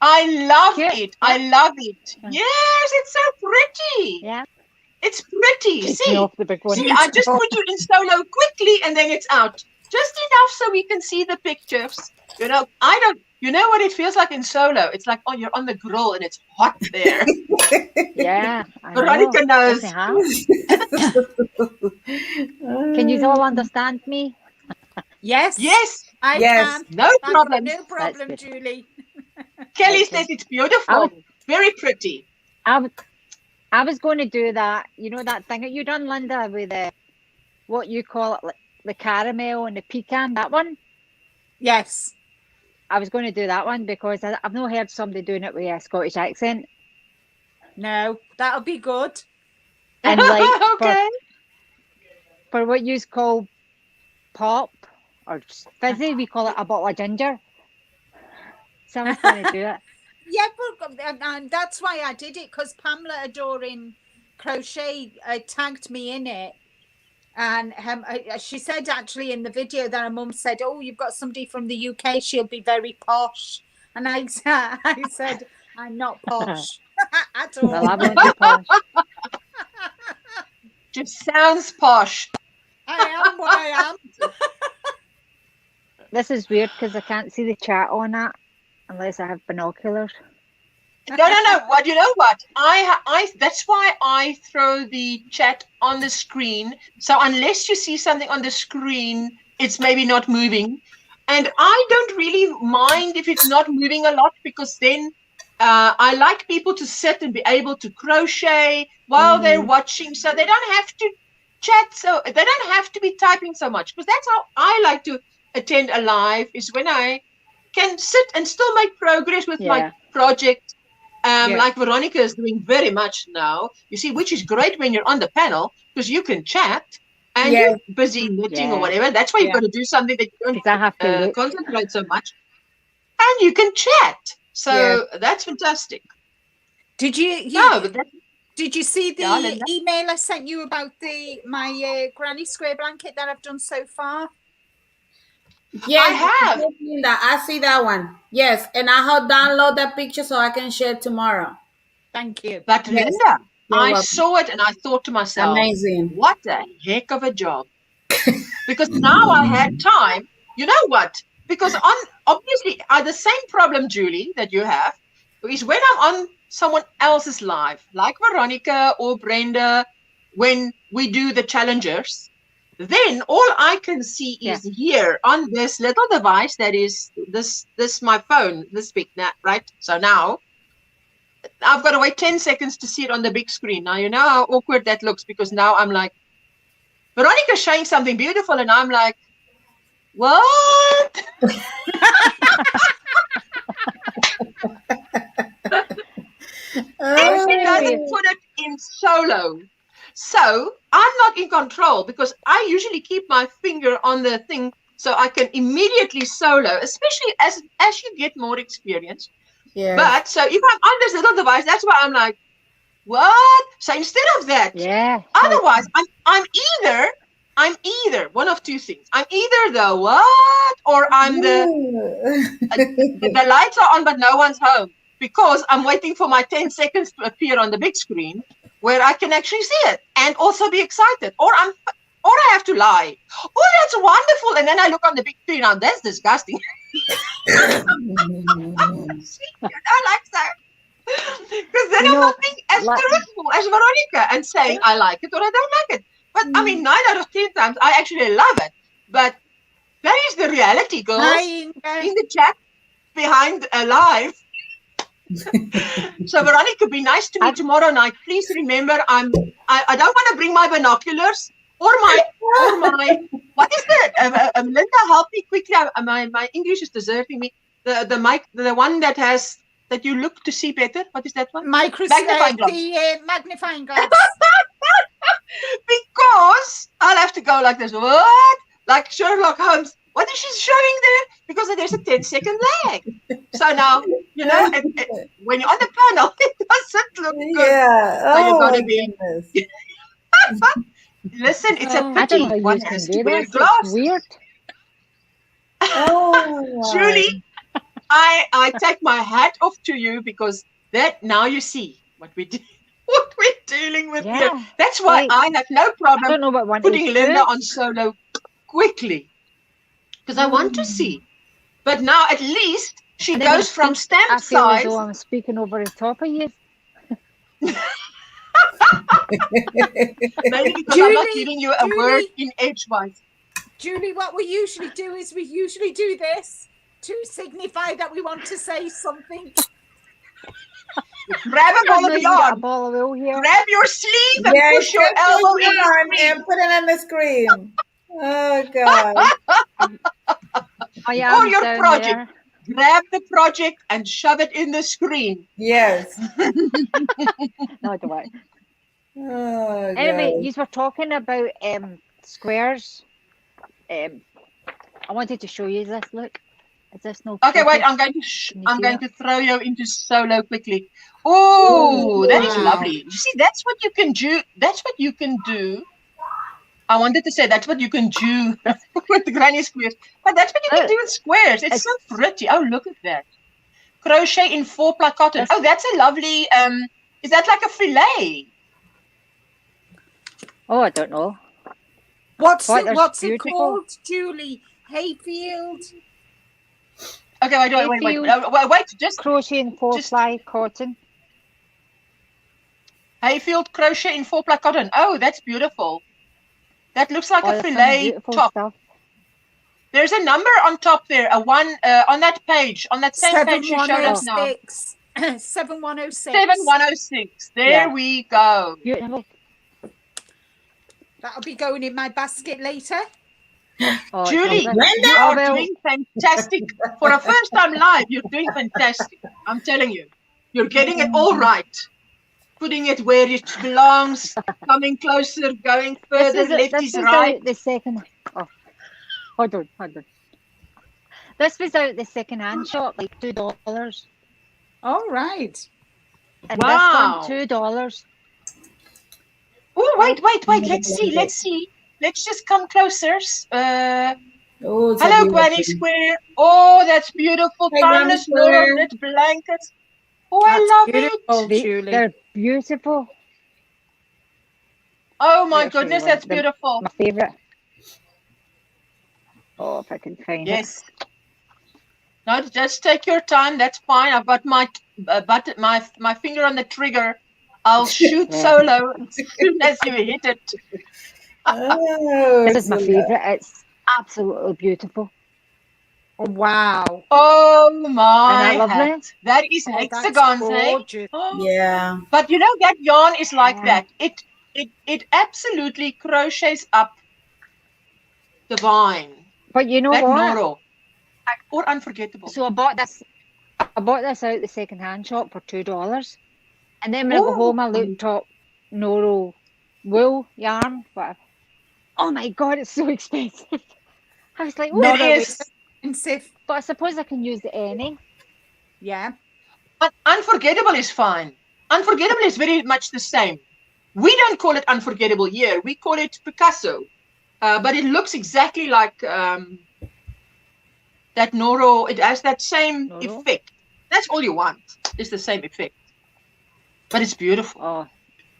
I love it. I love it. Yes, it's so pretty. Yeah. It's pretty. See, I just put you in solo quickly and then it's out. Just enough so we can see the pictures. You know, you know what it feels like in solo? It's like, oh, you're on the grill and it's hot there. Yeah. Veronica knows. Can you all understand me? Yes. Yes. I can. No problem. No problem, Julie. Kelly says it's beautiful. Very pretty. I was going to do that, you know, that thing that you done, Linda, with what you call it, like the caramel and the pecan, that one? Yes. I was going to do that one because I've not heard somebody doing it with a Scottish accent. No, that'll be good. And like okay. for what you call pop or fizzy, we call it a bottle of ginger. Someone's going to do it. Yeah, but, and that's why I did it, because Pamela Adoring Crochet tagged me in it. And she said actually in the video that her mum said, oh, you've got somebody from the UK, she'll be very posh. And I said, I'm not posh at all. Well, I won't be posh. Just sounds posh. I am what I am. This is weird because I can't see the chat on that unless I have binoculars. No. What, you know what? I that's why I throw the chat on the screen. So unless you see something on the screen, it's maybe not moving. And I don't really mind if it's not moving a lot, because then I like people to sit and be able to crochet while they're watching, so they don't have to chat, so they don't have to be typing so much, because that's how I like to attend a live, is when I can sit and still make progress with my project, like Veronica is doing very much now, you see, which is great when you're on the panel, because you can chat and you're busy knitting or whatever. That's why you've got to do something that you don't have to concentrate so much, and you can chat. So that's fantastic. Did you? No, but Did you see the email I sent you about my Granny Square blanket that I've done so far? Yes, I have. I see that one. Yes, and I'll download that picture so I can share it tomorrow. Thank you. But Yes, Linda, I welcome. saw it and I thought to myself, amazing. What a heck of a job. Because now I had time. You know what? Because obviously the same problem, Julie, that you have is when I'm on someone else's live, like Veronica or Brenda, when we do the challengers, then all I can see is here on this little device that is this my phone, this big, right? So now I've got to wait 10 seconds to see it on the big screen. Now you know how awkward that looks, because now I'm like, Veronica's showing something beautiful, and I'm like, what? And she doesn't put it in solo. So I'm not in control, because I usually keep my finger on the thing so I can immediately solo, especially as you get more experience. Yeah. But so if I'm on this little device, that's why I'm like, what? So instead of that, otherwise I'm either one of two things. I'm either the what, or I'm the lights are on but no one's home, because I'm waiting for my 10 seconds to appear on the big screen where I can actually see it and also be excited, or I have to lie. Oh, that's wonderful. And then I look on the big screen. Now that's disgusting. I like that. Because then I'm not being as truthful as Veronica and saying I like it or I don't like it. But I mean, 9 out of 10 times I actually love it. But that is the reality, girls. In the chat behind live. So Veronica, be nice to me tomorrow night. Please remember, I don't want to bring my binoculars or my what is that? Linda, help me quickly. My English is deserting me. The mic, the one that has that you look to see better. What is that one? Magnifying glass. The magnifying glass. Because I'll have to go like this. What? Like Sherlock Holmes. What is she showing there? Because there's a 10-second lag. So now, you know, when you're on the panel, it doesn't look good. Yeah. So you've got to be. Listen, it's a pity. One has to wear glasses. Weird. Julie, I take my hat off to you, because that now you see what we're dealing with here. That's why I have no problem putting Linda on solo quickly, because I want to see. But now at least she goes from stamp size. I feel as though I'm speaking over the top of you. Maybe because I'm not giving you a word in edgewise. Julie, what we usually do is we do this to signify that we want to say something. Grab a ball of yarn. Grab your sleeve and push your elbow in and put it on the screen. Oh God. Or your project. There. Grab the project and shove it in the screen. Yes. No, don't worry. Oh, anyway, you were talking about squares. I wanted to show you this. Look, is this no? Okay, wait. I'm going to throw you into solo quickly. Oh, that is lovely. You see, that's what you can do. That's what you can do. I wanted to say that's what you can do with the granny squares, but that's what you can do with squares. It's so pretty. Oh, look at that. Crochet in 4-ply cotton. Oh, that's a lovely. Is that like a fillet? Oh, I don't know. What's it called, Julie? Hayfield. Okay, wait. Just crochet in 4-ply cotton. Hayfield crochet in 4-ply cotton. Oh, that's beautiful. That looks like a fillet top. Stuff. There's a number on top there. A one on that page, on that same page you showed us now. 7106. 7106. There we go. That'll be going in my basket later. Julie, you are doing fantastic. For a first time live, you're doing fantastic. I'm telling you. You're getting it all right. Putting it where it belongs, coming closer, going further, left is right. The second. Oh, hold on. This was out the second-hand shop, like $2. All right. And this one, $2. Oh, wait. Let's see. Let's just come closer. Hello, GrannySquare. Oh, that's beautiful. Hey, Timeless Noro knit blankets. Oh, I love it. Julie. They're beautiful. Oh my goodness, that's beautiful. My favorite. Oh, if I can find it. Yes. No, just take your time. That's fine. I've got my my finger on the trigger. I'll shoot solo as soon as you hit it. This is my favorite. It's absolutely beautiful. Oh, wow. Oh my! Isn't that lovely? That is hexagons, gorgeous. Yeah. But you know that yarn is like that. It absolutely crochets up the vine. But you know that what? Noro. Or unforgettable. So I bought this out the second-hand shop for $2. And then when I got home, I looked up Noro wool yarn. Whatever. Oh my God, it's so expensive. I was like, it is expensive. But I suppose I can use the any. Yeah. But unforgettable is fine. Unforgettable is very much the same. We don't call it unforgettable here. We call it Picasso. But it looks exactly like that Noro. It has that same effect. That's all you want. It's the same effect. But it's beautiful.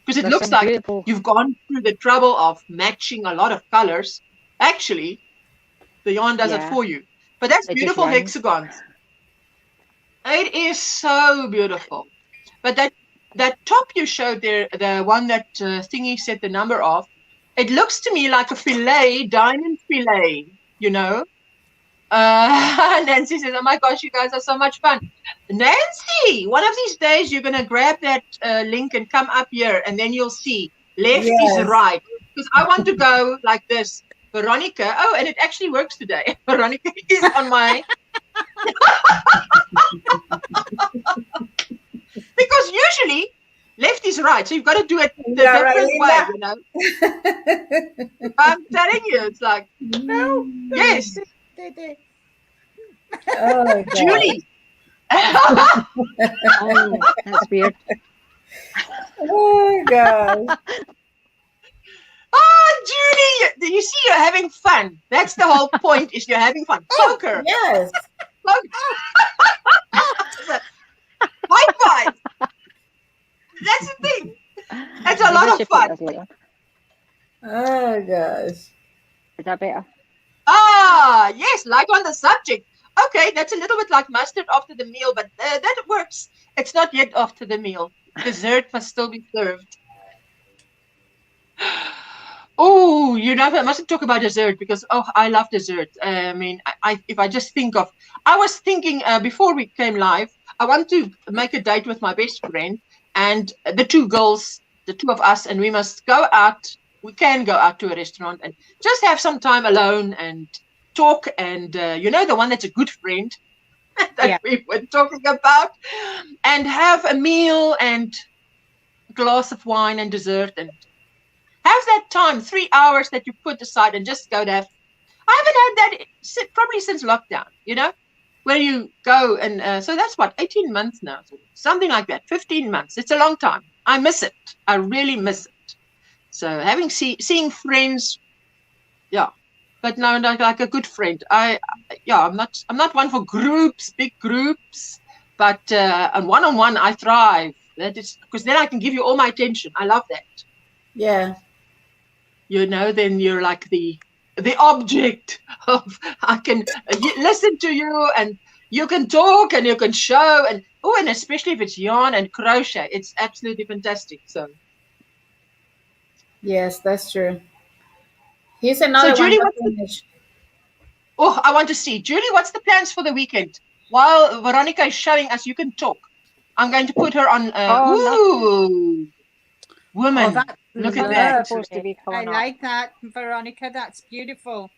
Because it looks like you've gone through the trouble of matching a lot of colors. Actually, the yarn does it for you. But that's beautiful hexagons. It is so beautiful. But that top you showed there, the one that Thingy said the number of, it looks to me like a fillet, diamond fillet, you know. Nancy says, oh my gosh, you guys are so much fun. Nancy, one of these days you're going to grab that link and come up here and then you'll see left is right. Because I want to go like this. Veronica, and it actually works today. Veronica is on my... Because usually left is right. So you've got to do it the different way, you know. I'm telling you, it's like, no, yes. Oh, Julie. Oh, that's weird. Oh, God. Oh, Julie, you see, you're having fun. That's the whole point, is you're having fun. Poker. Yes. High five. That's the thing. That's a lot of fun. Oh, gosh. Is that better? Ah, yes, like on the subject. Okay, that's a little bit like mustard after the meal, but that works. It's not yet after the meal. Dessert must still be served. Oh, you know, I mustn't talk about dessert because, I love dessert. I mean, if I just think of, I was thinking before we came live, I want to make a date with my best friend and the two girls, the two of us, and we must go out. We can go out to a restaurant and just have some time alone and talk. And, you know, the one that's a good friend that we were talking about, and have a meal and a glass of wine and dessert and have that time, 3 hours that you put aside and just go to have. I haven't had that probably since lockdown, you know, where you go and so that's what, 18 months now, something like that, 15 months. It's a long time. I miss it. I really miss it. So having seeing friends, but no, like a good friend. I'm not one for groups, big groups, but on one-on-one I thrive. That is because then I can give you all my attention. I love that. Yeah. You know, then you're like the object of, I can listen to you and you can talk and you can show and especially if it's yarn and crochet, it's absolutely fantastic. So yes, that's true. Here's another Julie, one. I want to see. Julie, what's the plans for the weekend? While Veronica is showing us, you can talk. I'm going to put her on. Woman. Look at that. I like that, Veronica. That's beautiful.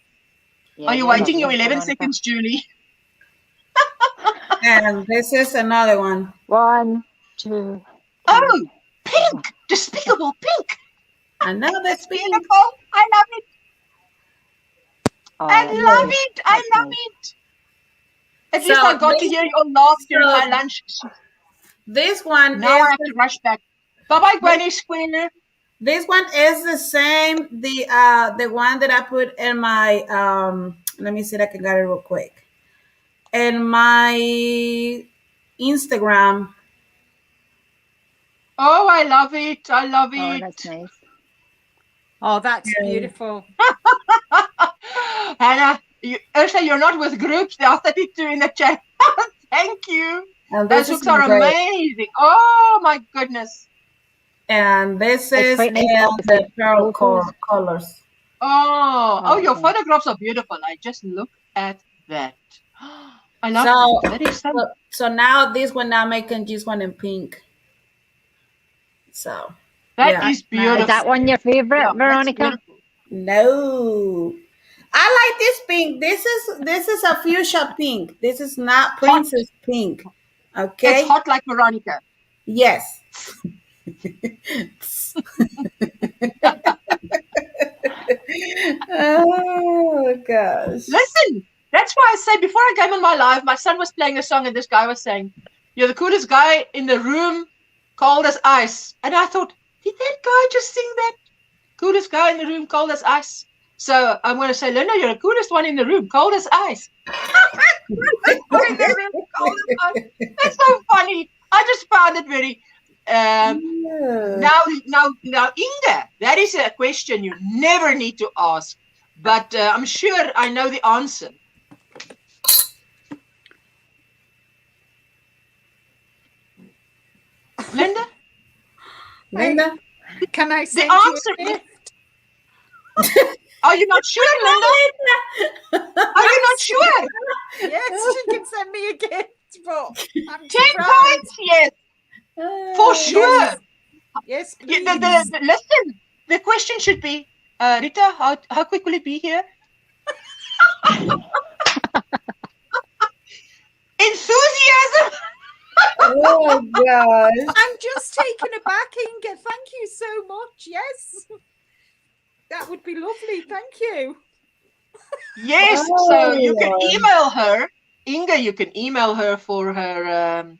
Yeah, are you waiting your 11 seconds, Julie? And this is another one. 1, 2. Oh, pink. Despicable pink. Another pink. I love it. I love it. I love it. At least I got to hear your laugh during my lunch. This one now I have to rush back. Bye-bye, GrannySquare. This one is the same. The one that I put in my let me see if I can get it real quick. In my Instagram. Oh, I love it. I love it. Oh, that's nice. Oh, that's beautiful. Hannah, Ursula, you're not with groups. There are 32 in the chat. Thank you. Those books are amazing. Oh, my goodness. And this is nice the pearl colors. Oh, your photographs are beautiful. I just look at that. I love that. So now this one, now making this one in pink. So that is beautiful. Is that one your favorite, Veronica? No, I like this pink. This is a fuchsia pink. This is not princess pink. Okay, it's hot like Veronica. Yes. Oh gosh. Listen, that's why I say before I came on my live, my son was playing a song and this guy was saying, "You're the coolest guy in the room, cold as ice." And I thought, did that guy just sing that? Coolest guy in the room, cold as ice. So I'm going to say, Linda, you're the coolest one in the room, cold as ice. That's so funny. I just found it very. Now, Inga, that is a question you never need to ask, but I'm sure I know the answer. Linda, can I say the answer? Are you not sure, Linda? Are you not sure? Yes, she can send me a gift, but I'm 10 points, yes. For sure. Yes, listen, the question should be, Rita, how quick will it be here? Enthusiasm. Oh gosh. I'm just taken aback, Inga. Thank you so much. Yes. That would be lovely. Thank you. Yes, so you can email her. Inga, you can email her for her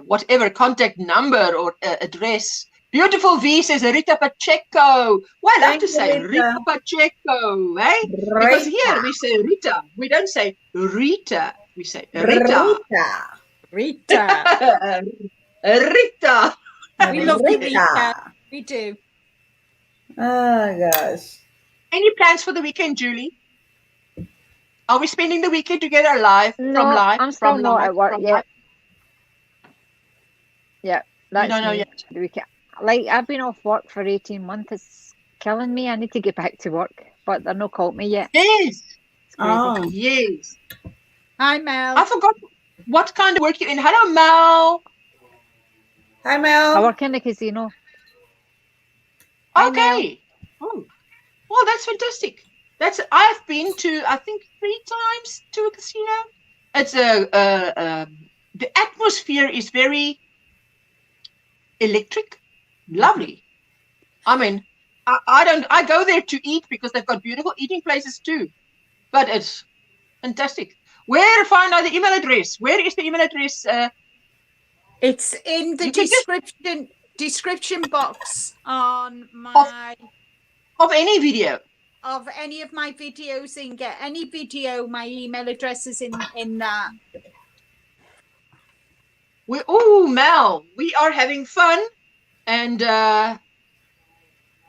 whatever contact number or address. Beautiful V says Rita Pacheco. Well, I have to say Rita Pacheco, eh? Because here we say Rita. We don't say Rita. We say Rita. Rita. Rita. We love you, Rita. We do. Oh, gosh. Any plans for the weekend, Julie? Are we spending the weekend together live? No, from live? I'm still not at work yet. Yeah, that's don't know yet. The weekend. Like, I've been off work for 18 months. It's killing me. I need to get back to work, but they're not called me yet. Yes. Oh, yes. Hi, Mel. I forgot what kind of work you're in. Hello, Mel. Hi, Mel. I work in the casino. Okay. Oh, well, that's fantastic. I've been to, I think, 3 times to a casino. It's the atmosphere is very electric, lovely. I mean, I go there to eat because they've got beautiful eating places too. But it's fantastic. Where find out the email address? Where is the email address? It's in the description box on my of any video. Of any of my videos, Inga. Any video, my email address is in that. Mel, we are having fun, and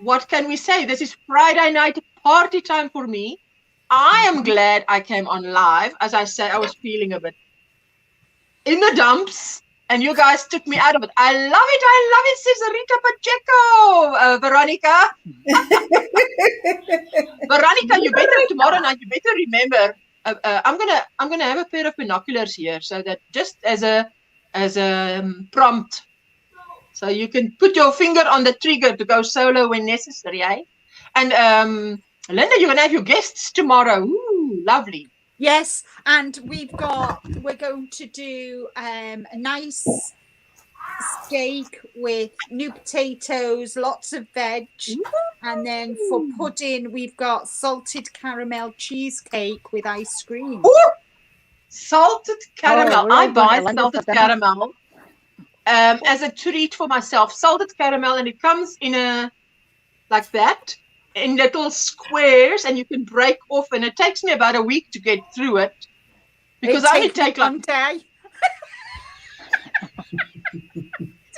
what can we say? This is Friday night party time for me. I am glad I came on live. As I say, I was feeling a bit in the dumps, and you guys took me out of it. I love it, says Rita Pacheco, Veronica. Veronica, you better tomorrow night. You better remember. I'm gonna have a pair of binoculars here, so that just as a prompt, so you can put your finger on the trigger to go solo when necessary, eh? And Linda, you're gonna have your guests tomorrow. Ooh, lovely. Yes, and we're going to do a nice steak with new potatoes, lots of veg, and then for pudding we've got salted caramel cheesecake with ice cream. Ooh, salted caramel. I buy salted caramel as a treat for myself. Salted caramel, and it comes in a like that, in little squares, and you can break off, and it takes me about a week to get through it because I only take like 1 day.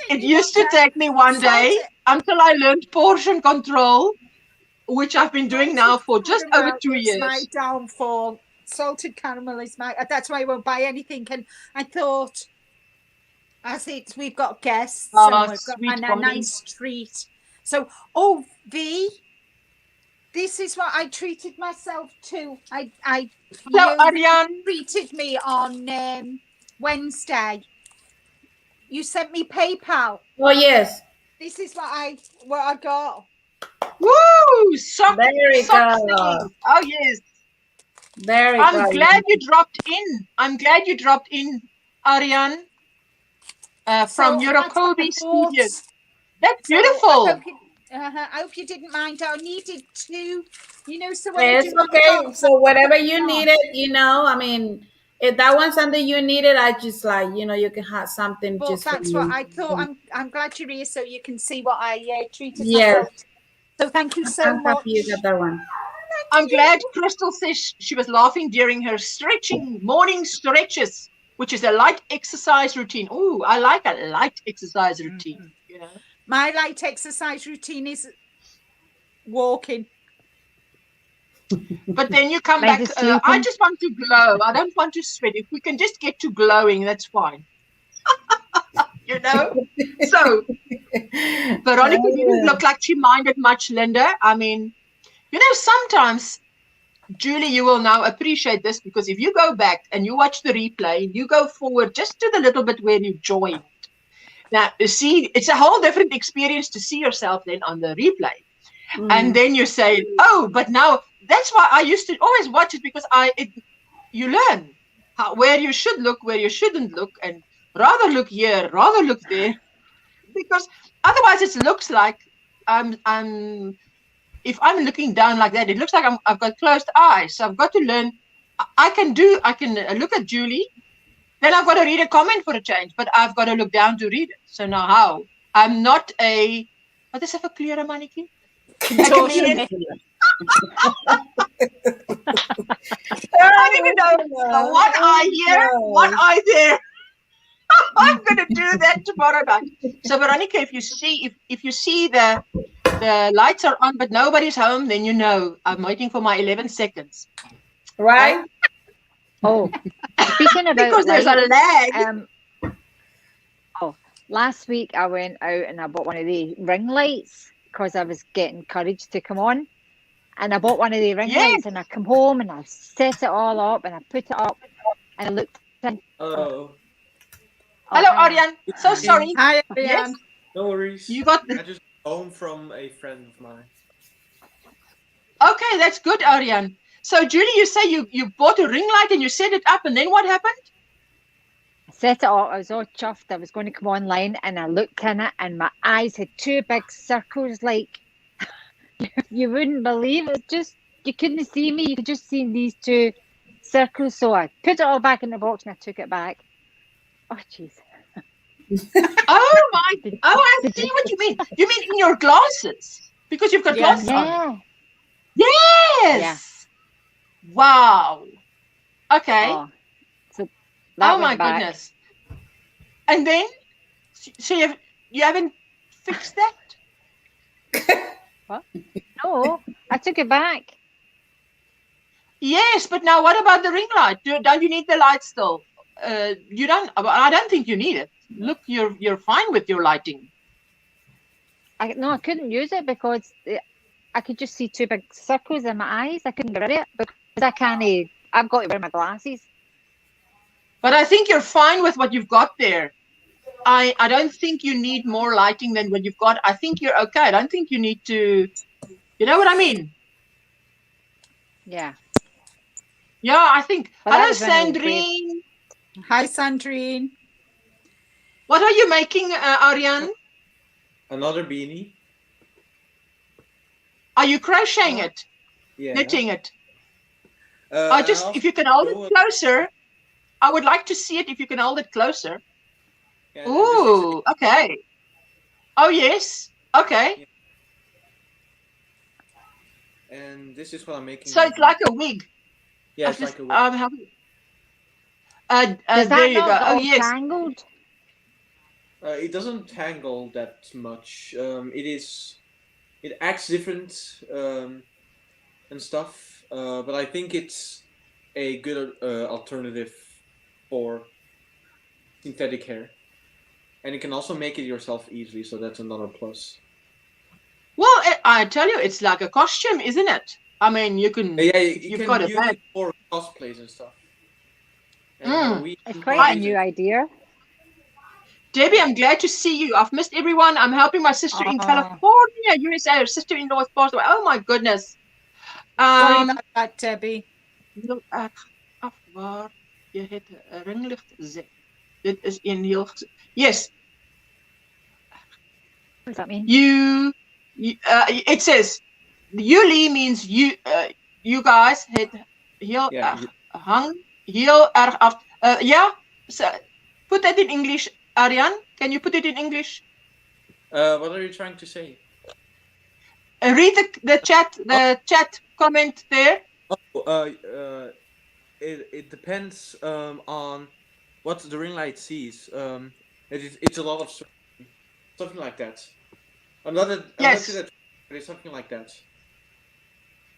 It used to take me 1 day until I learned portion control, which I've been doing now for just over 2 years. My downfall. Salted caramel is my. That's why I won't buy anything. And I thought, as we've got guests, and a nice treat. So, this is what I treated myself to. Ariane treated me on Wednesday. You sent me PayPal. Oh yes. This is what I got. Woo! Very good. Oh yes. Very I'm good. glad you dropped in. Ariane. From Eurokobi Studios. That's beautiful. I hope you didn't mind. I needed two, so it's okay. So whatever you needed, I mean, if that one's something you needed, I just you can have something. Well, just that's what I thought. I'm glad you're here so you can see what I treated myself. So thank you so much. Happy you got that one. I'm glad Crystal says she was laughing during her morning stretches, which is a light exercise routine. Oh, I like a light exercise routine. My light exercise routine is walking. But then you come back. I just want to glow. I don't want to sweat. If we can just get to glowing, that's fine. So Veronica didn't look like she minded much, Linda. I mean, sometimes, Julie, you will now appreciate this, because if you go back and you watch the replay, you go forward just to the little bit where you joined. Now, you see, it's a whole different experience to see yourself then on the replay. And then you say, oh, but now, that's why I used to always watch it, because you learn where you should look, where you shouldn't look, and rather look here, rather look there. Because otherwise it looks like if I'm looking down like that, it looks like I've got closed eyes. So I've got to learn. I can look at Julie, then I've got to read a comment for a change, but I've got to look down to read it. So now how? I'm not wat is 'n verkleure mannetjie? I don't even know. One eye here, one eye there. I'm going to do that tomorrow night. So Veronica, if you see the lights are on but nobody's home, then I'm waiting for my 11 seconds. Right? Oh, speaking about because there's a lag. Last week I went out and I bought one of the ring lights because I was getting courage to come on. And I bought one of the ring lights and I come home and I set it all up and I put it up and I looked in. Hello. Hello, Ariane. So sorry. Hi, Ariane. Yes. No worries. You got I just got home from a friend of mine. Okay, that's good, Ariane. So, Julie, you say you bought a ring light and you set it up, and then what happened? I set it up. I was all chuffed. I was going to come online, and I looked in it, and my eyes had two big circles, like you wouldn't believe it. Just you couldn't see me. You could just see these two circles. So I put it all back in the box, and I took it back. Oh, jeez. Oh my! Oh, I see what you mean. You mean in your glasses because you've got glasses on. Yes. Yeah. Wow. Okay. Oh, so my goodness. And then, so you haven't fixed that? What? No, I took it back. Yes, but now what about the ring light? Don't you need the light still? You don't. I don't think you need it. Look, you're fine with your lighting. I couldn't use it because I could just see two big circles in my eyes. I couldn't get rid of it because I've got to wear my glasses. But I think you're fine with what you've got there. I don't think you need more lighting than what you've got. I think you're okay. I don't think you need to. You know what I mean? Yeah. Yeah, I think. Hello, Sandrine. Hi, Sandrine. What are you making, Ariane? Another beanie. Are you crocheting it? Yeah. Knitting it? If you can hold it closer, I would like to see it if you can hold it closer. Yeah, ooh, okay. Oh, yes. Okay. and this is what I'm making. So it's like a wig. Yeah, it's like a wig. There you go. Oh yes. Tangled? It doesn't tangle that much. It acts different and stuff. But I think it's a good alternative for synthetic hair, and you can also make it yourself easily. So that's another plus. Well, I tell you, it's like a costume, isn't it? I mean, you can. Yeah, you've can got use it for cosplays and stuff. And it's quite a new idea. Debbie, I'm glad to see you. I've missed everyone. I'm helping my sister in California, USA. Her sister-in-law is passed away. Oh my goodness. Sorry about that, Debbie. Heel erg af waar jy het 'n ringlig gezet. Dit is een heel. Yes. What does that mean? It says Julie means you guys het heel erg hang heel erg af. Yeah. So put that in English, Ariane. Can you put it in English? What are you trying to say? Read the chat comment there. It depends on what the ring light sees. It's a lot of something like that. I'm not sure that it's something like that.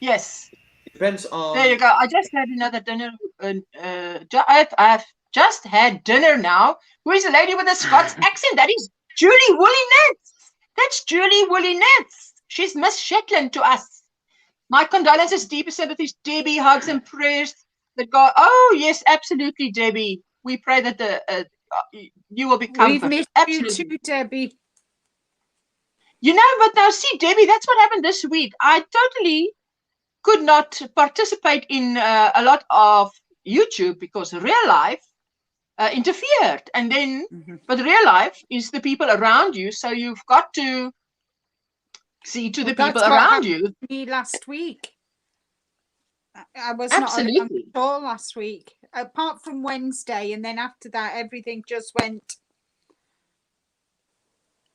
Yes. It depends on. There you go. I just had another dinner. I've just had dinner now. Who is the lady with the Scots accent? That is Julie Woolly Nets. That's Julie Woolly Nets. She's Miss Shetland to us. My condolences, deepest sympathies, Debbie, hugs and prayers that God. Oh yes, absolutely, Debbie. We pray that you will be comforted. We've missed absolutely. You too, Debbie. You know, but now see, Debbie, that's what happened this week. I totally could not participate in a lot of YouTube because real life interfered, and then but real life is the people around you, so you've got to see to the people around you. Me last week, I was absolutely not at all last week, apart from Wednesday, and then after that, everything just went.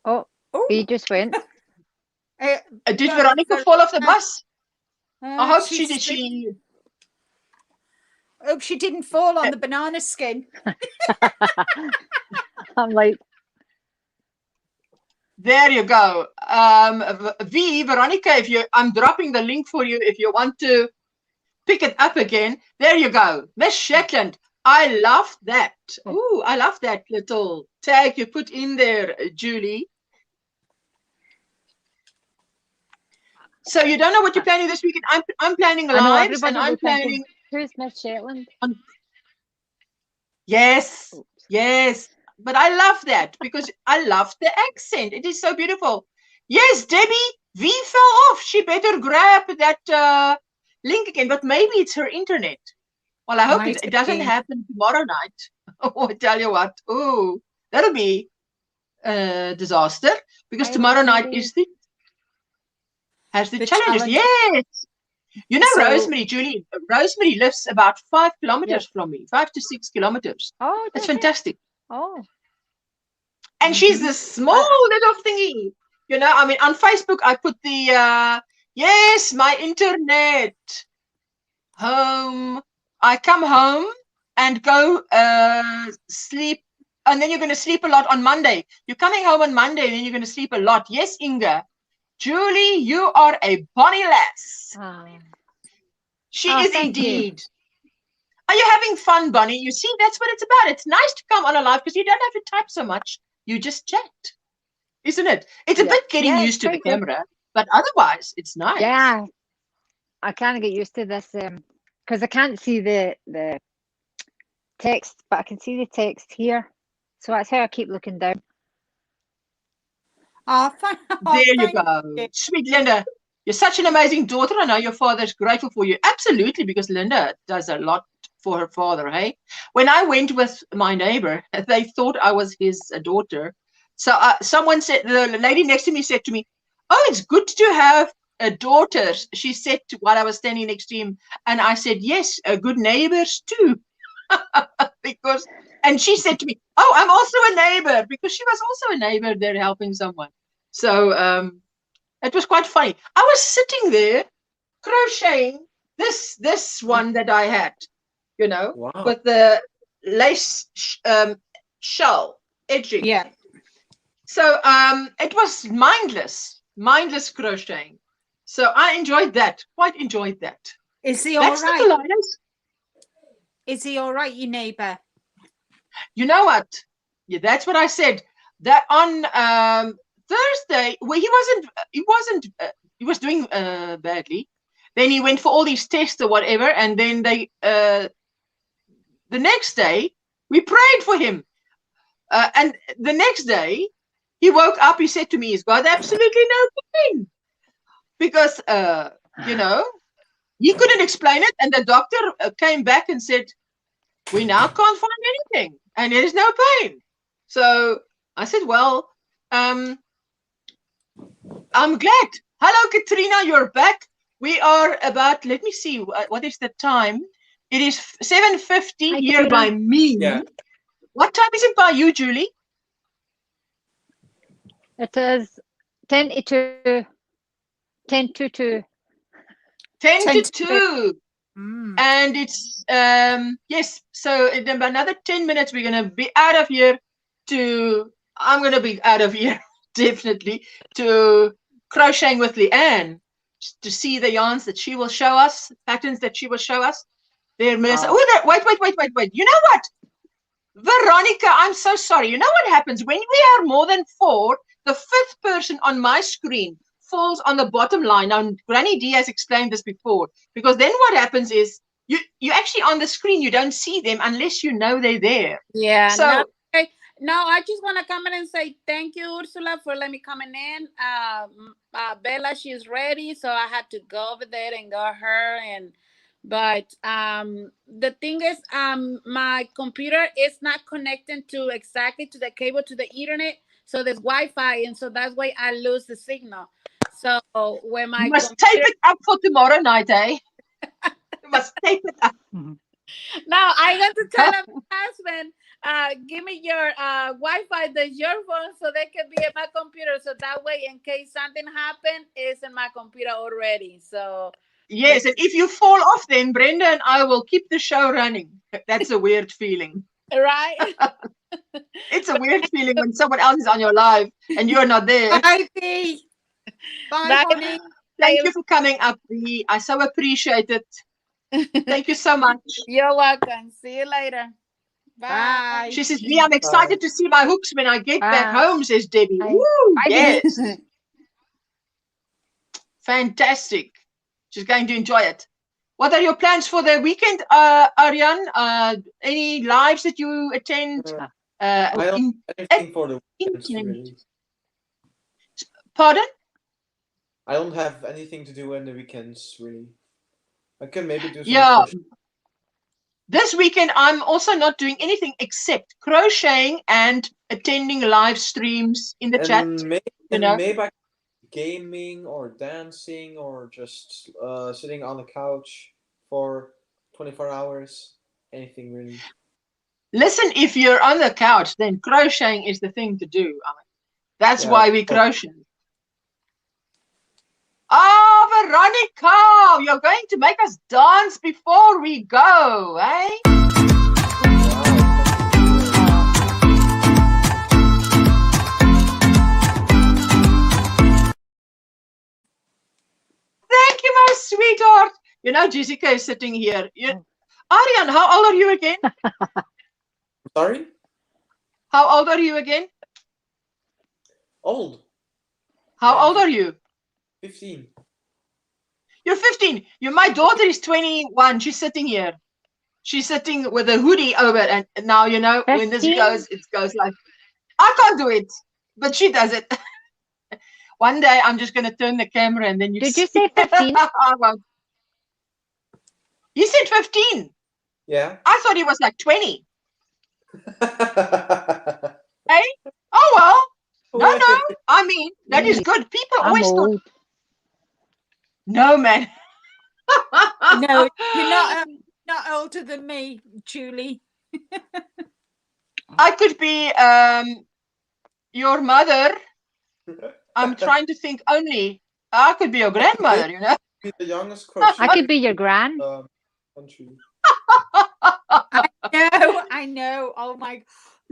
Oh, he just went. Did Veronica fall off the bus? I hope she. I hope she didn't fall on the banana skin. I'm like. There you go. Veronica, I'm dropping the link for you if you want to pick it up again. There you go. Miss Shetland. I love that. Ooh, I love that little tag you put in there, Julie. So you don't know what you're planning this weekend. I'm planning lives, and I'm planning. Who's Miss Shetland? Yes, yes. But I love that because I love the accent. It is so beautiful. Yes, Debbie, V fell off. She better grab that link again. But maybe it's her internet. Well, I hope it doesn't happen tomorrow night. Oh, I tell you what. Oh, that'll be a disaster because tomorrow night has the challenges. Yes. You know, Rosemary, Julie, Rosemary lives about 5 kilometers from me, 5 to 6 kilometers. Oh, that's fantastic. Oh. And she's this small little thingy. You know, I mean, on Facebook, I put the, yes, my internet. Home. I come home and go sleep. And then you're going to sleep a lot on Monday. You're coming home on Monday and then you're going to sleep a lot. Yes, Inga. Julie, you are a bonny lass. She is indeed. Are you having fun, Bonnie? You see, that's what it's about. It's nice to come on a live because you don't have to type so much. You just chat, isn't it? It's a bit getting used to the camera, but otherwise, it's nice. Yeah, I kind of get used to this because I can't see the text, but I can see the text here. So that's how I keep looking down. There you go. Sweet Linda. You're such an amazing daughter. I know your father's grateful for you. Absolutely, because Linda does a lot for her father, hey? When I went with my neighbor, they thought I was his daughter. So someone said, the lady next to me said to me, oh, it's good to have a daughter. She said while I was standing next to him. And I said, yes, good neighbors too. And she said to me, oh, I'm also a neighbor, because she was also a neighbor there helping someone. So it was quite funny. I was sitting there crocheting this one that I had, you know, Wow. with the lace shell edging. Yeah. So it was mindless crocheting. So I quite enjoyed that. Is he all That's right? the Linus. Is he all right, your neighbour? You know what? Yeah, that's what I said. That on Thursday, well, he was doing badly. Then he went for all these tests or whatever, and then the next day we prayed for him. And the next day he woke up. He said to me, "He's got absolutely no pain," because you know, he couldn't explain it, and the doctor came back and said, "We now can't find anything, and there is no pain." So I said, "Well, I'm glad. Hello, Katrina, you're back. We are about. Let me see. What is the time? It is 7:50 here by me. Yeah. What time is it by you, Julie? It is 10 to 2. 10 to 2. 10 to 2. And it's yes, so in another 10 minutes we're going to be out of here I'm going to be out of here definitely to crocheting with Leanne to see the yarns that she will show us, patterns that she will show us. There, Melissa. Oh, wait. You know what? Veronica, I'm so sorry. You know what happens when we are more than 4? The 5th person on my screen falls on the bottom line. Now, Granny D has explained this before, because then what happens is you actually on the screen, you don't see them unless you know they're there. Yeah. So no, I just want to come in and say thank you, Ursula, for letting me come in. Bella, she's ready, so I had to go over there and got her. But the thing is, my computer is not connecting to exactly to the cable to the Ethernet. So there's Wi-Fi, and so that's why I lose the signal. So when my you must tape it up for tomorrow night, eh? You must tape it up. Now I got to tell my husband, give me your Wi-Fi, that's your phone, so they can be at my computer. So that way, in case something happens, it's in my computer already. So yes, and if you fall off, then Brenda and I will keep the show running. That's a weird feeling. Right? It's a weird feeling when someone else is on your live and you're not there. Bye, Bye, honey. Thank you for coming up, Bea. I so appreciate it. Thank you so much. You're welcome. See you later. Bye. She says, Bea, I'm excited to see my hooks when I get back home, says Debbie. Bye. Woo, Bye, yes. Fantastic. She's going to enjoy it. What are your plans for the weekend, Arjan? Any lives that you attend? I don't have anything for the weekends, really. Pardon? I don't have anything to do on the weekends, really. I can maybe do some crochet. This weekend, I'm also not doing anything except crocheting and attending live streams in the chat. Maybe gaming or dancing or just sitting on the couch for 24 hours. Anything really. Listen, if you're on the couch, then crocheting is the thing to do. That's why we crochet. Oh, Veronica, you're going to make us dance before we go, eh? Thank you, my sweetheart. You know, Jessica is sitting here. Arjan, how old are you again? Sorry? How old are you again? Old. How old are you? 15. You're 15. My daughter is 21. She's sitting here. She's sitting with a hoodie over, and now you know 15? When this goes, it goes like I can't do it, but she does it. One day I'm just going to turn the camera and then you. Did you say 15? I won't. You said 15. Yeah. I thought he was like 20. Hey? Oh well. No. I mean, that is good. People always thought. No, man. No, you're not older than me, Julie. I could be your mother. I'm trying to think only. I could be your grandmother, you know. be the youngest crochet. I could be your gran. Country. I know. Oh my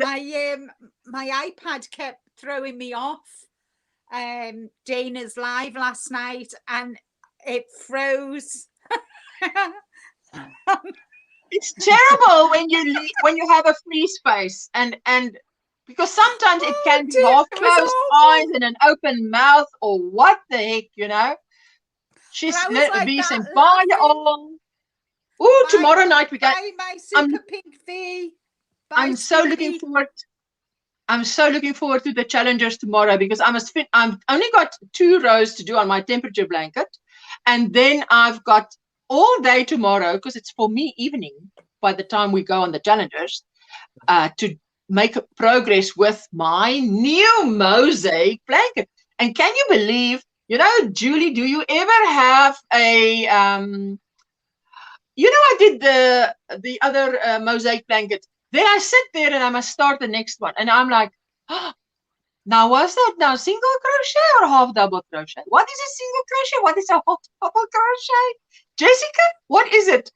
iPad kept throwing me off. Dana's live last night, and it froze. It's terrible when you have a free space, and because sometimes it can be half closed eyes and an open mouth, or what the heck, you know. She's some fire on. Oh, tomorrow night we got my super pink fee. I'm so looking forward to the challengers tomorrow, because I've only got 2 rows to do on my temperature blanket, and then I've got all day tomorrow, because it's for me evening by the time we go on the challengers, to make progress with my new mosaic blanket. And can you believe, you know, Julie, do you ever have a you know, I did the other mosaic blanket. Then I sit there and I must start the next one, and I'm like, oh, now was that now single crochet or half double crochet? What is a single crochet? What is a half double crochet? Jessica, what is it?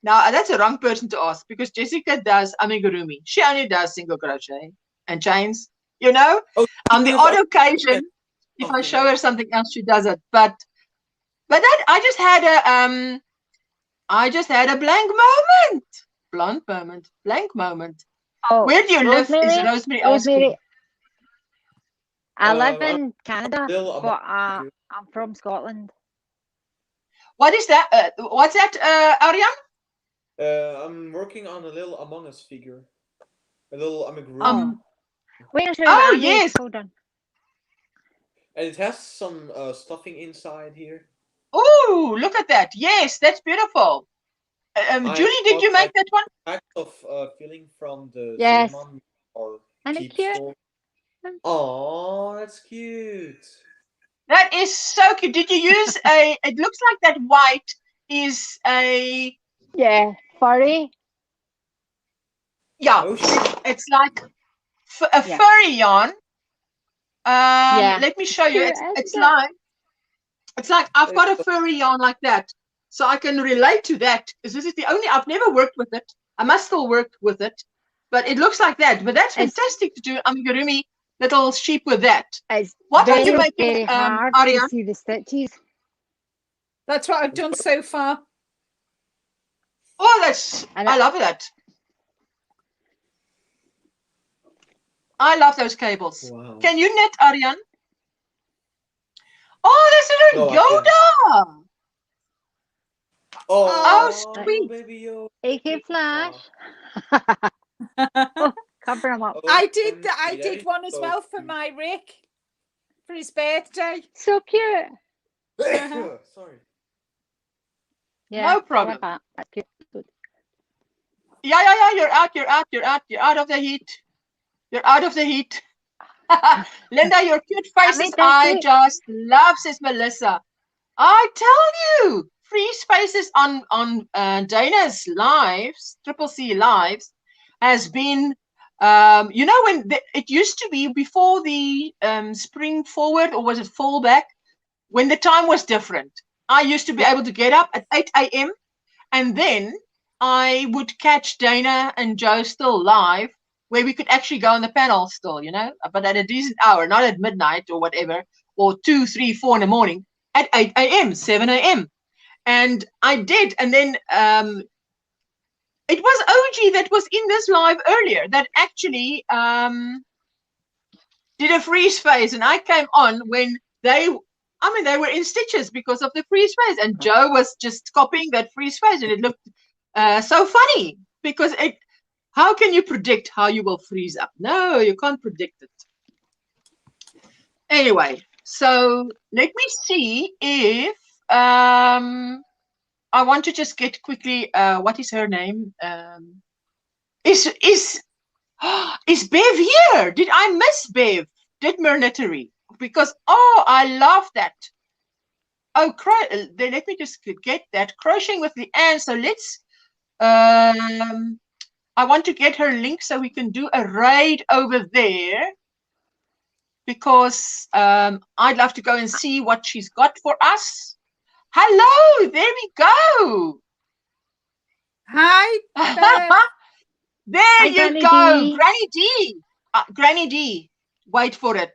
Now that's a wrong person to ask, because Jessica does amigurumi. She only does single crochet and chains. You know, on the odd occasion, if I show her something else, she does it. But that I just had a blank moment. Oh, where do you live? Is Rosemary asking? I live in Canada, but I'm from Scotland. What is that? What's that, Ariane? I'm working on a little Among Us figure. A little amigurumi. Wait, yes. Hold on. And it has some stuffing inside here. Oh, look at that. Yes, that's beautiful. Julie, did you make that one? Pack of filling from the yes. Or and it's cute. Oh, that's cute. That is so cute. Did you use it looks like that white is a... Yeah, furry. Yeah, it's like a furry yarn. Let me show you. It's like I've got a furry yarn like that. So I can relate to that. This is I've never worked with it. I must still work with it. But it looks like that. But that's fantastic to do amigurumi little sheep with that. What are you making, Ariane? To see the stitches. That's what I've done so far. Oh, I love that. I love those cables. Wow. Can you knit, Ariane? Oh, there's a little Yoda. Oh, sweet. Baby Yoda. AK Flash. Cover him up. I did one as well for my Rick for his birthday. So cute. Sorry. Yeah, no problem. Like that's cute. Good. Yeah. You're out of the heat. You're out of the heat. Linda, your cute faces I just love, says Melissa. I tell you, free spaces on Dana's lives, Triple C lives, has been, you know, when it used to be before the spring forward, or was it fall back, when the time was different. I used to be able to get up at 8 a.m. and then I would catch Dana and Joe still live, where we could actually go on the panel still, you know, but at a decent hour, not at midnight or whatever, or 2, 3, 4 in the morning, at 8 a.m., 7 a.m. And I did. And then it was OG that was in this live earlier that actually did a freeze phase. And I came on when they were in stitches because of the freeze phase. And Joe was just copying that freeze phase. And it looked so funny because how can you predict how you will freeze up? No, you can't predict it. Anyway, so let me see if I want to just get quickly what is her name? Is Bev here? Did I miss Bev? Did Mernittery? Because I love that. Oh, then let me just get that crocheting with Leanne. So let's I want to get her link so we can do a raid over there, because I'd love to go and see what she's got for us. Hello, there we go. Hi, there Hi, you Granny go, D. Granny D. Granny D. Wait for it.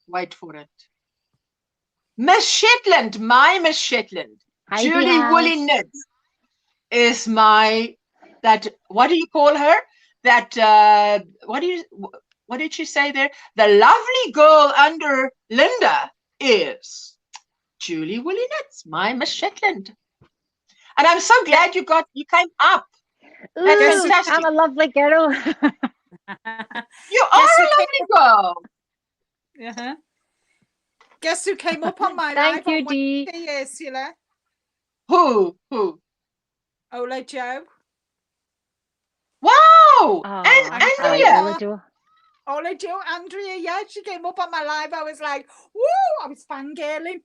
Wait for it. Miss Shetland, my Miss Shetland. Hi, Julie Woolly Knits is my, that, what do you call her? That, what did she say there? The lovely girl under Linda is Julie Woolly Knits, my Miss Shetland. And I'm so glad you came up. That's fantastic. I'm a lovely girl. You are a lovely girl. Uh-huh. Guess who came up on my Thank live you, on Dee. Wednesday, Ursula? Who? Ola Joe. Wow! Oh, And Andrea. Ola Joe, Andrea, yeah, she came up on my live. I was like, woo! I was fangirling.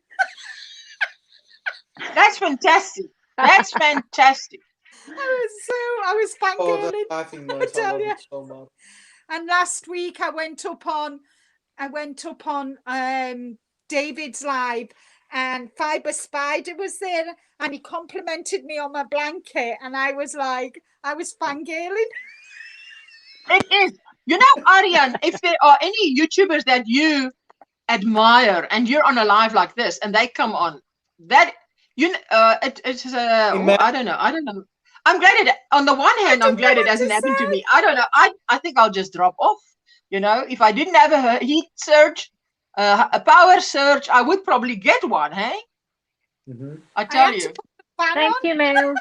That's fantastic. That's fantastic. I was fangirling. I love it so much. And last week I went up on David's live, and Fiber Spider was there, and he complimented me on my blanket, and I was fangirling. It is. You know, Ariane, if there are any YouTubers that you admire and you're on a live like this and they come on, that it's I don't know. I'm glad it, on the one hand, I'm glad it hasn't happened to me. I don't know. I think I'll just drop off. You know, if I didn't have a heat surge, a power surge, I would probably get one, hey? I tell you. Thank you, Mel.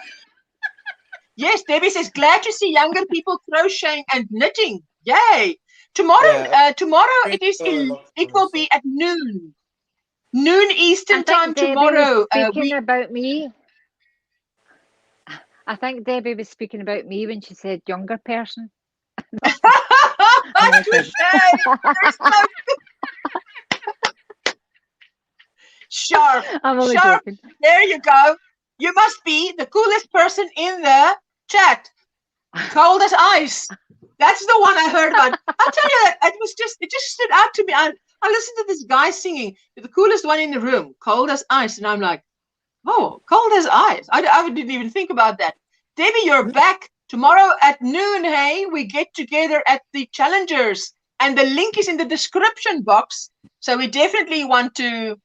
Yes, Debbie says, glad to see younger people crocheting and knitting. Yay. Tomorrow, tomorrow it will be at noon. Noon Eastern time tomorrow. Speaking about me. I think Debbie was speaking about me when she said younger person. Sharp. I'm only Sharp. joking. There you go. You must be the coolest person in the chat. Cold as ice. That's the one I heard about. I'll tell you, it just stood out to me. I listened to this guy singing, the coolest one in the room, cold as ice. And I'm like, oh, cold as ice. I didn't even think about that. Debbie, you're back tomorrow at noon. Hey, we get together at the Challengers, and the link is in the description box. So we definitely want to.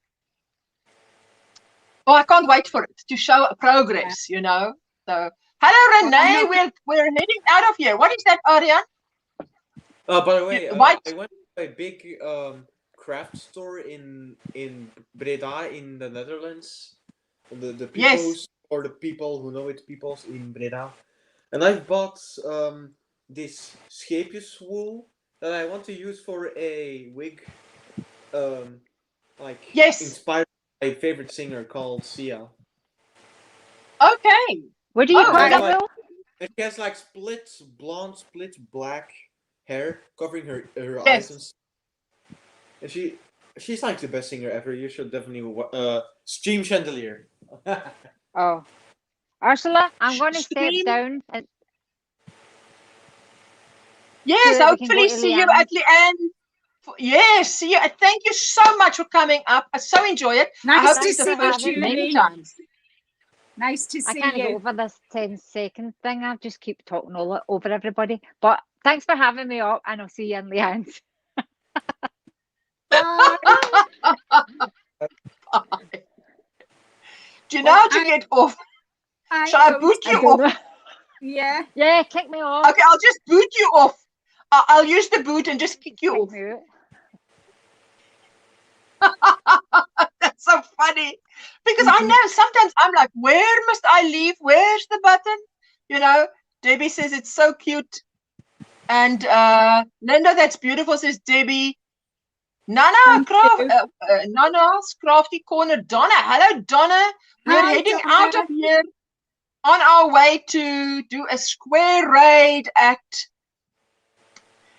Oh, I can't wait for it to show progress. You know. So hello, Renee. We're heading out of here. What is that, Ariane? By the way, I went to a big craft store in Breda in the Netherlands. The peoples, or the people who know it, peoples in Breda. And I've bought this scheepjes wool that I want to use for a wig, inspired by my favorite singer called Sia. Okay. What do you call that, Will? And she has like split blonde, split black hair covering her eyes and stuff. And she's like the best singer ever. You should definitely stream Chandelier. Oh, Ursula, I'm going to step down. Yes, hopefully see you at Leanne. Yes, see you. Thank you so much for coming up. I so enjoy it. Nice to see you many times. Nice to see you. I can't get over this 10-second thing. I just keep talking all over everybody. But thanks for having me up, and I'll see you in Leanne's. Do you know how to get off? Shall I boot you off? Yeah. Yeah, kick me off. Okay, I'll just boot you off. I'll use the boot and just kick you off. That's so funny. Because I know sometimes I'm like, where must I leave? Where's the button? You know, Debbie says it's so cute. And Linda, that's beautiful, says Debbie. Nana's Crafty Corner. Donna. Hello, Donna. We're heading out of here on our way to do a square raid at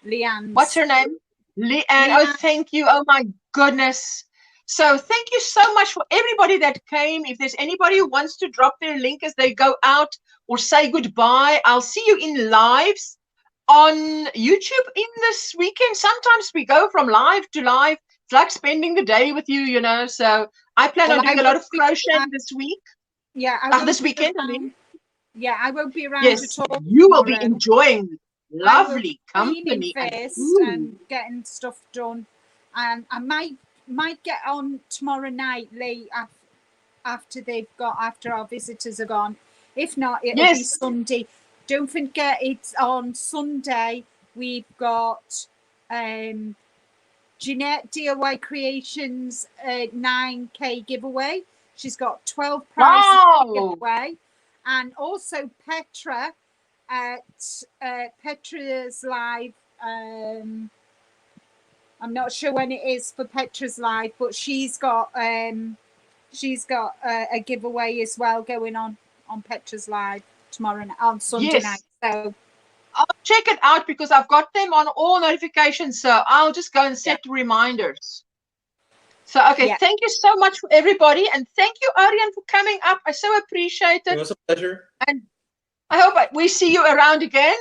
Leanne. What's her name? Leanne. Oh, thank you. Oh, my goodness. So thank you so much for everybody that came. If there's anybody who wants to drop their link as they go out or say goodbye, I'll see you in lives on YouTube in this weekend. Sometimes we go from live to live It's like spending the day with you, you know. So I plan on doing a lot of crochet this week. Yeah, this weekend. I mean. Yeah, I won't be around Yes, at all. you will be enjoying lovely company first and getting stuff done, and I might get on tomorrow night late after our visitors are gone. If not, it'll be Sunday. Don't forget, it's on Sunday. We've got Jeanette DIY Creations 9K giveaway. She's got 12 prizes to give away. And also Petra at Petra's Live. I'm not sure when it is for Petra's Live, but she's got a giveaway as well going on Petra's Live tomorrow on Sunday night. So I'll check it out because I've got them on all notifications. So I'll just go and set reminders. So, okay, thank you so much for everybody. And thank you, Arjan, for coming up. I so appreciate it. It was a pleasure. And I hope we see you around again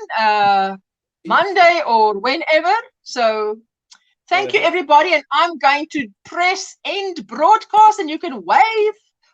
Monday or whenever. So thank you, everybody. And I'm going to press end broadcast and you can wave